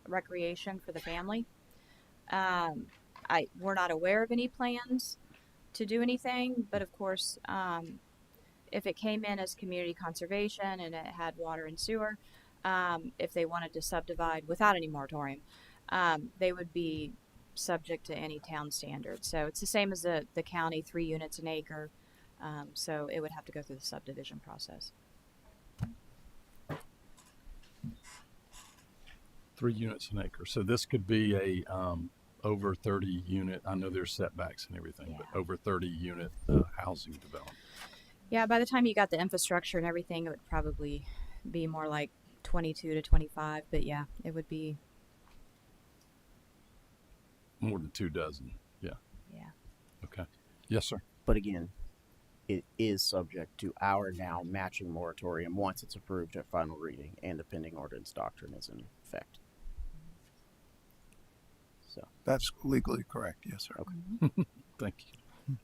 recreation for the family. We're not aware of any plans to do anything, but of course, if it came in as community conservation and it had water and sewer, if they wanted to subdivide without any moratorium, they would be subject to any town standards. So it's the same as the county, 3 units an acre. So it would have to go through the subdivision process. 3 units an acre. So this could be a over 30 unit. I know there's setbacks and everything, but over 30 unit housing development. Yeah, by the time you got the infrastructure and everything, it would probably be more like 22 to 25. But yeah, it would be More than 2 dozen. Yeah. Yeah. Okay. Yes, sir. But again, it is subject to our now matching moratorium once it's approved at final reading and the pending ordinance doctrine is in effect. So That's legally correct. Yes, sir. Okay. Thank you.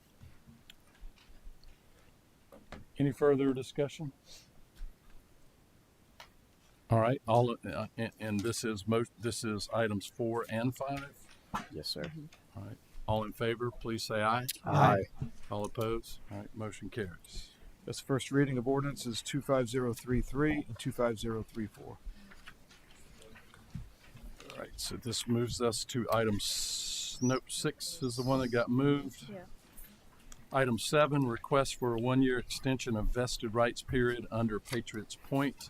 Any further discussion? All right. And this is items 4 and 5. Yes, sir. All right. All in favor, please say aye. Aye. All opposed? All right. Motion carries. That's first reading of ordinances 25033 and 25034. All right. So this moves us to item note 6 is the one that got moved. Yeah. Item 7, request for a 1-year extension of vested rights period under Patriots Point.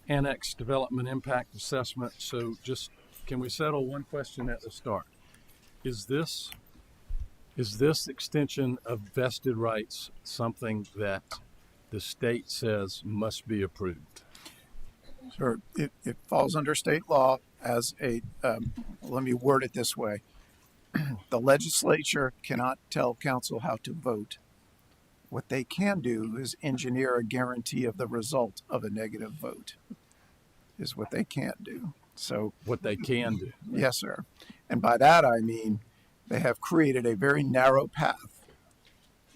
Annex Development Impact Assessment. So just, can we settle one question at the start? Is this extension of vested rights something that the state says must be approved? Sure. It falls under state law as a, let me word it this way. The legislature cannot tell council how to vote. What they can do is engineer a guarantee of the result of a negative vote, is what they can't do. So what they can do. Yes, sir. And by that I mean they have created a very narrow path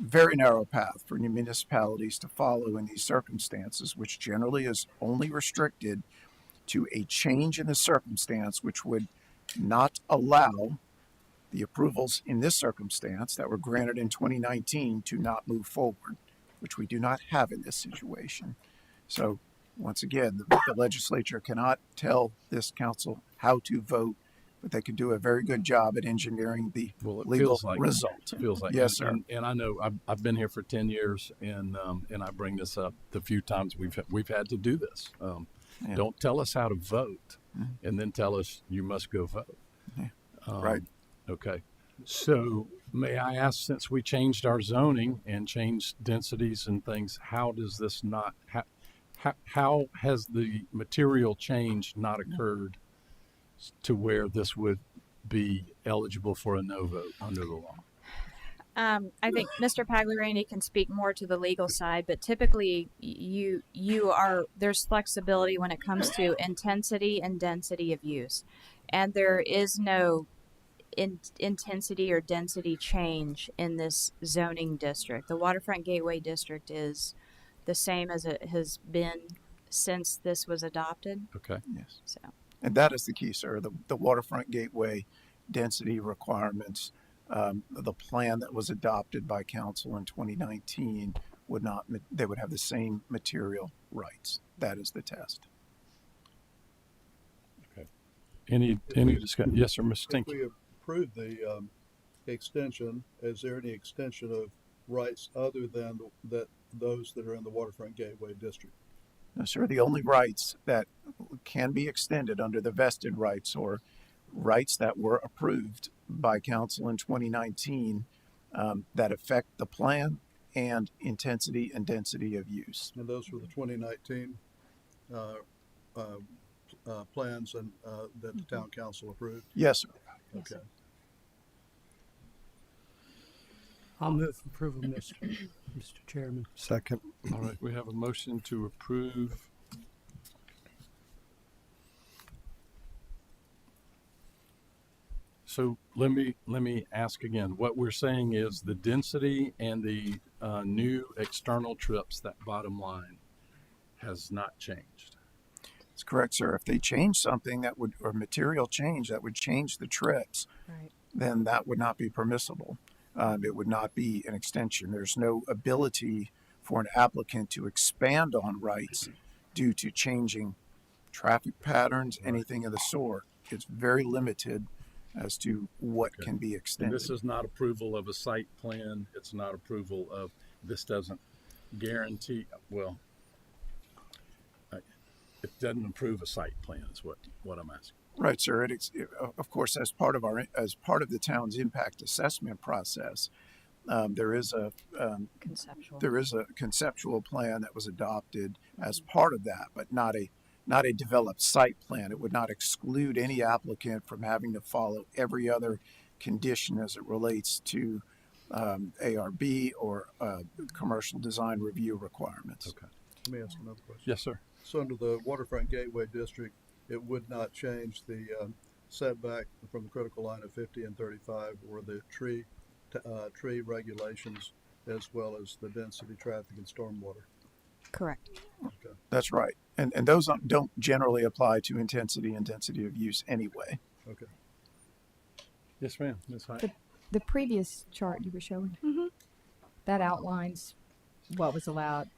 very narrow path for new municipalities to follow in these circumstances, which generally is only restricted to a change in the circumstance, which would not allow the approvals in this circumstance that were granted in 2019 to not move forward, which we do not have in this situation. So once again, the legislature cannot tell this council how to vote, but they can do a very good job at engineering the legal result. It feels like, Yes, sir. And I know I've been here for 10 years, and I bring this up the few times we've had to do this. Yeah. Don't tell us how to vote, and then tell us you must go vote. Yeah. Right. Okay. So may I ask, since we changed our zoning and changed densities and things, how does this not? How has the material change not occurred to where this would be eligible for a no vote under the law? I think Mr. Pagliarini can speak more to the legal side, but typically there's flexibility when it comes to intensity and density of use, and there is no intensity or density change in this zoning district. The Waterfront Gateway District is the same as it has been since this was adopted. Okay. Yes. So. And that is the key, sir. The Waterfront Gateway density requirements, the plan that was adopted by council in 2019 they would have the same material rights. That is the test. Okay. Any discussion? Yes, sir, Mr. If Stinky. we approve the extension, is there any extension of rights other than those that are in the Waterfront Gateway District? No, sir. The only rights that can be extended under the vested rights or rights that were approved by council in 2019 that affect the plan and intensity and density of use. And those were the 2019 plans and that the town council approved? Yes, sir. Okay. I'll move for approval, Mr. Chairman. Second. All right, we have a motion to approve. So let me ask again. What we're saying is the density and the new external trips, that bottom line, has not changed. That's correct, sir. If they change something or material change that would change the trips, then that would not be permissible. It would not be an extension. There's no ability for an applicant to expand on rights due to changing traffic patterns, anything of the sort. It's very limited as to what can be extended. And this is not approval of a site plan. It's not approval of, this doesn't guarantee, well, it doesn't approve a site plan is what I'm asking. Right, sir. Of course, as part of the town's impact assessment process, there is a conceptual plan that was adopted as part of that, but not a developed site plan. It would not exclude any applicant from having to follow every other condition as it relates to ARB or commercial design review requirements. Okay. Let me ask another question. Yes, sir. So under the Waterfront Gateway District, it would not change the setback from the critical line of 50 and 35 or the tree regulations as well as the density, traffic, and stormwater. Correct. Okay. That's right. And those don't generally apply to intensity and density of use anyway. Okay. Yes, ma'am. Ms. Hyde. The previous chart you were showing, that outlines what was allowed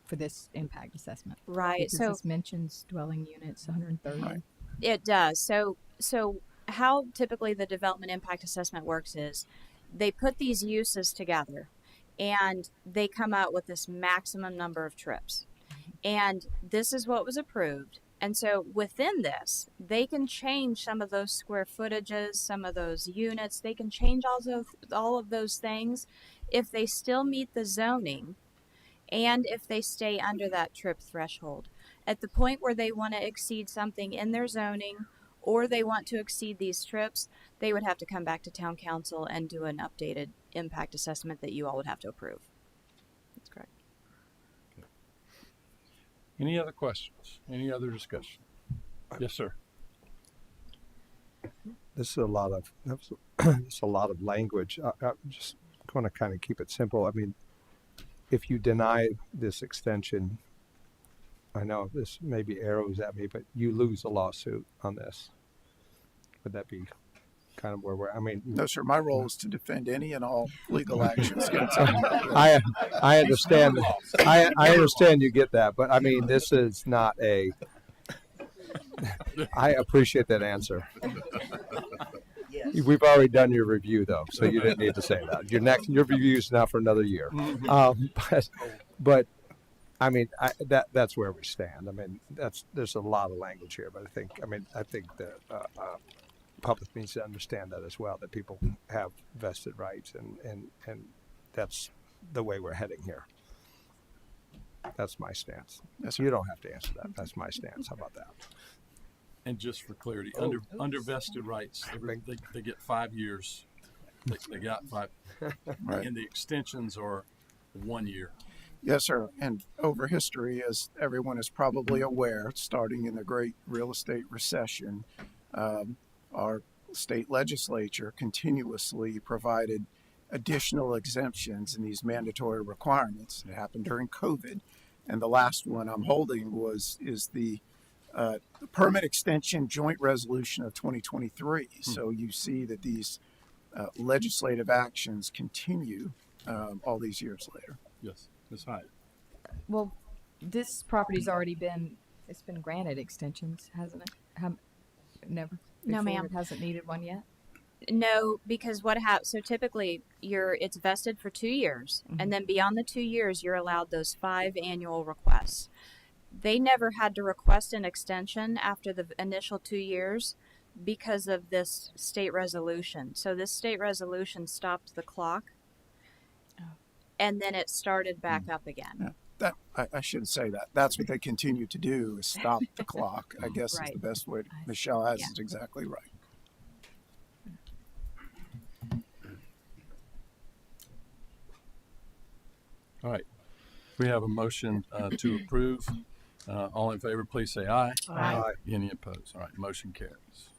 for this impact assessment. Right. Because So this mentions dwelling units 130. Right. it does. So how typically the development impact assessment works is they put these uses together and they come out with this maximum number of trips. And this is what was approved. And so within this, they can change some of those square footages, some of those units. They can change all of those things if they still meet the zoning and if they stay under that trip threshold. At the point where they want to exceed something in their zoning or they want to exceed these trips, they would have to come back to town council and do an updated impact assessment that you all would have to approve. That's correct. Any other questions? Any other discussion? Yes, sir. This is a lot of language. I'm just going to kind of keep it simple. I mean, if you deny this extension, I know this may be arrows at me, but you lose a lawsuit on this. Would that be kind of where we're? I mean, No, sir. My role is to defend any and all legal actions. I understand. I understand you get that, but I mean, this is not a. I appreciate that answer. We've already done your review, though, so you didn't need to say that. Your review is now for another year. But I mean, that's where we stand. I mean, there's a lot of language here, but I think the public needs to understand that as well. That people have vested rights, and that's the way we're heading here. That's my stance. You don't have to answer that. That's my stance. How about that? And just for clarity, under vested rights, they get 5 years. They got 5, Right. And the extensions are 1 year. Yes, sir. And over history, as everyone is probably aware, starting in the Great Real Estate Recession, our state legislature continuously provided additional exemptions in these mandatory requirements. It happened during COVID, and the last one I'm holding is the permit extension joint resolution of 2023. So you see that these legislative actions continue all these years later. Yes, Ms. Hyde. Well, this property's already been granted extensions, hasn't it? Never. No, before? ma'am. It hasn't needed one yet. No, because what happens? So typically, it's vested for 2 years, and then beyond the 2 years, you're allowed those 5 annual requests. They never had to request an extension after the initial 2 years because of this state resolution. So this state resolution stopped the clock, and then it started back up again. Yeah. That I shouldn't say that. That's what they continue to do is stop the clock. I guess is the best way. Michelle has it exactly right. All right. We have a motion to approve. All in favor, please say aye. Aye. Any opposed? All right, motion carries.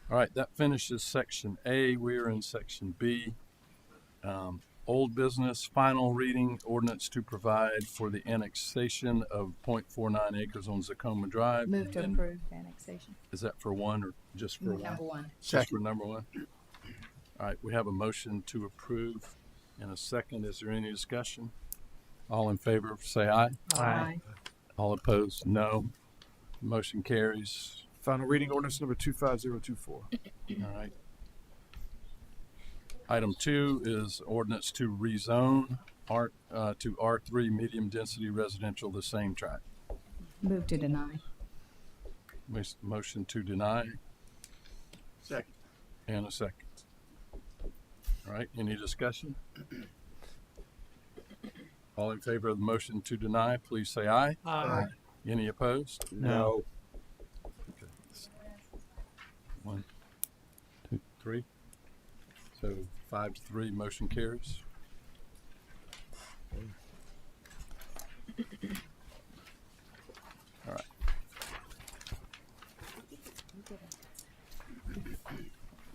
All right, that finishes section A. We are in section B. Old business, final reading, ordinance to provide for the annexation of 0.49 acres on Zacoma Drive. Move to And approve annexation. is that for one or just for one? Number one. Just for number one? All right, we have a motion to approve and a second. Is there any discussion? All in favor, say aye. Aye. All opposed, no. Motion carries. Final reading ordinance number 25024. All right. Item 2 is ordinance to rezone to R3 medium density residential, the same tract. Move to deny. Motion to deny Second. and a second. All right, any discussion? All in favor of the motion to deny, please say aye. Aye. Any opposed? No. Okay. 1, 2, 3. So 5-3, motion carries. All right.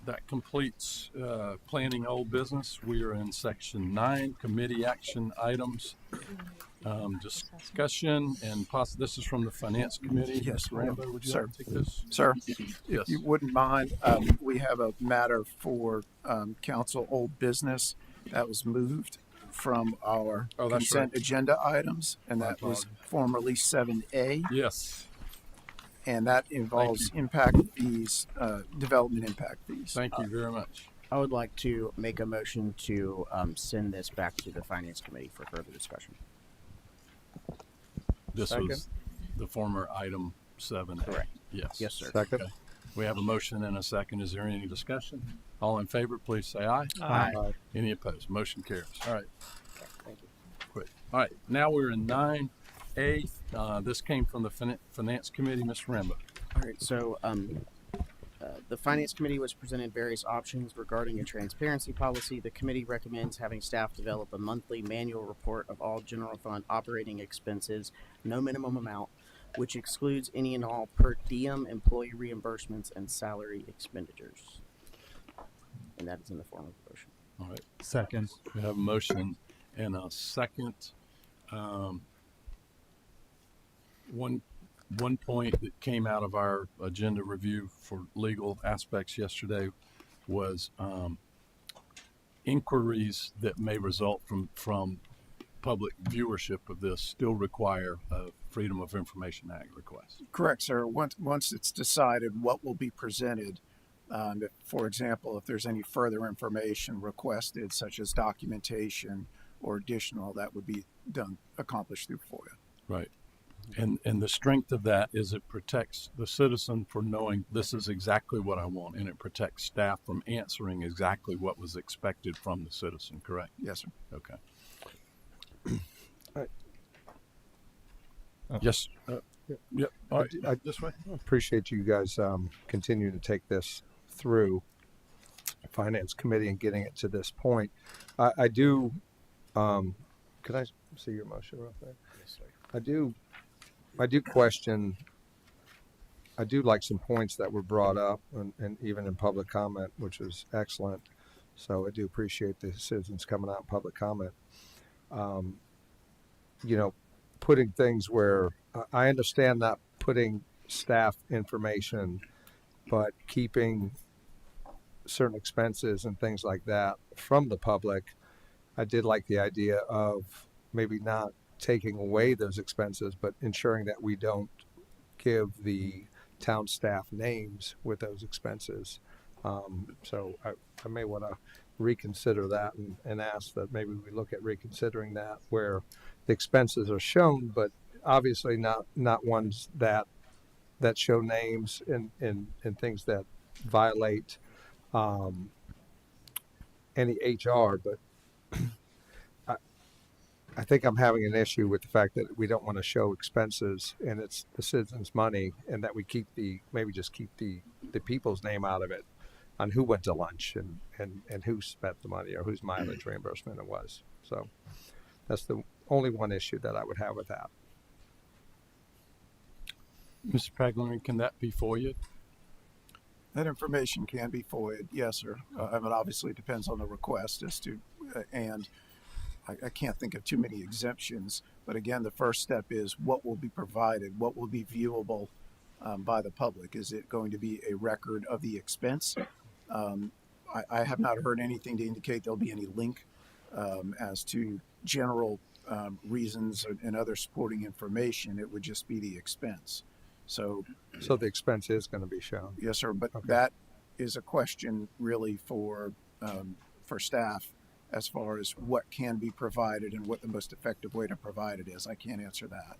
That completes planning old business. We are in section 9, committee action items. Discussion and this is from the Finance Committee. Yes, Mr. Rambo, would you sir. like to take this? Sir, Yes. if you wouldn't mind, we have a matter for council old business that was moved from our Oh, that's consent right. agenda items, and My that was apologies. formerly 7A, Yes. and that involves impact fees, development impact fees. Thank you very much. I would like to make a motion to send this back to the Finance Committee for further discussion. This Second. was the former item 7A. Correct. Yes. Yes, sir. Second. Okay. We have a motion and a second. Is there any discussion? All in favor, please say aye. Aye. Any opposed? Motion carries. All right. Thank you. Quick. All right. Now we're in 9A. This came from the Finance Committee. Mr. Rambo. All right, so the Finance Committee was presented various options regarding a transparency policy. The committee recommends having staff develop a monthly manual report of all general fund operating expenses, no minimum amount, which excludes any and all per diem, employee reimbursements, and salary expenditures. And that is in the form of a motion. All right. Second. We have a motion and a second. One point that came out of our agenda review for legal aspects yesterday was inquiries that may result from public viewership of this still require a Freedom of Information Act request. Correct, sir. Once it's decided what will be presented, if, for example, if there's any further information requested, such as documentation or additional, that would be accomplished through FOIA. Right. And the strength of that is it protects the citizen for knowing this is exactly what I want, and it protects staff from answering exactly what was expected from the citizen, correct? Yes, sir. Okay. Uh, Yes. Yep. All right. I This way. appreciate you guys continuing to take this through Finance Committee and getting it to this point. I do. Could I see your motion real quick? Yes, sir. I do question. I do like some points that were brought up, and even in public comment, which was excellent. So I do appreciate the citizens coming out in public comment. You know, putting things where I understand not putting staff information, but keeping certain expenses and things like that from the public. I did like the idea of maybe not taking away those expenses, but ensuring that we don't give the town staff names with those expenses. So I may want to reconsider that and ask that maybe we look at reconsidering that where the expenses are shown, but obviously not ones that show names and things that violate any HR. But I think I'm having an issue with the fact that we don't want to show expenses and it's the citizens' money, and that we maybe just keep the people's name out of it on who went to lunch and who spent the money or whose mileage reimbursement it was. So that's the only one issue that I would have with that. Mr. Pagliari, can that be FOIA? That information can be FOIA'd, yes, sir. I mean, obviously, it depends on the request as to, and I can't think of too many exemptions. But again, the first step is what will be provided, what will be viewable by the public. Is it going to be a record of the expense? I have not heard anything to indicate there'll be any link as to general reasons and other supporting information. It would just be the expense. So the expense is going to be shown. Yes, sir. But okay. That is a question really for staff as far as what can be provided and what the most effective way to provide it is. I can't answer that.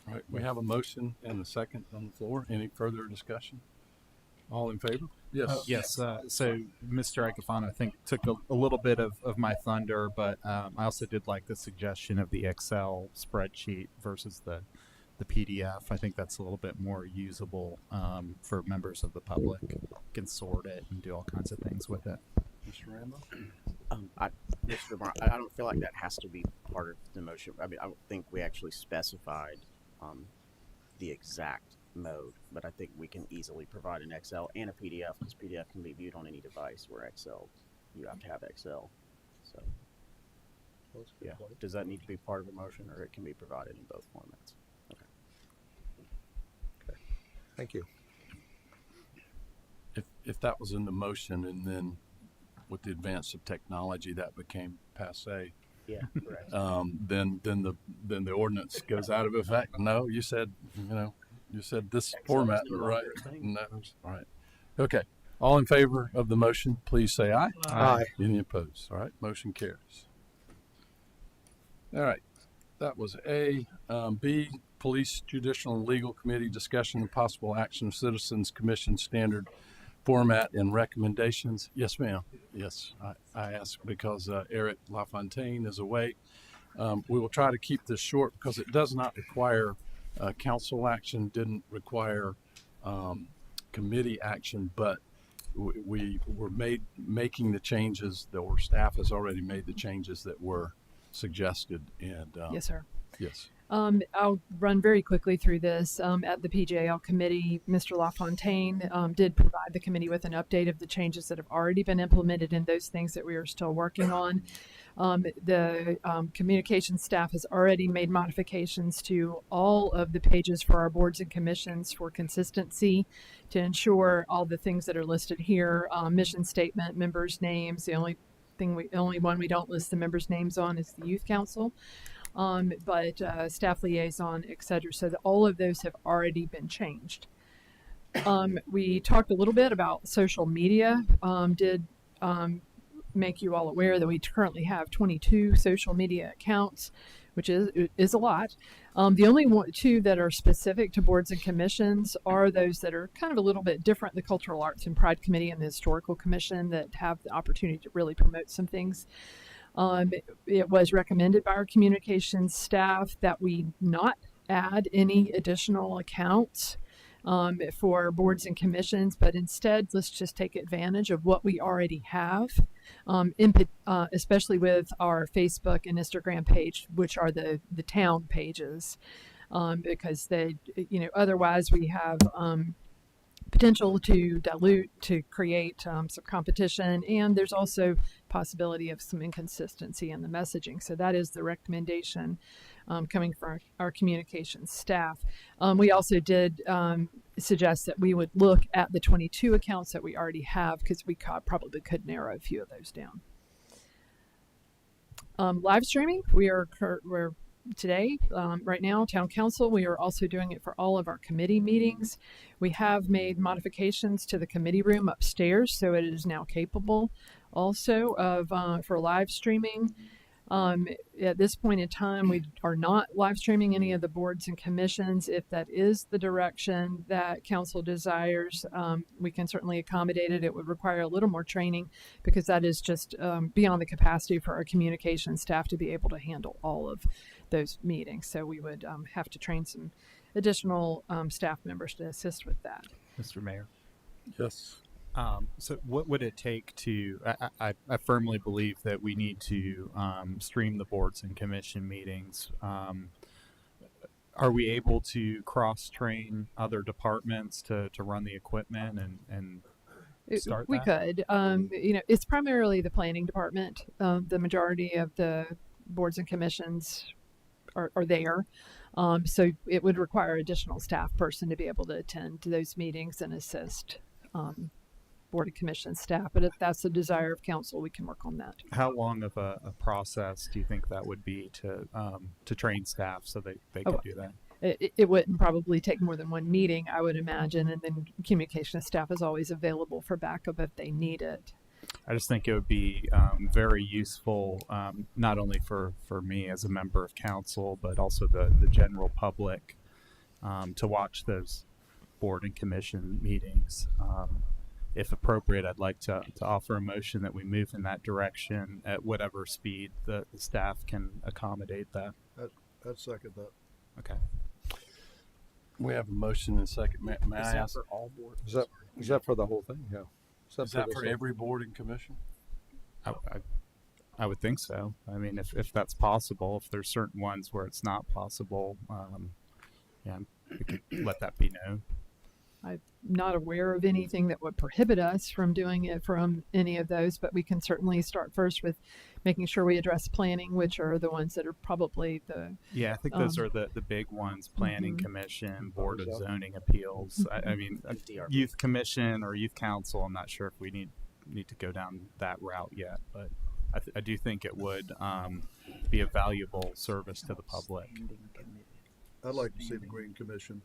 All right. We have a motion and a second on the floor. Any further discussion? All in favor? Yes. Yes. So Mr. Icafano, I think, took a little bit of my thunder, but I also did like the suggestion of the Excel spreadsheet versus the PDF. I think that's a little bit more usable for members of the public. Can sort it and do all kinds of things with it. Mr. Rambo? Mr. Mar, I don't feel like that has to be part of the motion. I mean, I don't think we actually specified the exact mode, but I think we can easily provide an Excel and a PDF, because PDF can be viewed on any device, where Excel, you have to have Excel. So, yeah. Does that need to be part of a motion, or it can be provided in both formats? Okay. Thank you. If that was in the motion, and then with the advance of technology that became passé, yeah, correct. Then the ordinance goes out of effect. No, you said this format, right? No, all right. Okay. All in favor of the motion, please say aye. Aye. Any opposed? All right. Motion carries. All right. That was A. B. Police, Judicial, and Legal Committee discussion and possible action of Citizens Commission standard format and recommendations. Yes, ma'am. Yes, I asked because Eric LaFontaine is away. We will try to keep this short because it does not require council action, didn't require committee action, but we were making the changes, or staff has already made the changes that were suggested. And yes, sir. Yes. I'll run very quickly through this. At the PJL committee, Mr. LaFontaine did provide the committee with an update of the changes that have already been implemented and those things that we are still working on. The communications staff has already made modifications to all of the pages for our boards and commissions for consistency to ensure all the things that are listed here, mission statement, members' names. The only one we don't list the members' names on is the youth council. But staff liaison, etc. So all of those have already been changed. We talked a little bit about social media. Did make you all aware that we currently have 22 social media accounts, which is a lot. The only two that are specific to boards and commissions are those that are kind of a little bit different: the Cultural Arts and Pride Committee and the Historical Commission, that have the opportunity to really promote some things. It was recommended by our communications staff that we not add any additional accounts for boards and commissions, but instead let's just take advantage of what we already have, especially with our Facebook and Instagram page, which are the town pages, because they, otherwise we have potential to dilute, to create some competition, and there's also possibility of some inconsistency in the messaging. So that is the recommendation coming from our communications staff. We also did suggest that we would look at the 22 accounts that we already have, because we probably could narrow a few of those down. Live streaming, we're today, right now, town council, we are also doing it for all of our committee meetings. We have made modifications to the committee room upstairs, so it is now capable also of for live streaming. At this point in time, we are not live streaming any of the boards and commissions. If that is the direction that council desires, we can certainly accommodate it. It would require a little more training, because that is just beyond the capacity for our communication staff to be able to handle all of those meetings. So we would have to train some additional staff members to assist with that. Mr. Mayor. Yes. So what would it take to, I firmly believe that we need to stream the boards and commission meetings. Are we able to cross-train other departments to run the equipment and start we that? could. It's primarily the planning department. The majority of the boards and commissions are there. So it would require additional staff person to be able to attend to those meetings and assist board and commission staff. But if that's the desire of council, we can work on that. How long of a process do you think that would be to train staff so they could do that? It wouldn't probably take more than one meeting, I would imagine, and then communication staff is always available for backup if they need it. I just think it would be very useful, not only for me as a member of council, but also the general public to watch those board and commission meetings. If appropriate, I'd like to offer a motion that we move in that direction at whatever speed the staff can accommodate that. I'd second that. Okay. We have a motion and a second. May I ask? For all boards? Is that for the whole thing? Yeah. Is that for every board and commission? I would think so. I mean, if that's possible, if there's certain ones where it's not possible, yeah, we could let that be known. I'm not aware of anything that would prohibit us from doing it from any of those, but we can certainly start first with making sure we address planning, which are the ones that are probably the... Yeah, I think those are the big ones: planning commission, board of zoning appeals. I mean, youth commission or youth council, I'm not sure if we need to go down that route yet, but I do think it would be a valuable service to the public. I'd like to see the Green Commission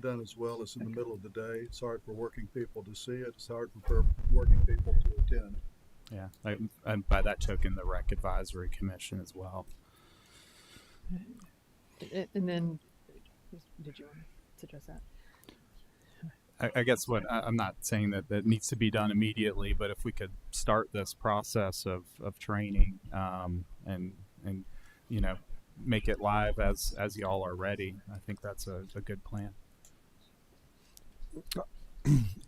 done as well. As in the middle of the day. It's hard for working people to see it. It's hard for working people to attend. Yeah, and by that token, the Rec Advisory Commission as well. And then, did you want to address that? I guess what I'm not saying that needs to be done immediately, but if we could start this process of training and make it live as y'all are ready, I think that's a good plan.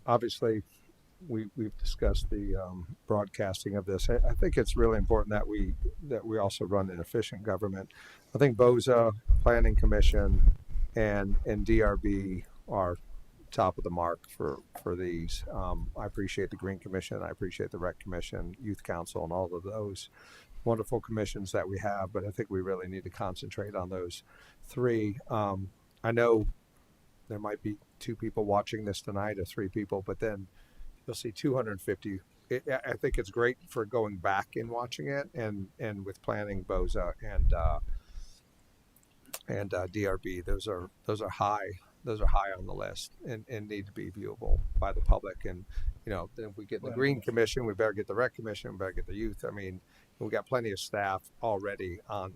Obviously, we've discussed the broadcasting of this. I think it's really important that we also run an efficient government. I think BOZA, Planning Commission, and DRB are top of the mark for these. I appreciate the Green Commission. I appreciate the Rec Commission, Youth Council, and all of those wonderful commissions that we have. But I think we really need to concentrate on those three. I know there might be 2 people watching this tonight or 3 people, but then you'll see 250. I think it's great for going back and watching it, and with planning, BOZA and DRB, those are high. Those are high on the list and need to be viewable by the public. And then if we get the Green Commission, we better get the Rec Commission, we better get the youth. I mean, we got plenty of staff already on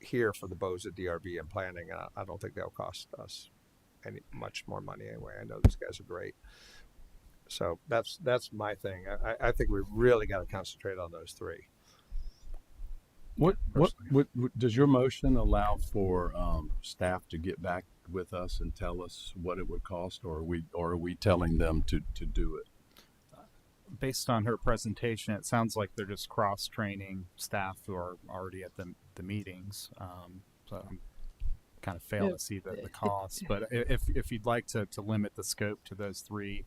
here for the BOZA, DRB, and planning. And I don't think they'll cost us much more money anyway. I know these guys are great. So that's my thing. I think we really got to concentrate on those 3. What does your motion allow for staff to get back with us and tell us what it would cost, or are we telling them to do it? Based on her presentation, it sounds like they're just cross-training staff who are already at the meetings. So I'm kind of fail to see the cost. But if you'd like to limit the scope to those 3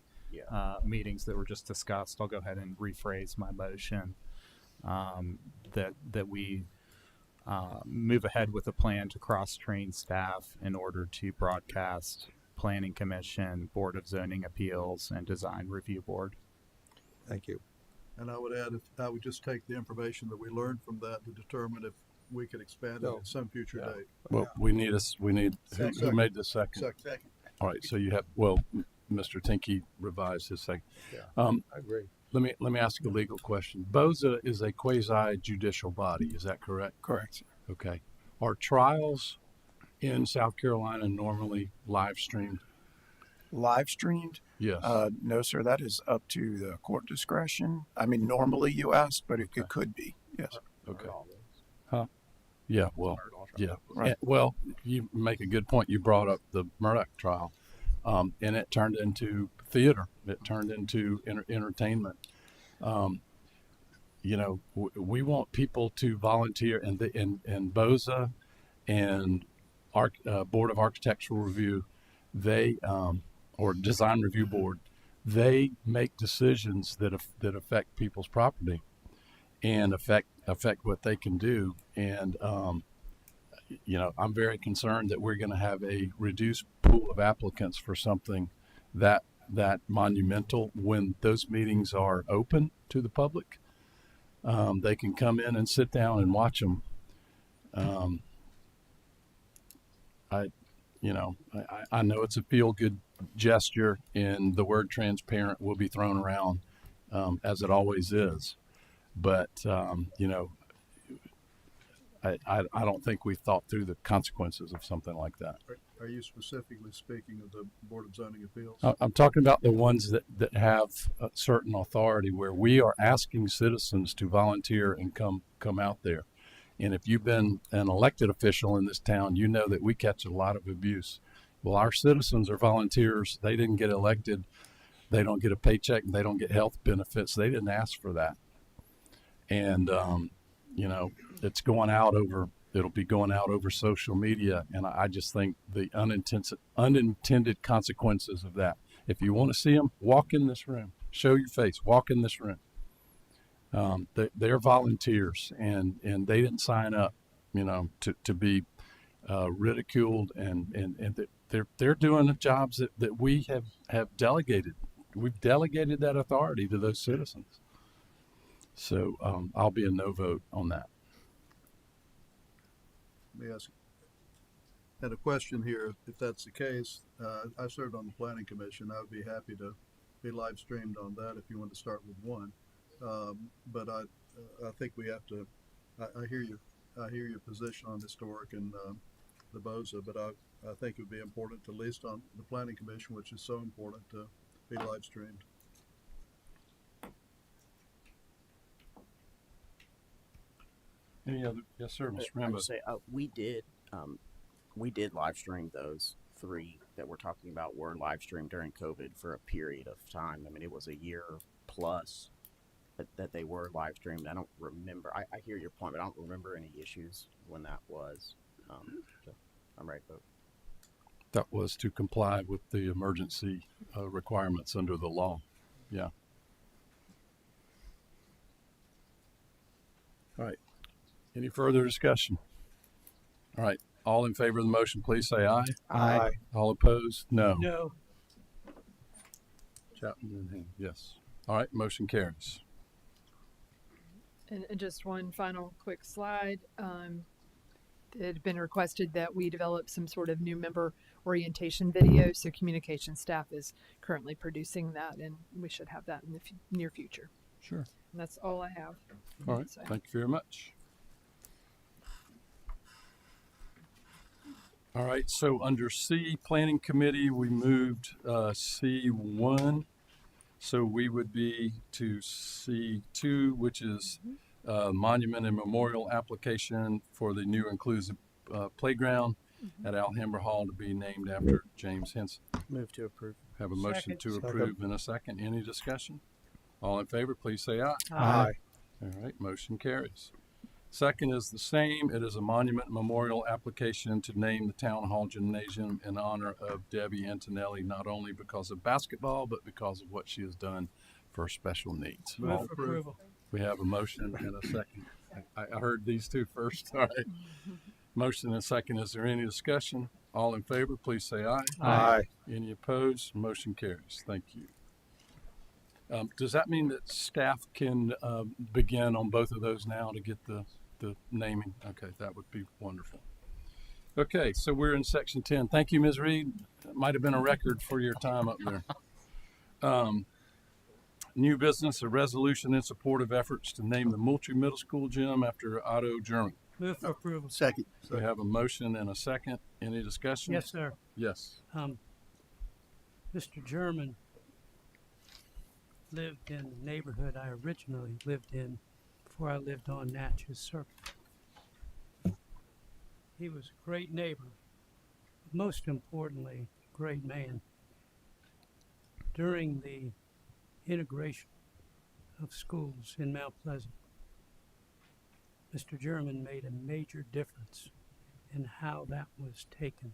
meetings that were just discussed, I'll go ahead and rephrase my motion that we move ahead with a plan to cross-train staff in order to broadcast Planning Commission, Board of Zoning Appeals, and Design Review Board. Thank you. And I would add, if I would just take the information that we learned from that to determine if we could expand it at some future date. Well, we need who made the second? Second. All right, so you have, Mr. Tinky revised his second. I agree. Let me ask a legal question. BOZA is a quasi judicial body, is that correct? Correct. Okay. Are trials in South Carolina normally live streamed? Live streamed? Yes. No, sir. That is up to the court discretion. I mean, normally you ask, but it could be. Yes. Okay. Huh? Yeah. Well. Yeah. Right. Well, you make a good point. You brought up the Murdoch trial, and it turned into theater. It turned into entertainment. We want people to volunteer, and BOZA and Board of Architectural Review, they or Design Review Board, they make decisions that affect people's property and affect what they can do. And I'm very concerned that we're going to have a reduced pool of applicants for something that monumental when those meetings are open to the public. They can come in and sit down and watch them. I know it's a feel-good gesture, and the word transparent will be thrown around as it always is. But I don't think we thought through the consequences of something like that. Are you specifically speaking of the Board of Zoning Appeals? I'm talking about the ones that have a certain authority, where we are asking citizens to volunteer and come out there. And if you've been an elected official in this town, you know that we catch a lot of abuse. Well, our citizens are volunteers. They didn't get elected. They don't get a paycheck, and they don't get health benefits. They didn't ask for that. And, it's going out it'll be going out over social media. And I just think the unintended consequences of that. If you want to see them, walk in this room, show your face, walk in this room. They're volunteers, and they didn't sign up, to be ridiculed, and they're doing the jobs that we have delegated. We've delegated that authority to those citizens. So I'll be a no vote on that. Let me ask, and a question here, if that's the case, I served on the Planning Commission. I would be happy to be live streamed on that if you want to start with one. But I think we have to, I hear your position on historic and the BOZA, but I think it would be important, at least on the Planning Commission, which is so important, to be live streamed. Any other? Yes, sir, Mr. Rambo. I would say we did live stream those 3 that we're talking about were live streamed during COVID for a period of time. I mean, it was a year plus that they were live streamed. I don't remember. I hear your point, but I don't remember any issues when that was. So I'm ready to vote. That was to comply with the emergency requirements under the law. Yeah. All right. Any further discussion? All right. All in favor of the motion, please say aye. Aye. All opposed? No. No. Chapman and Hand. Yes. All right. Motion carries. And just one final quick slide. It had been requested that we develop some sort of new member orientation video. So communication staff is currently producing that, and we should have that in the near future. Sure. And that's all I have. All right. Thank you very much. All right. So under C, Planning Committee, we moved C1. So we would be to C2, which is monument and memorial application for the new inclusive playground at Alhambra Hall to be named after James Henson. Move to approve. Have a motion to approve in a second. Any discussion? All in favor, please say aye. Aye. All right, motion carries. Second is the same. It is a monument memorial application to name the Town Hall Gymnasium in honor of Debbie Antonelli, not only because of basketball, but because of what she has done for special needs. Move for approval. We have a motion and a second. I heard these two first. All right. Motion and a second. Is there any discussion? All in favor, please say aye. Aye. Any opposed? Motion carries. Thank you. Does that mean that staff can begin on both of those now to get the naming? Okay, that would be wonderful. Okay, so we're in section 10. Thank you, Ms. Reed. That might have been a record for your time up there. New business, a resolution in support of efforts to name the Moultrie Middle School gym after Otto German. Move for approval. Second. We have a motion and a second. Any discussion? Yes, sir. Yes. Mr. German lived in the neighborhood I originally lived in before I lived on Natchez Circle. He was a great neighbor, but most importantly, a great man. During the integration of schools in Mount Pleasant, Mr. German made a major difference in how that was taken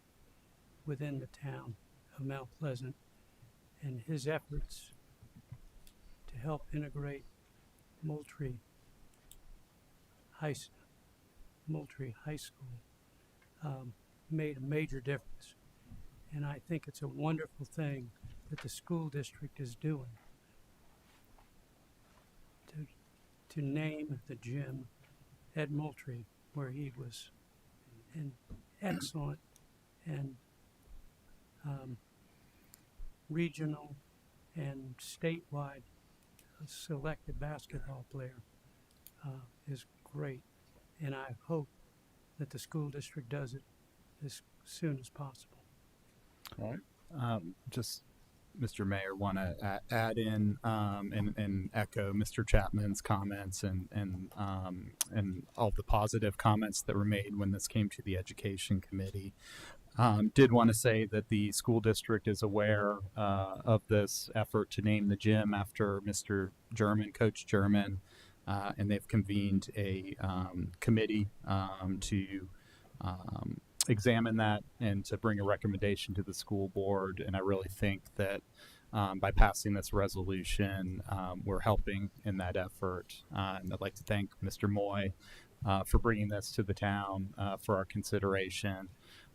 within the town of Mount Pleasant, and his efforts to help integrate Moultrie High School made a major difference. And I think it's a wonderful thing that the school district is doing to name the gym at Moultrie, where he was an excellent and regional and statewide selected basketball player, is great. And I hope that the school district does it as soon as possible. All right. Just, Mr. Mayor, want to add in and echo Mr. Chapman's comments and all the positive comments that were made when this came to the Education Committee. Did want to say that the school district is aware of this effort to name the gym after Mr. German, Coach German, and they've convened a committee to examine that and to bring a recommendation to the school board. And I really think that by passing this resolution, we're helping in that effort. And I'd like to thank Mr. Moy for bringing this to the town for our consideration.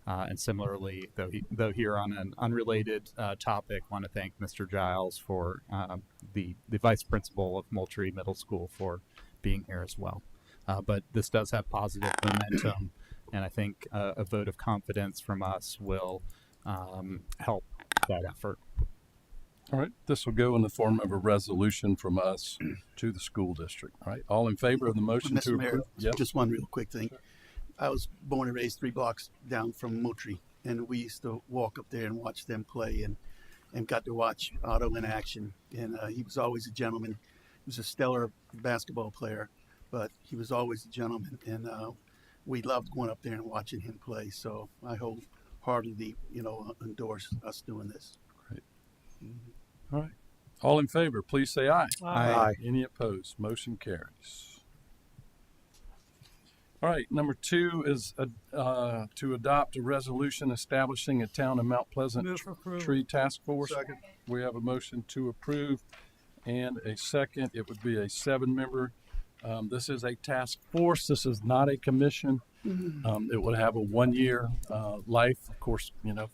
And similarly, though here on an unrelated topic, want to thank Mr. Giles for the vice principal of Moultrie Middle School for being here as well. But this does have positive momentum, and I think a vote of confidence from us will help that effort. All right. This will go in the form of a resolution from us to the school district. All right. All in favor of the motion to Mr. Mayor, approve? Yep. just one real quick thing. I was born and raised 3 blocks down from Moultrie, and we used to walk up there and watch them play, and got to watch Otto in action. And he was always a gentleman. He was a stellar basketball player, but he was always a gentleman, and we loved going up there and watching him play. So I wholeheartedly, endorse us doing this. Great. All right. All in favor, please say aye. Aye. Any opposed? Motion carries. All right, number 2 is to adopt a resolution establishing a town of Mount Pleasant Move for approval. tree task force. Second. We have a motion to approve and a second. It would be a 7-member. This is a task force. This is not a commission. It would have a 1-year life. Of course,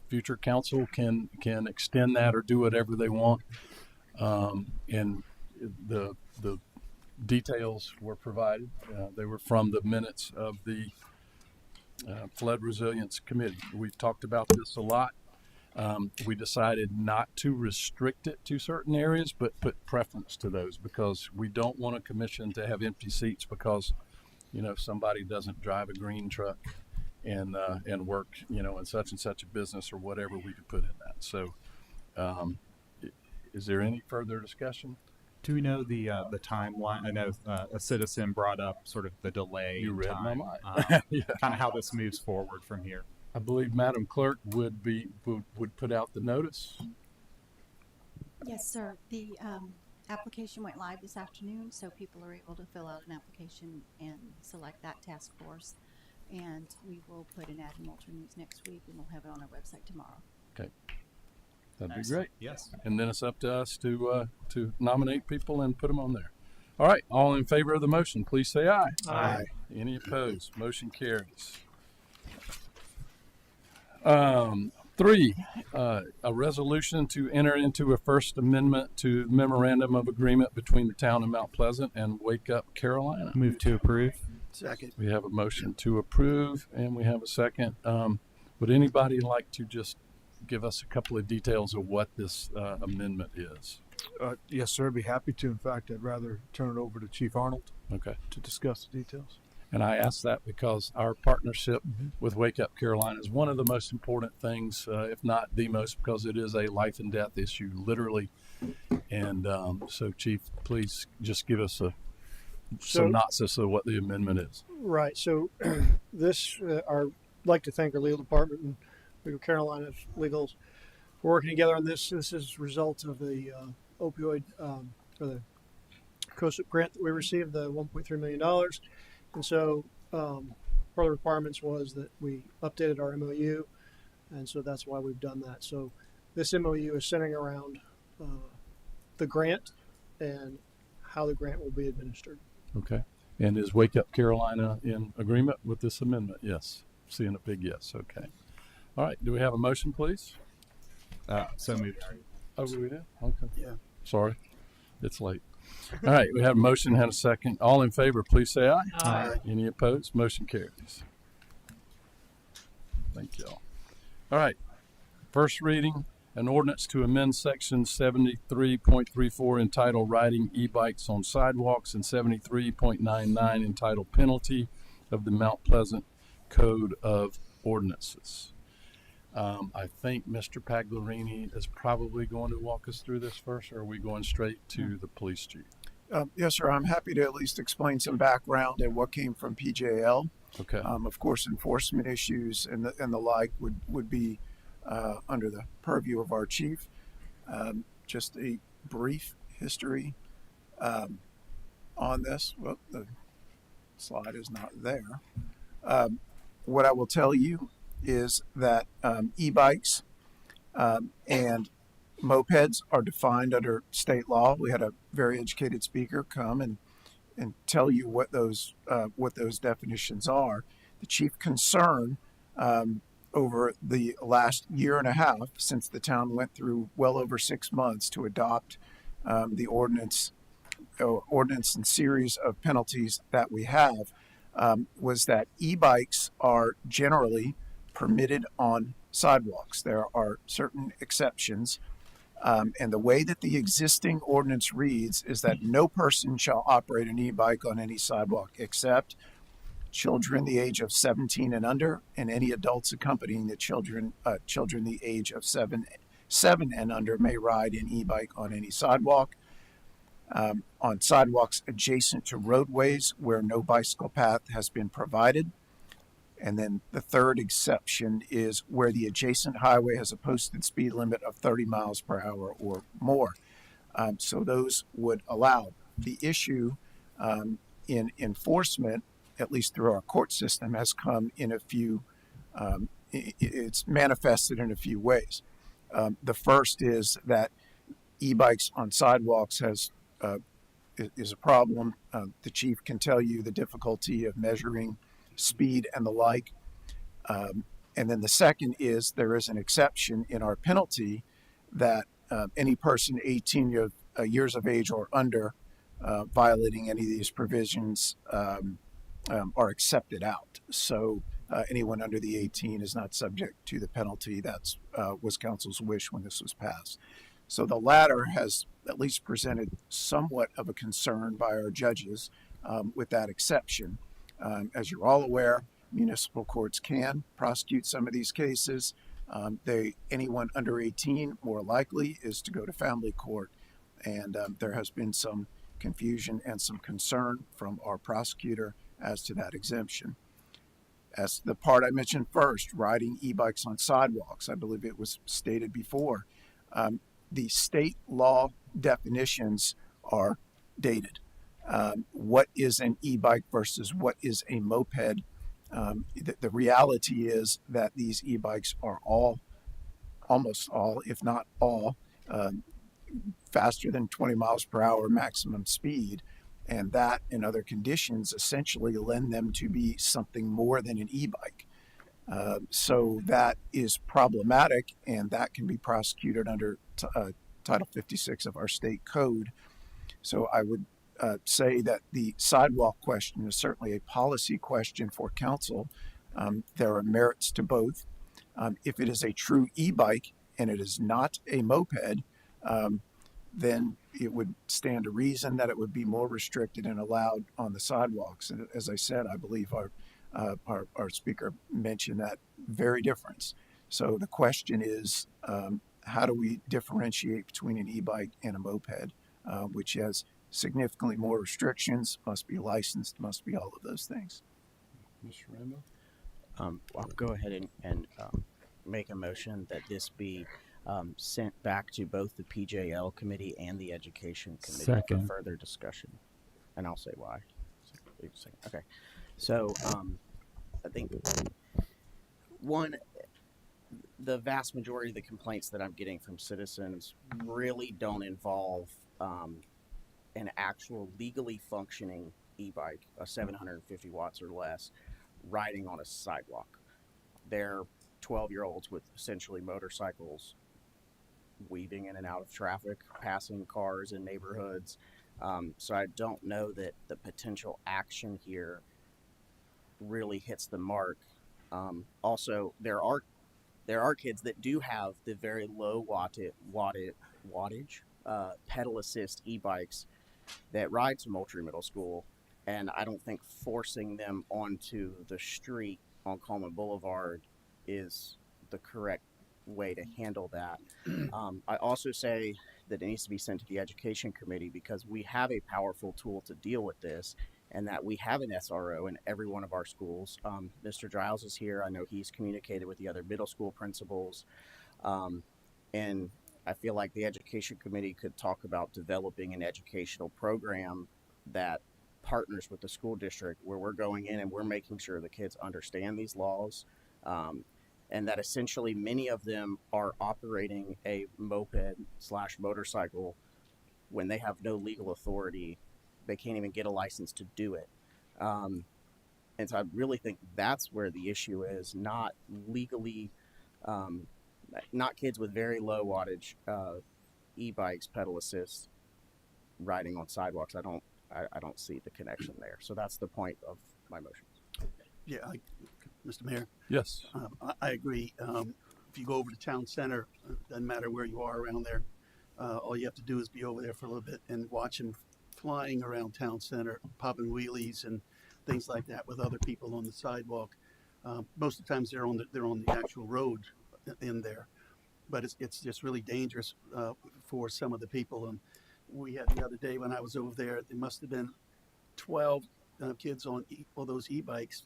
future council can extend that or do whatever they want. And the details were provided. They were from the minutes of the Flood Resilience Committee. We've talked about this a lot. We decided not to restrict it to certain areas, but put preference to those because we don't want a commission to have empty seats because, somebody doesn't drive a green truck and work, in such and such a business or whatever we could put in that. So, is there any further discussion? Do we know the timeline? I know a citizen brought up sort of the delay. You in read my time, mind. yeah. Kind of how this moves forward from here. I believe Madam Clerk would put out the notice. Yes, sir. The application went live this afternoon, so people are able to fill out an application and select that task force. And we will put an ad in Moultrie News next week, and we'll have it on our website tomorrow. Okay, that'd be Excellent. great. Yes. And then it's up to us to nominate people and put them on there. All right, all in favor of the motion, please say aye. Aye. Any opposed? Motion carries. 3, a resolution to enter into a First Amendment to Memorandum of Agreement between the town of Mount Pleasant and Wake Up, Carolina. Move to approve. Second. We have a motion to approve and we have a second. Would anybody like to just give us a couple of details of what this amendment is? Yes, sir. I'd be happy to. In fact, I'd rather turn it over to Chief Arnold Okay. to discuss the details. And I ask that because our partnership with Wake Up Carolina is one of the most important things, if not the most, because it is a life and death issue, literally. And so, Chief, please just give us a synopsis of what the amendment is. Right. So this, I'd like to thank our legal department and Wake Up Carolina Legals for working together on this. This is a result of the opioid, or the COSIP grant that we received, the $1.3 million. And so part of the requirements was that we updated our MOU, and so that's why we've done that. So this MOU is centering around the grant and how the grant will be administered. Okay. And is Wake Up Carolina in agreement with this amendment? Yes. Seeing a big yes. Okay. All right. Do we have a motion, please? So moved. Oh, we did? Okay. Yeah. Sorry. It's late. All right. We have a motion and a second. All in favor, please say aye. Aye. Any opposed? Motion carries. Thank you all. All right. First reading, an ordinance to amend section 73.34 entitled Riding E-Bikes on Sidewalks and 73.99 entitled Penalty of the Mount Pleasant Code of Ordinances. I think Mr. Pagliarini is probably going to walk us through this first, or are we going straight to the police chief? Yes, sir. I'm happy to at least explain some background and what came from PJL. Okay. Of course, enforcement issues and the like would be under the purview of our chief. Just a brief history on this. Well, the slide is not there. What I will tell you is that e-bikes and mopeds are defined under state law. We had a very educated speaker come and tell you what those definitions are. The chief concern over the last year and a half, since the town went through well over 6 months to adopt the ordinance and series of penalties that we have, was that e-bikes are generally permitted on sidewalks. There are certain exceptions. And the way that the existing ordinance reads is that no person shall operate an e-bike on any sidewalk except children the age of 17 and under, and any adults accompanying the children the age of 7 and under may ride an e-bike on any sidewalk. On sidewalks adjacent to roadways where no bicycle path has been provided. And then the third exception is where the adjacent highway has a posted speed limit of 30 miles per hour or more. So those would allow. The issue in enforcement, at least through our court system, has come in a few, it's manifested in a few ways. The first is that e-bikes on sidewalks is a problem. The chief can tell you the difficulty of measuring speed and the like. And then the second is there is an exception in our penalty that any person 18 years of age or under violating any of these provisions are accepted out. So anyone under the 18 is not subject to the penalty. That was council's wish when this was passed. So the latter has at least presented somewhat of a concern by our judges with that exception. As you're all aware, municipal courts can prosecute some of these cases. Anyone under 18 more likely is to go to family court. And there has been some confusion and some concern from our prosecutor as to that exemption. As the part I mentioned first, riding e-bikes on sidewalks, I believe it was stated before, the state law definitions are dated. What is an e-bike versus what is a moped? The reality is that these e-bikes are almost all, if not all, faster than 20 miles per hour maximum speed. And that and other conditions essentially lend them to be something more than an e-bike. So that is problematic, and that can be prosecuted under Title 56 of our state code. So I would say that the sidewalk question is certainly a policy question for council. There are merits to both. If it is a true e-bike and it is not a moped, then it would stand to reason that it would be more restricted and allowed on the sidewalks. And as I said, I believe our speaker mentioned that very difference. So the question is, how do we differentiate between an e-bike and a moped, which has significantly more restrictions, must be licensed, must be all of those things. Mr. Rambo? I'll go ahead and make a motion that this be sent back to both the PJL committee and the education committee Second. for further discussion. And I'll say why. Okay. So I think the vast majority of the complaints that I'm getting from citizens really don't involve an actual legally functioning e-bike, a 750 watts or less, riding on a sidewalk. They're 12-year-olds with essentially motorcycles weaving in and out of traffic, passing cars in neighborhoods. So I don't know that the potential action here really hits the mark. Also, there are kids that do have the very low wattage pedal assist e-bikes that ride to Moultrie Middle School, and I don't think forcing them onto the street on Coleman Boulevard is the correct way to handle that. I also say that it needs to be sent to the education committee because we have a powerful tool to deal with this, and that we have an SRO in every one of our schools. Mr. Giles is here. I know he's communicated with the other middle school principals, and I feel like the education committee could talk about developing an educational program that partners with the school district, where we're going in and we're making sure the kids understand these laws, and that essentially many of them are operating a moped/motorcycle when they have no legal authority. They can't even get a license to do it. And so I really think that's where the issue is, not legally, not kids with very low wattage e-bikes, pedal assist, riding on sidewalks. I don't see the connection there. So that's the point of my motion. Yeah, Mr. Mayor. Yes. I agree. If you go over to town center, doesn't matter where you are around there. All you have to do is be over there for a little bit and watch them flying around town center, popping wheelies and things like that with other people on the sidewalk. Most of the times they're on the actual road in there, but it's just really dangerous for some of the people. And we had the other day when I was over there, there must have been 12 kids on all those e-bikes,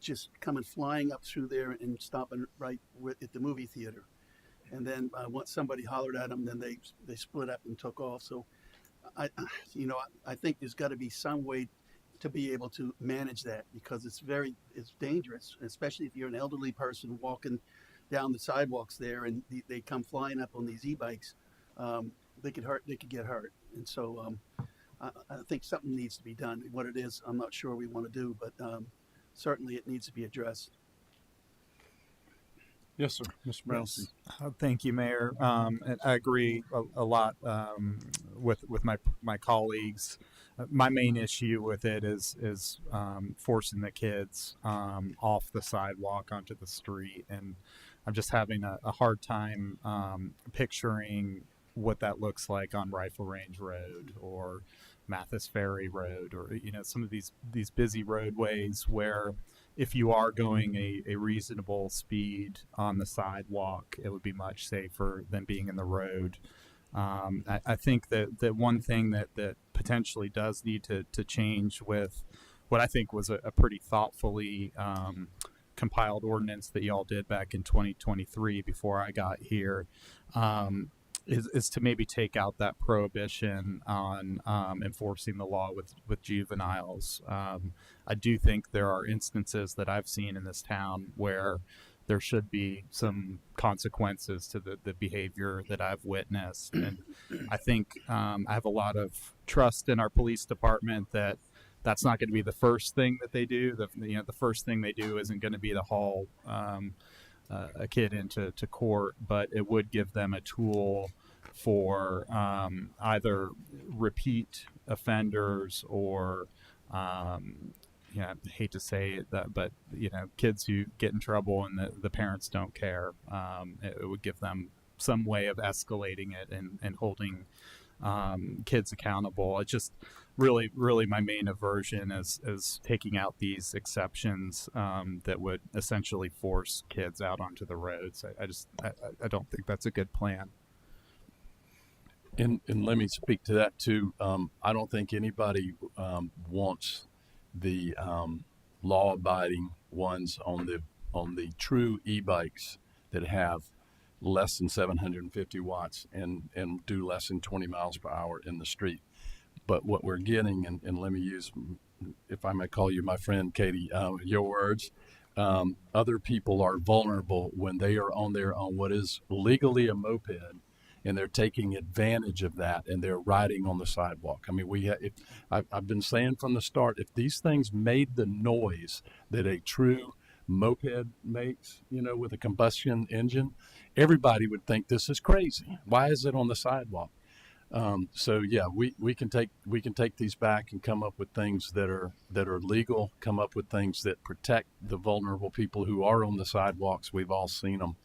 just coming flying up through there and stopping right at the movie theater. and then once somebody hollered at them, then they split up and took off. So I think there's got to be some way to be able to manage that, because it's dangerous, especially if you're an elderly person walking down the sidewalks there and they come flying up on these e-bikes. They could get hurt. And so I think something needs to be done. What it is, I'm not sure we want to do, but certainly it needs to be addressed. Yes, sir. Mr. Brownstein. Thank you, Mayor. And I agree a lot with my colleagues. My main issue with it is forcing the kids off the sidewalk onto the street, and I'm just having a hard time picturing what that looks like on Rifle Range Road or Mathis Ferry Road, or some of these busy roadways where if you are going a reasonable speed on the sidewalk, it would be much safer than being in the road. I think that one thing that potentially does need to change with what I think was a pretty thoughtfully compiled ordinance that y'all did back in 2023 before I got here, is to maybe take out that prohibition on enforcing the law with juveniles. I do think there are instances that I've seen in this town where there should be some consequences to the behavior that I've witnessed. And I think I have a lot of trust in our police department that that's not going to be the first thing that they do. The first thing they do isn't going to be to haul a kid into court, but it would give them a tool for either repeat offenders or I hate to say it, but kids who get in trouble and the parents don't care. It would give them some way of escalating it and holding kids accountable. It's just really my main aversion is taking out these exceptions that would essentially force kids out onto the roads. I don't think that's a good plan. And let me speak to that too. I don't think anybody wants the law-abiding ones on the true e-bikes that have less than 750 watts and do less than 20 miles per hour in the street. But what we're getting, and let me use, if I may call you my friend Katie, your words, other people are vulnerable when they are on what is legally a moped, and they're taking advantage of that, and they're riding on the sidewalk. I mean, I've been saying from the start, if these things made the noise that a true moped makes, with a combustion engine, everybody would think this is crazy. Why is it on the sidewalk? So yeah, we can take these back and come up with things that are legal, come up with things that protect the vulnerable people who are on the sidewalks. We've all seen them.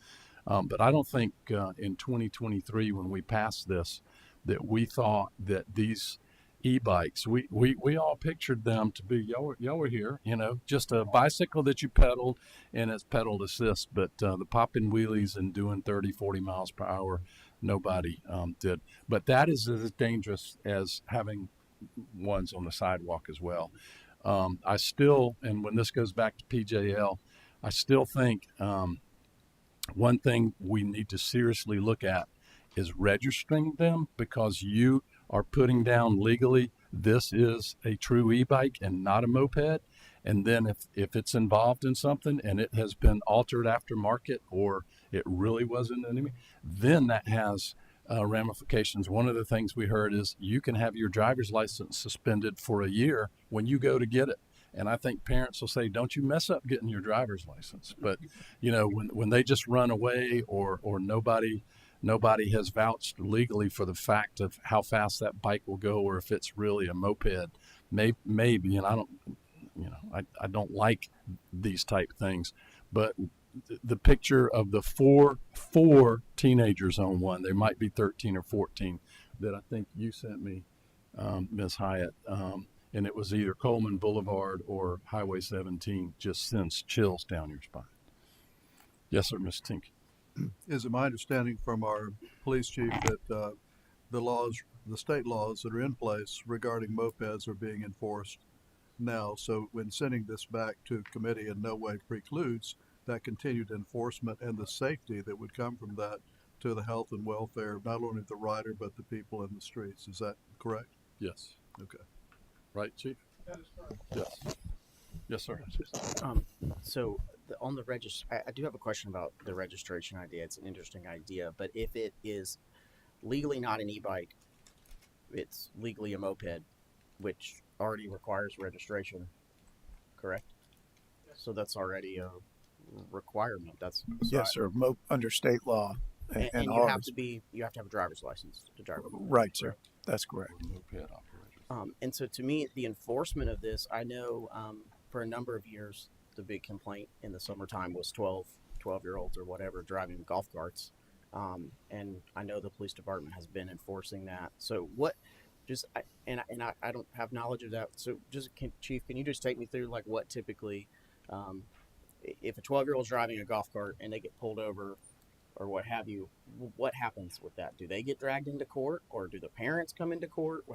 But I don't think in 2023, when we passed this, that we thought that these e-bikes, we all pictured them to be, y'all were here, just a bicycle that you pedaled and it's pedal assist. But the popping wheelies and doing 30, 40 miles per hour, nobody did. But that is as dangerous as having ones on the sidewalk as well. I still, and when this goes back to PJL, I still think one thing we need to seriously look at is registering them, because you are putting down legally this is a true e-bike and not a moped. And then if it's involved in something and it has been altered aftermarket, or it really wasn't an, then that has ramifications. One of the things we heard is you can have your driver's license suspended for a year when you go to get it. And I think parents will say, don't you mess up getting your driver's license. But, when they just run away or nobody has vouched legally for the fact of how fast that bike will go, or if it's really a moped, maybe, and I don't like these type things. But the picture of the four teenagers on one, there might be 13 or 14, that I think you sent me, Ms. Hyatt, and it was either Coleman Boulevard or Highway 17, just sends chills down your spine. Yes, sir, Mr. Tink. Is it my understanding from our police chief that the state laws that are in place regarding mopeds are being enforced now? So when sending this back to committee in no way precludes that continued enforcement and the safety that would come from that to the health and welfare of not only the rider but the people in the streets. Is that correct? Yes. Okay. Right, Chief? Yes. Yes, sir. So on the I do have a question about the registration idea. It's an interesting idea, but if it is legally not an e-bike, it's legally a moped, which already requires registration, correct? So that's already a requirement. That's Yes, sir. Under state law and you have to have a driver's license to drive. Right, sir. That's correct. And so to me, the enforcement of this, I know for a number of years, the big complaint in the summertime was 12-year-olds or whatever driving golf carts. And I know the police department has been enforcing that. So what, I don't have knowledge of that. So Chief, can you just take me through like what typically, if a 12-year-old's driving a golf cart and they get pulled over or what have you, what happens with that? Do they get dragged into court or do the parents come into court?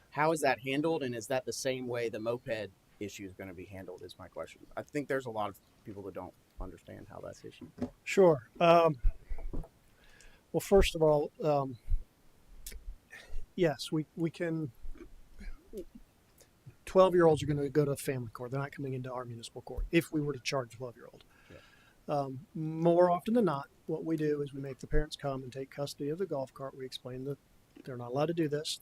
How is that handled? And is that the same way the moped issue is going to be handled is my question. I think there's a lot of people that don't understand how that's issued. Sure. Well, first of all, yes, we can. 12-year-olds are going to go to family court. They're not coming into our municipal court if we were to charge a 12-year-old. Yeah. More often than not, what we do is we make the parents come and take custody of the golf cart. We explain that they're not allowed to do this.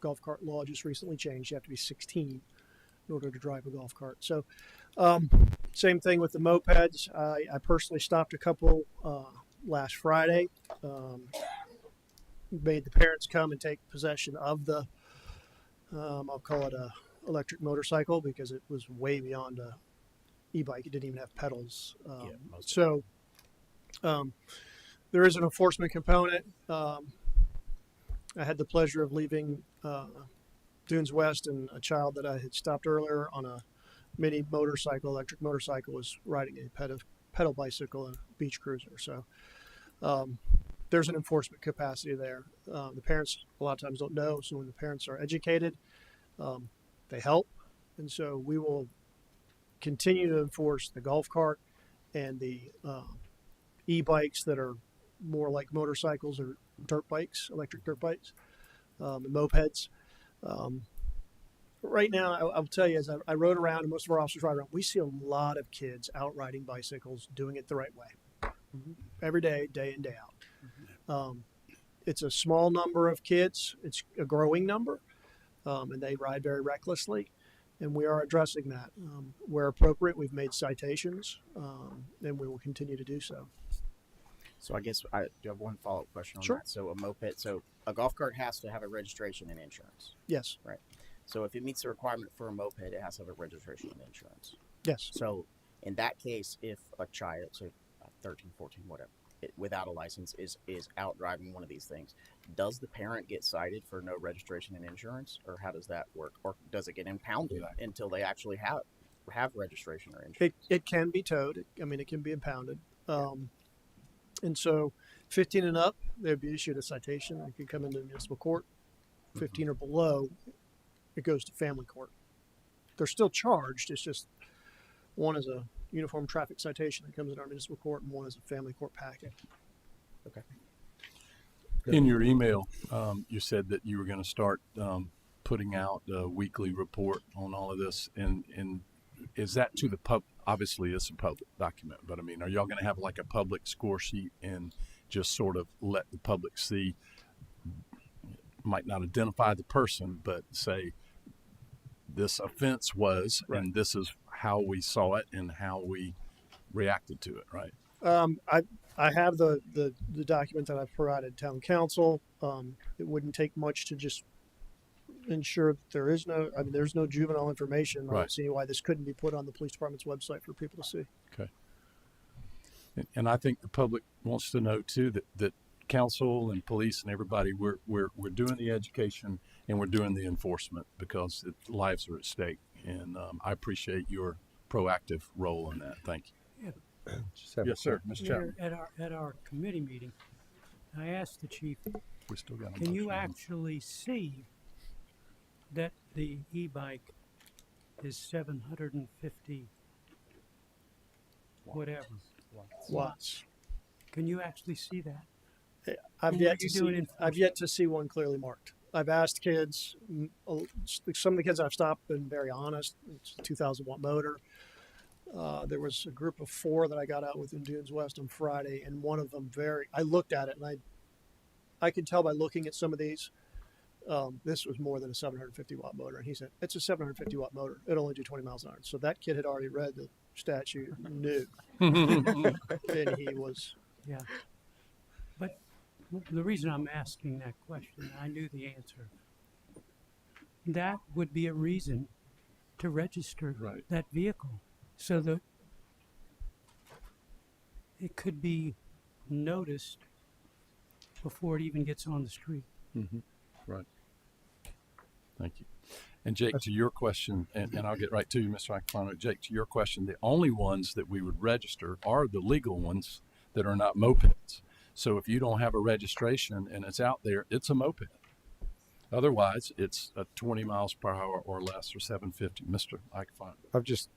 Golf cart law just recently changed. You have to be 16 in order to drive a golf cart. So same thing with the mopeds. I personally stopped a couple last Friday. Made the parents come and take possession of the, I'll call it a electric motorcycle because it was way beyond a e-bike. It didn't even have pedals. There is an enforcement component. I had the pleasure of leaving Dunes West, and a child that I had stopped earlier on a mini motorcycle, electric motorcycle, was riding a pedal bicycle, a beach cruiser. So there's an enforcement capacity there. The parents a lot of times don't know, so when the parents are educated, they help. And so we will continue to enforce the golf cart and the e-bikes that are more like motorcycles or dirt bikes, electric dirt bikes, and mopeds. Right now, I'll tell you, as I rode around, and most of our officers ride around, we see a lot of kids out riding bicycles, doing it the right way, every day, day in, day out. It's a small number of kids. It's a growing number, and they ride very recklessly, and we are addressing that. Where appropriate, we've made citations, and we will continue to do so. So I guess I do have one follow-up question on Sure. that. So a moped, so a golf cart has to have a registration and insurance. Yes. Right. So if it meets the requirement for a moped, it has to have a registration and insurance. Yes. So in that case, if a child, so 13, 14, whatever, without a license is out driving one of these things, does the parent get cited for no registration and insurance, or how does that work? Or does it get impounded until they actually have registration or insurance? It can be towed. It can be impounded. And so 15 and up, they'd be issued a citation. They could come into municipal court. 15 or below, it goes to family court. They're still charged. It's just one is a uniform traffic citation that comes in our municipal court, and one is a family court packet. Okay. In your email, you said that you were going to start putting out a weekly report on all of this, and is that to the pub? Obviously, it's a public document, but are y'all going to have like a public score sheet and just sort of let the public see? Might not identify the person, but say this offense was, right, and this is how we saw it and how we reacted to it, right? I have the document that I've provided town council. It wouldn't take much to just ensure that there's no juvenile information. I don't see why this couldn't be put on the police department's website for people to see. Okay. And I think the public wants to know too that council and police and everybody, we're doing the education and we're doing the enforcement because lives are at stake. And I appreciate your proactive role in that. Thank you. Yeah. Yes, sir. Mr. Chapman. At our committee meeting, I asked the chief, we still got can you actually see that the e-bike is 750 whatever watts? Can you actually see that? I've And yet what to you do in see. I've yet to see one clearly marked. I've asked kids. Some of the kids I've stopped been very honest. It's a 2,000 watt motor. There was a group of 4 that I got out with in Dunes West on Friday, and one of them I looked at it and I could tell by looking at some of these. This was more than a 750 watt motor, and he said it's a 750 watt motor. It'll only do 20 miles an hour. So that kid had already read the statute, knew, and he was. Yeah. But the reason I'm asking that question, I knew the answer. That would be a reason to register that vehicle. So that it could be noticed before it even gets on the street. Mm-hmm. Right. Thank you. And Jake, to your question, and I'll get right to you, Mr. Aquilano. Jake, to your question, the only ones that we would register are the legal ones that are not mopeds. So if you don't have a registration and it's out there, it's a moped. Otherwise, it's a 20 miles per hour or less, or 750. Mr. Aquilano. I've just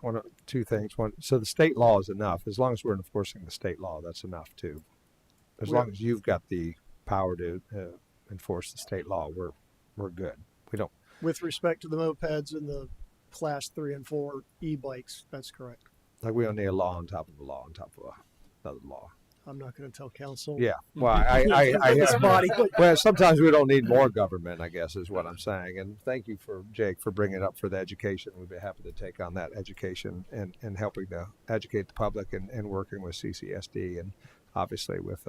one 2 things. One, so the state law is enough. As long as we're enforcing the state law, that's enough too. As long as you've got the power to enforce the state law, we're good. We don't. With respect to the mopeds and the class 3 and 4 e-bikes, that's correct. Like we don't need a law on top of a law on top of another law. I'm not going to tell council. Yeah. Well, well, sometimes we don't need more government, I guess, is what I'm saying. And thank you for Jake for bringing it up for the education. We'd be happy to take on that education and helping to educate the public and working with CCSD and obviously with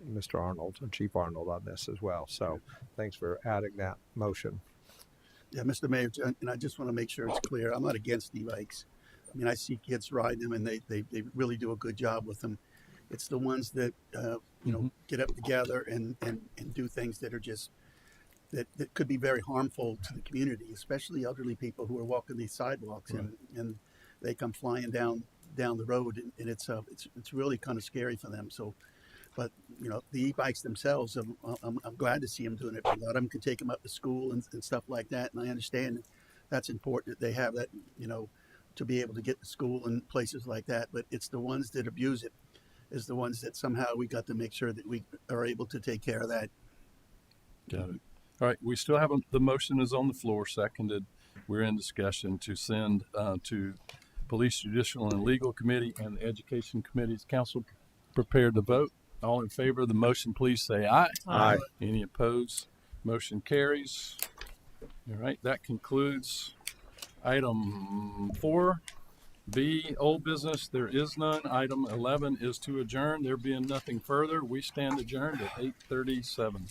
Mr. Arnold and Chief Arnold on this as well. So thanks for adding that motion. Yeah, Mr. Mayor, and I just want to make sure it's clear. I'm not against e-bikes. I mean, I see kids ride them, and they really do a good job with them. It's the ones that get up together and do things that are just that could be very harmful to the community, especially elderly people who are walking these sidewalks, Right. and they come flying down the road, and it's really kind of scary for them. So, but the e-bikes themselves, I'm glad to see them doing it. A lot of them can take them up to school and stuff like that, and I understand that's important that they have that to be able to get to school and places like that. But it's the ones that abuse it is the ones that somehow we got to make sure that we are able to take care of that. Got it. All right. We still have the motion is on the floor, seconded. We're in discussion to send to Police, Judicial, and Legal Committee and the Education Committee's council prepared to vote. All in favor of the motion, please say aye. Aye. Any opposed? Motion carries. All right. That concludes item 4B, old business. There is none. Item 11 is to adjourn. There being nothing further, we stand adjourned at 8:37.